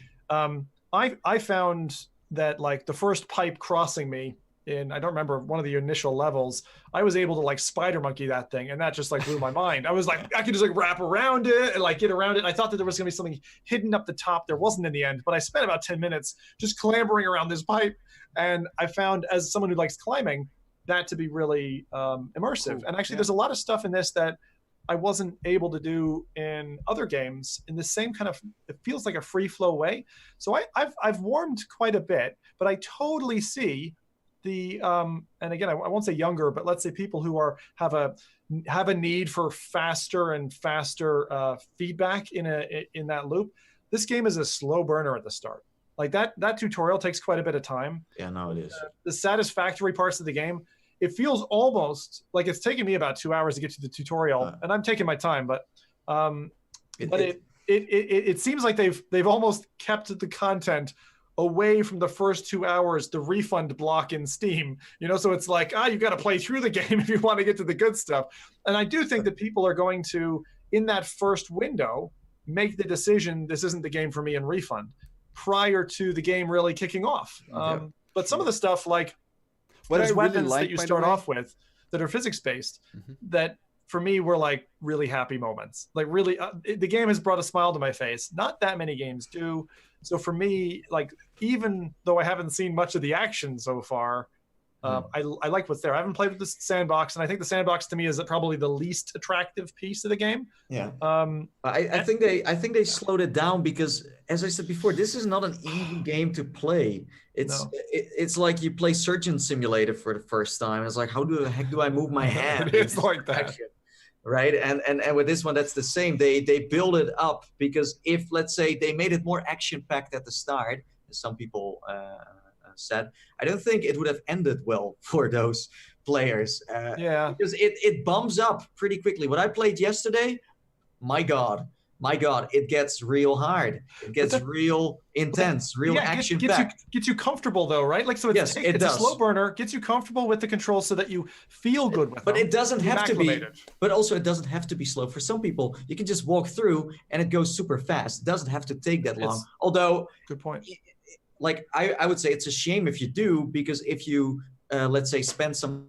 I found that like the first pipe crossing me in, I don't remember, one of the initial levels, I was able to like spider monkey that thing, and that just like blew my mind. I was like, I could just like wrap around it and like get around it. I thought that there was gonna be something hidden up the top. There wasn't in the end, but I spent about 10 minutes just clambering around this pipe, and I found, as someone who likes climbing, that to be really immersive. And actually, there's a lot of stuff in this that I wasn't able to do in other games in the same kind of, it feels like a free flow way. So I've warmed quite a bit, but I totally see the and again, I won't say younger, but let's say people who have a need for faster and faster feedback in that loop. This game is a slow burner at the start. Like that tutorial takes quite a bit of time. Yeah, no, it is. The satisfactory parts of the game, it feels almost like it's taken me about 2 hours to get to the tutorial, and I'm taking my time, but it seems like they've almost kept the content away from the first 2 hours, the refund block in Steam, so it's like, you've got to play through the game if you want to get to the good stuff. And I do think that people are going to, in that first window, make the decision, this isn't the game for me, and refund prior to the game really kicking off. But some of the stuff, like there's weapons that you start off with that are physics-based, that for me were like really happy moments. Like really, the game has brought a smile to my face. Not that many games do. So for me, like, even though I haven't seen much of the action so far, I like what's there. I haven't played with the sandbox, and I think the sandbox to me is probably the least attractive piece of the game. Yeah. I think they slowed it down because, as I said before, this is not an easy game to play. It's like you play Surgeon Simulator for the first time. It's like, how the heck do I move my hand? It's like that. Action, right? And with this one, that's the same. They build it up because if, let's say, they made it more action-packed at the start, as some people set, I don't think it would have ended well for those players. Because it bums up pretty quickly. What I played yesterday, my God, it gets real hard. It gets real intense, real action packed. Gets you comfortable though, right? Like, so it's a slow burner, gets you comfortable with the controls so that you feel good with them. But it doesn't have to be. But also, it doesn't have to be slow. For some people, you can just walk through and it goes super fast. It doesn't have to take that long. Although, good point. Like I would say, it's a shame if you do, because if you let's say spend some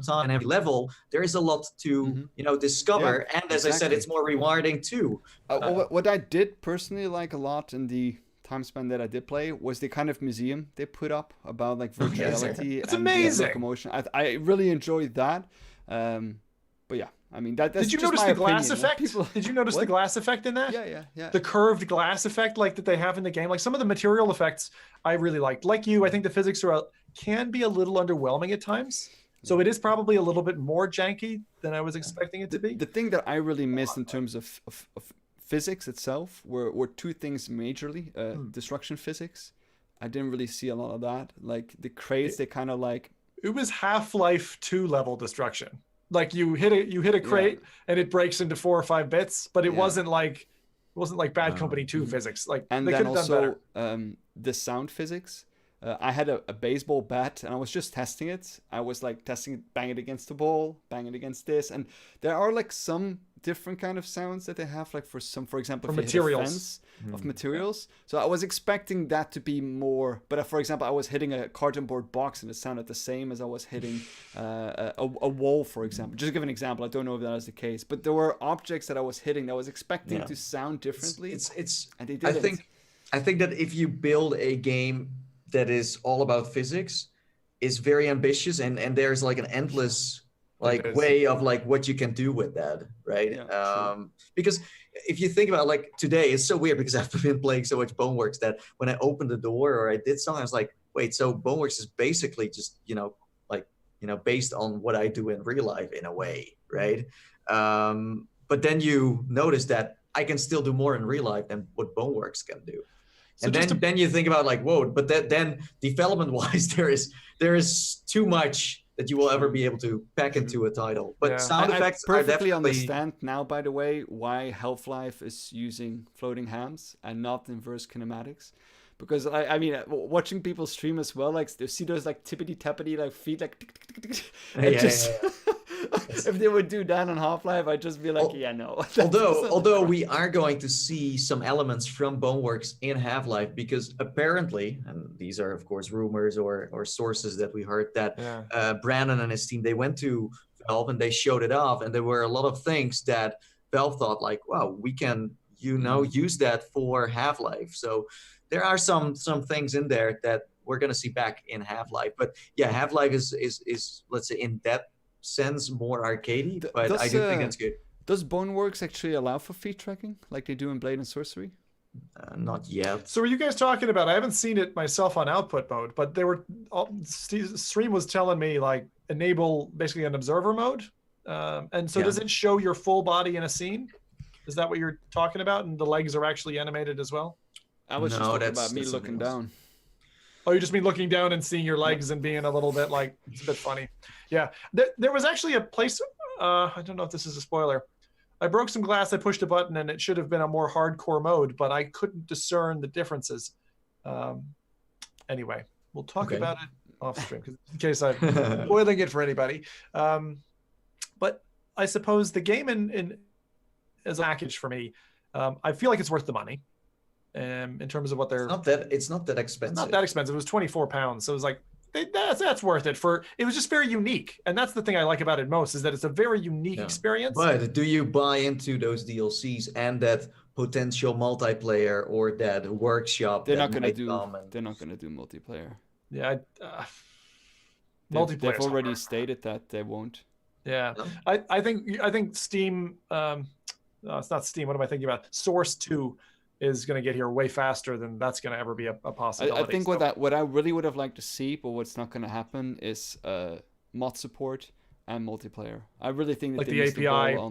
time on every level, there is a lot to discover, and as I said, it's more rewarding too. What I did personally like a lot in the time span that I did play was the kind of museum they put up about like virtuality it's and amazing. Locomotion. I really enjoyed that. But yeah, I mean that's Did you just notice my the glass opinion. effect? Did you notice the glass effect in that? Yeah. The curved glass effect like that they have in the game. Like some of the material effects I really liked. Like you, I think the physics can be a little underwhelming at times. So it is probably a little bit more janky than I was expecting it to be. The thing that I really missed in terms of physics itself were two things majorly. Destruction physics. I didn't really see a lot of that. Like the crates, they kind of like... It was Half-Life 2 level destruction. Like you hit a crate and it breaks into 4 or 5 bits, but it wasn't like Bad Company 2 physics. Like, and they then could have done also the sound physics. I had a baseball bat and I was just testing it. I was like testing it, bang it against the ball, bang it against this. And there are like some different kind of sounds that they have, like for example, for if materials. you hit a fence of materials. So I was expecting that to be more, but for example, I was hitting a carton board box and it sounded the same as I was hitting a wall, for example. Just to give an example, I don't know if that is the case, but there were objects that I was hitting that I was expecting to sound differently. And they didn't. I think that if you build a game that is all about physics, is very ambitious, and there's like an endless way of like what you can do with that, right? Because if you think about like today, it's so weird because I've been playing so much Boneworks that when I opened the door or I did something, I was like, wait, so Boneworks is basically just based on what I do in real life in a way, right? But then you notice that I can still do more in real life than what Boneworks can do. So and then you think about like, whoa, but then development-wise, there is too much that you will ever be able to pack into a title. But sound effects I perfectly are definitely... understand now, by the way, why Half-Life is using floating hands and not inverse kinematics. Because I mean, watching people stream as well, like they see those like tippity tappity like feet, like tick, tick, tick, tick. If they would do that on Half-Life, I'd just be like, no. Although we are going to see some elements from Boneworks in Half-Life, because apparently, and these are of course rumors or sources that we heard, that Brandon and his team, they went to Valve and they showed it off, and there were a lot of things that Valve thought like, wow, we can use that for Half-Life. So there are some things in there that we're going to see back in Half-Life. But yeah, Half-Life is let's say in that sense more arcadey, but I do think it's good. Does Boneworks actually allow for feet tracking like they do in Blade and Sorcery? Not yet. So are you guys talking about, I haven't seen it myself on output mode, but Stream was telling me like enable basically an observer mode. And so does it show your full body in a scene? Is that what you're talking about? And the legs are actually animated as well? I was just talking about me looking down. Oh, you just mean looking down and seeing your legs and being a little bit like, it's a bit funny. Yeah, there was actually a place, I don't know if this is a spoiler. I broke some glass, I pushed a button, and it should have been a more hardcore mode, but I couldn't discern the differences. Anyway, we'll talk about it off stream, in case I'm spoiling it for anybody. But I suppose the game as a package for me, I feel like it's worth the money. In terms of what they're... It's not that expensive. Not that expensive. It was £24. So it was like, that's worth it. It was just very unique. And that's the thing I like about it most, is that it's a very unique experience. But do you buy into those DLCs and that potential multiplayer or that workshop? They're not going to do multiplayer. Yeah. Multiplayer. They've already stated that they won't. Yeah. No. I think Steam, no, it's not Steam. What am I thinking about? Source 2 is going to get here way faster than that's going to ever be a possibility. I think what I really would have liked to see, but what's not going to happen, is mod support and multiplayer. I really think that like they the missed API, the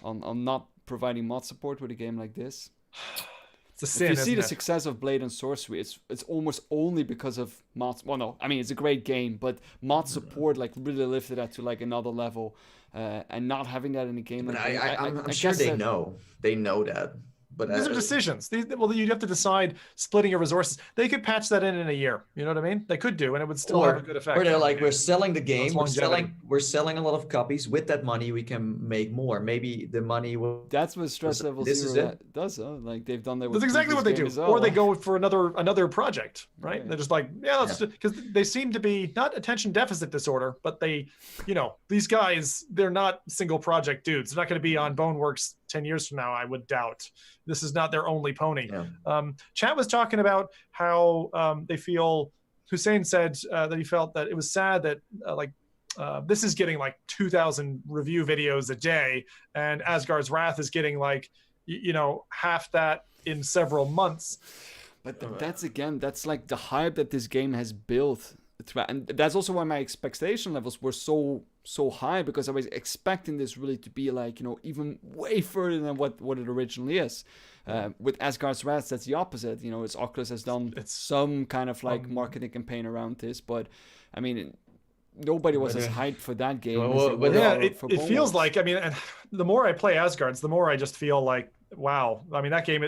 ball on not providing mod support with a game like this. It's a sin, if you see isn't the it? success of Blade and Sorcery, it's almost only because of mods. Well, no, I mean it's a great game, but mod support like really lifted that to like another level, and not having that in a game But like I'm I sure guess they that, know. They know that. But These are decisions. Well, you'd have to decide splitting your resources. They could patch that in a year. You know what I mean? They could do, and it would still have a good effect. Or they're like, we're selling the game, longevity. we're selling a lot of copies. With that money, we can make more. Maybe the money will. That's what Stress Level This is Zero it? does. Like they've done that. That's With exactly what they previous do. games as Or they well. go for another project, right? Yeah. They're just like, let's because they seem to be not attention deficit disorder, but they, these guys, they're not single project dudes. They're not going to be on Boneworks 10 years from now, I would doubt. This is not their only pony. Yeah. Chat was talking about how they feel. Hussein said that he felt that it was sad that this is getting like 2,000 review videos a day, and Asgard's Wrath is getting like half that in several months. But that's like the hype that this game has built. And that's also why my expectation levels were so high, because I was expecting this really to be like, even way further than what it originally is. With Asgard's Wrath, that's the opposite. It's Oculus has done some kind of like marketing campaign around this, but I mean, nobody was as hyped for that game. It feels like, and the more I play Asgard's, the more I just feel like, wow. I mean, that game,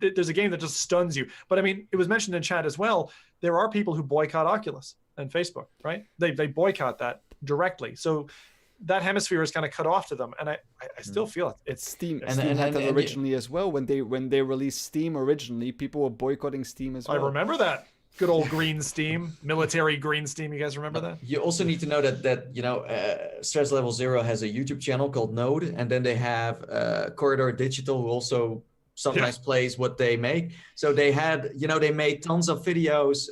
there's a game that just stuns you. But I mean, it was mentioned in chat as well. There are people who boycott Oculus and Facebook, right? They boycott that directly. So that hemisphere is kind of cut off to them, and I still feel it. It's Steam, and had that originally as well. When they released Steam originally, people were boycotting Steam as well. I remember that. Good old green Steam, military green Steam. You guys remember that? You also need to know that Stress Level Zero has a YouTube channel called Node, and then they have Corridor Digital, who also sometimes plays what they make. So they had, they made tons of videos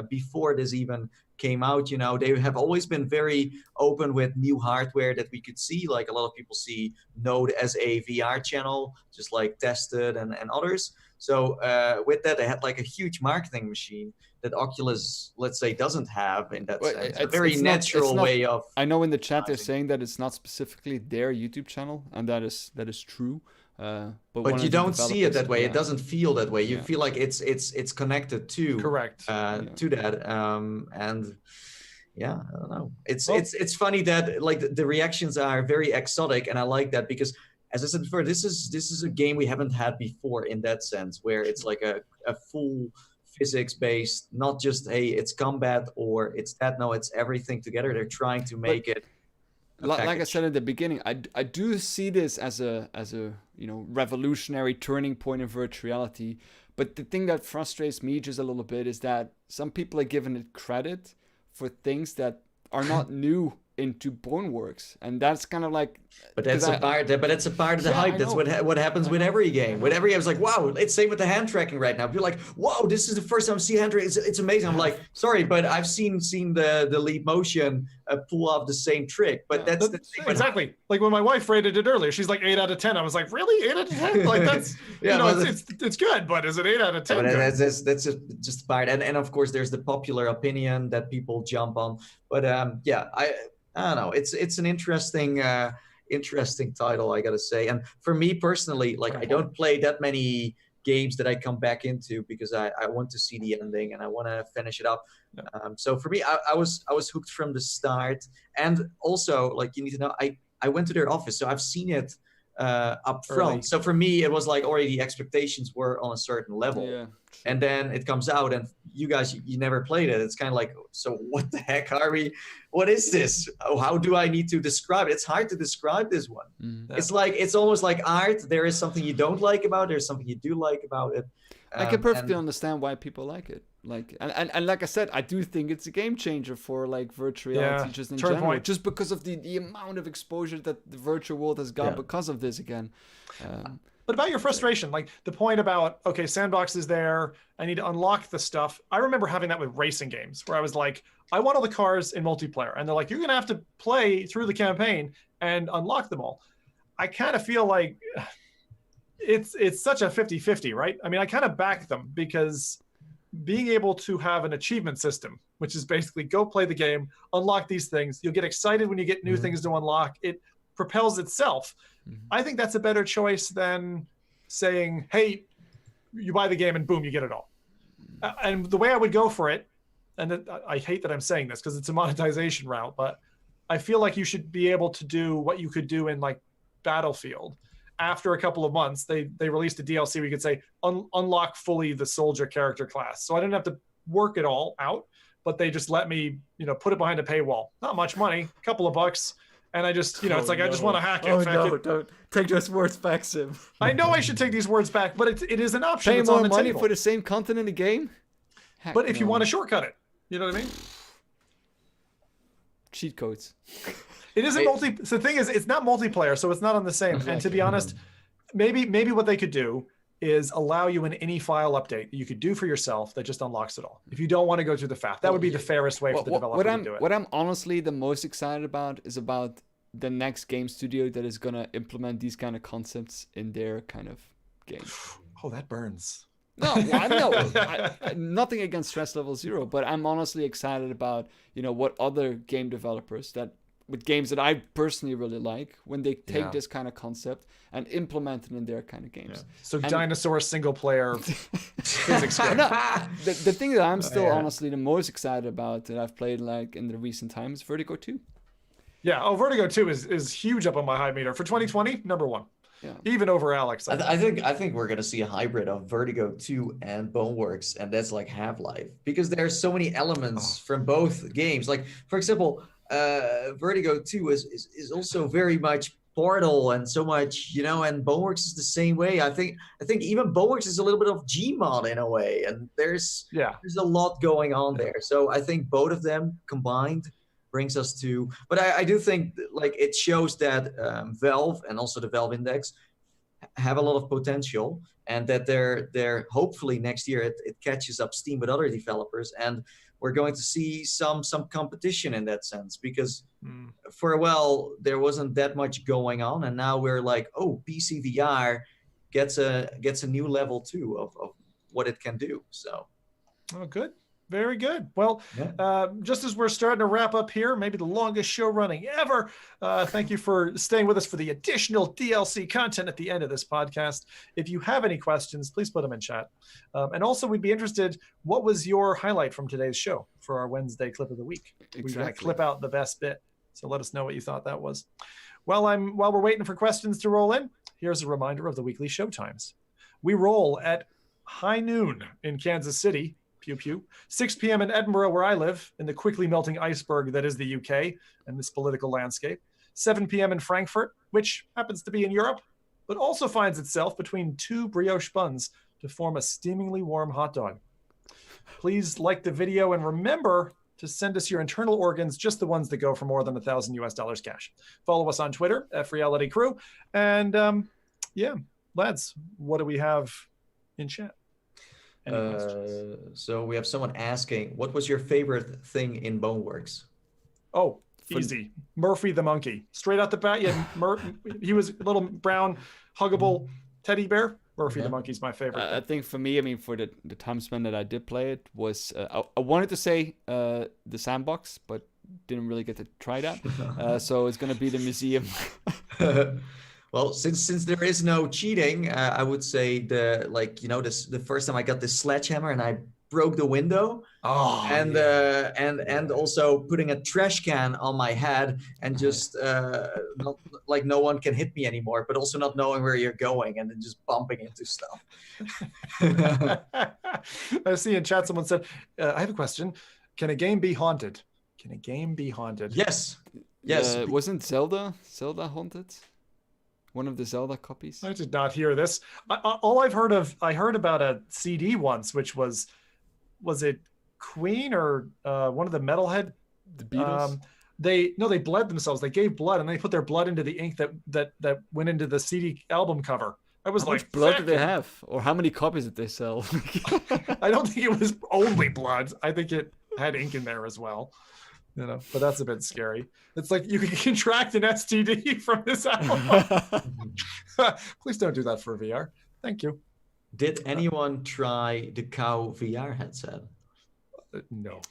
before this even came out. They have always been very open with new hardware that we could see. Like a lot of people see Node as a VR channel, just like Tested and others. So with that, they had like a huge marketing machine that Oculus, let's say, doesn't have in that sense. A very natural way of. I know in the chat they're saying that it's not specifically their YouTube channel, and that is true. But you don't see it that way. It doesn't feel that way. You feel like it's connected to correct to that. And yeah, I don't know. It's funny that like the reactions are very exotic, and I like that because, as I said before, this is a game we haven't had before in that sense, where it's like a full physics based, not just it's combat or it's that. No, it's everything together. They're trying to make it. Like I said at the beginning, I do see this as a revolutionary turning point in virtual reality. But the thing that frustrates me just a little bit is that some people are giving it credit for things that are not new into Boneworks, and that's kind of like. But that's a part of the hype. That's what happens with every game. With every game, it's like, wow. It's same with the hand tracking right now. You're like, wow, this is the first time I see hand tracking. It's amazing. I'm like, sorry, but I've seen the Leap Motion pull off the same trick. But that's the thing. Exactly. Like when my wife rated it earlier, she's like 8 out of 10. I was like, really, 8 out of 10? Like that's it's good, but is it 8 out of 10? But that's just part. And of course, there's the popular opinion that people jump on. But I don't know. It's an interesting title, I gotta say. And for me personally, like I don't play that many games that I come back into because I want to see the ending and I want to finish it up. So for me, I was hooked from the start. And also, like you need to know, I went to their office, so I've seen it up front. Early. So for me, it was like already the expectations were on a certain level. Yeah. And then it comes out and you guys, you never played it. It's kind of like, so what the heck are we? What is this? Oh, how do I need to describe it? It's hard to describe this one. Mm-hmm. It's almost like art. There is something you don't like about it. There's something you do like about it. I can perfectly understand why people like it. Like and like I said, I do think it's a game changer for like virtual reality just in general. Point. Just because of the amount of exposure that the virtual world has got because of this again. But about your frustration, like the point about, okay, Sandbox is there, I need to unlock the stuff. I remember having that with racing games where I was like, I want all the cars in multiplayer. And they're like, you're going to have to play through the campaign and unlock them all. I kind of feel like it's such a 50-50, right? I mean, I kind of back them because being able to have an achievement system, which is basically go play the game, unlock these things. You'll get excited when you get new things to unlock. It propels itself. I think that's a better choice than saying, hey, you buy the game and boom, you get it all. And the way I would go for it, and I hate that I'm saying this because it's a monetization route, but I feel like you should be able to do what you could do in like Battlefield. After a couple of months, they released a DLC where you could say unlock fully the soldier character class. So I didn't have to work it all out, but they just let me, put it behind a paywall. Not much money, a couple of bucks. And I just, I just want to hack it. Don't take those words back, Sim. I know I should take these words back, but it is an option. Pay it's more on the money table. for the same content in the game? Heck But if you no. want to shortcut it, you know what I mean? Cheat codes. It isn't So the thing is, it's not multiplayer, so it's not on the same. Exactly. And to be honest, maybe what they could do is allow you an any file update that you could do for yourself that just unlocks it all. If you don't want to go through the faff, that would be the fairest way for the developer to do it. What I'm honestly the most excited about is about the next game studio that is gonna implement these kind of concepts in their kind of game. Oh, that burns. No, nothing against Stress Level Zero, but I'm honestly excited about what other game developers with games that I personally really like, when they take this kind of concept and implement it in their kind of games. Yeah. So dinosaur single player physics game. The thing that I'm still honestly the most excited about that I've played like in the recent times is Vertigo 2. Yeah, Vertigo 2 is huge up on my high meter. For 2020, number one. Yeah. Even over Alyx. I think we're gonna see a hybrid of Vertigo 2 and Boneworks, and that's like Half-Life, because there's so many elements from both games. Like, for example, Vertigo 2 is also very much Portal and so much, and Boneworks is the same way. I think even Boneworks is a little bit of Gmod in a way, and there's a lot going on there. So I think both of them combined brings us to, but I do think like it shows that Valve and also the Valve Index have a lot of potential, and that they're hopefully next year it catches up steam with other developers, and we're going to see some competition in that sense, because for a while there wasn't that much going on, and now we're like, PC VR gets a new level too of what it can do. So good. Very good. Well, just as we're starting to wrap up here, maybe the longest show running ever, thank you for staying with us for the additional DLC content at the end of this podcast. If you have any questions, please put them in chat. And also, we'd be interested, what was your highlight from today's show for our Wednesday clip of the week? Exactly. We're going to clip out the best bit. So let us know what you thought that was. While we're waiting for questions to roll in, here's a reminder of the weekly show times. We roll at high noon in Kansas City, pew pew, 6 p.m. in Edinburgh, where I live, in the quickly melting iceberg that is the UK and this political landscape, 7 p.m. in Frankfurt, which happens to be in Europe, but also finds itself between two brioche buns to form a steamingly warm hot dog. Please like the video and remember to send us your internal organs, just the ones that go for more than $1,000 cash. Follow us on Twitter, F.Reality Crew. And lads, what do we have in chat? So we have someone asking, what was your favorite thing in Boneworks? Oh, easy. Murphy the monkey. Straight out the bat, he was a little brown, huggable teddy bear. Murphy the monkey's my favorite. I think for me, for the time span that I did play it, was I wanted to say the sandbox, but didn't really get to try that. So it's going to be the museum. Well, since there is no cheating, I would say the first time I got this sledgehammer and I broke the window, and also putting a trash can on my head and just not, like, no one can hit me anymore, but also not knowing where you're going and then just bumping into stuff. I see in chat someone said, I have a question. Can a game be haunted? Yes. Wasn't Zelda haunted? One of the Zelda copies? I did not hear this. I heard about a CD once, which was it Queen or one of the Metalhead? The Beatles? They bled themselves. They gave blood and they put their blood into the ink that went into the CD album cover. I was how like, much blood did they have? Or how many copies did they sell? I don't think it was only blood. I think it had ink in there as well. But that's a bit scary. It's like you can contract an STD from this album. Please don't do that for VR. Thank you. Did anyone try the cow VR headset? No.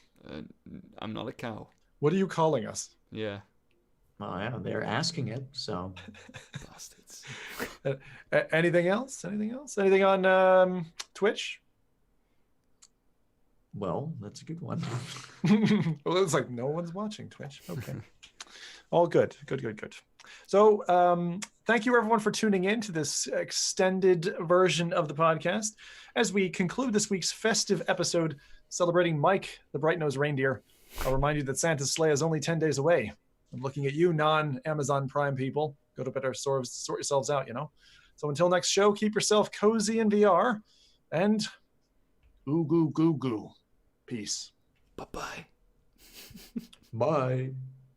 I'm not a cow. What are you calling us? Yeah. Oh yeah, they're asking it. So Bastards. Anything else? Anything on Twitch? well, that's a good one. Well, it's like no one's watching Twitch. Okay. All good. Good. So thank you everyone for tuning in to this extended version of the podcast. As we conclude this week's festive episode celebrating Mike, the bright-nosed reindeer, I'll remind you that Santa's sleigh is only 10 days away. I'm looking at you, non-Amazon Prime people. Go to better sort yourselves out, So until next show, keep yourself cozy in VR, and ooh, goo, goo, goo. Peace. Bye-bye. Bye.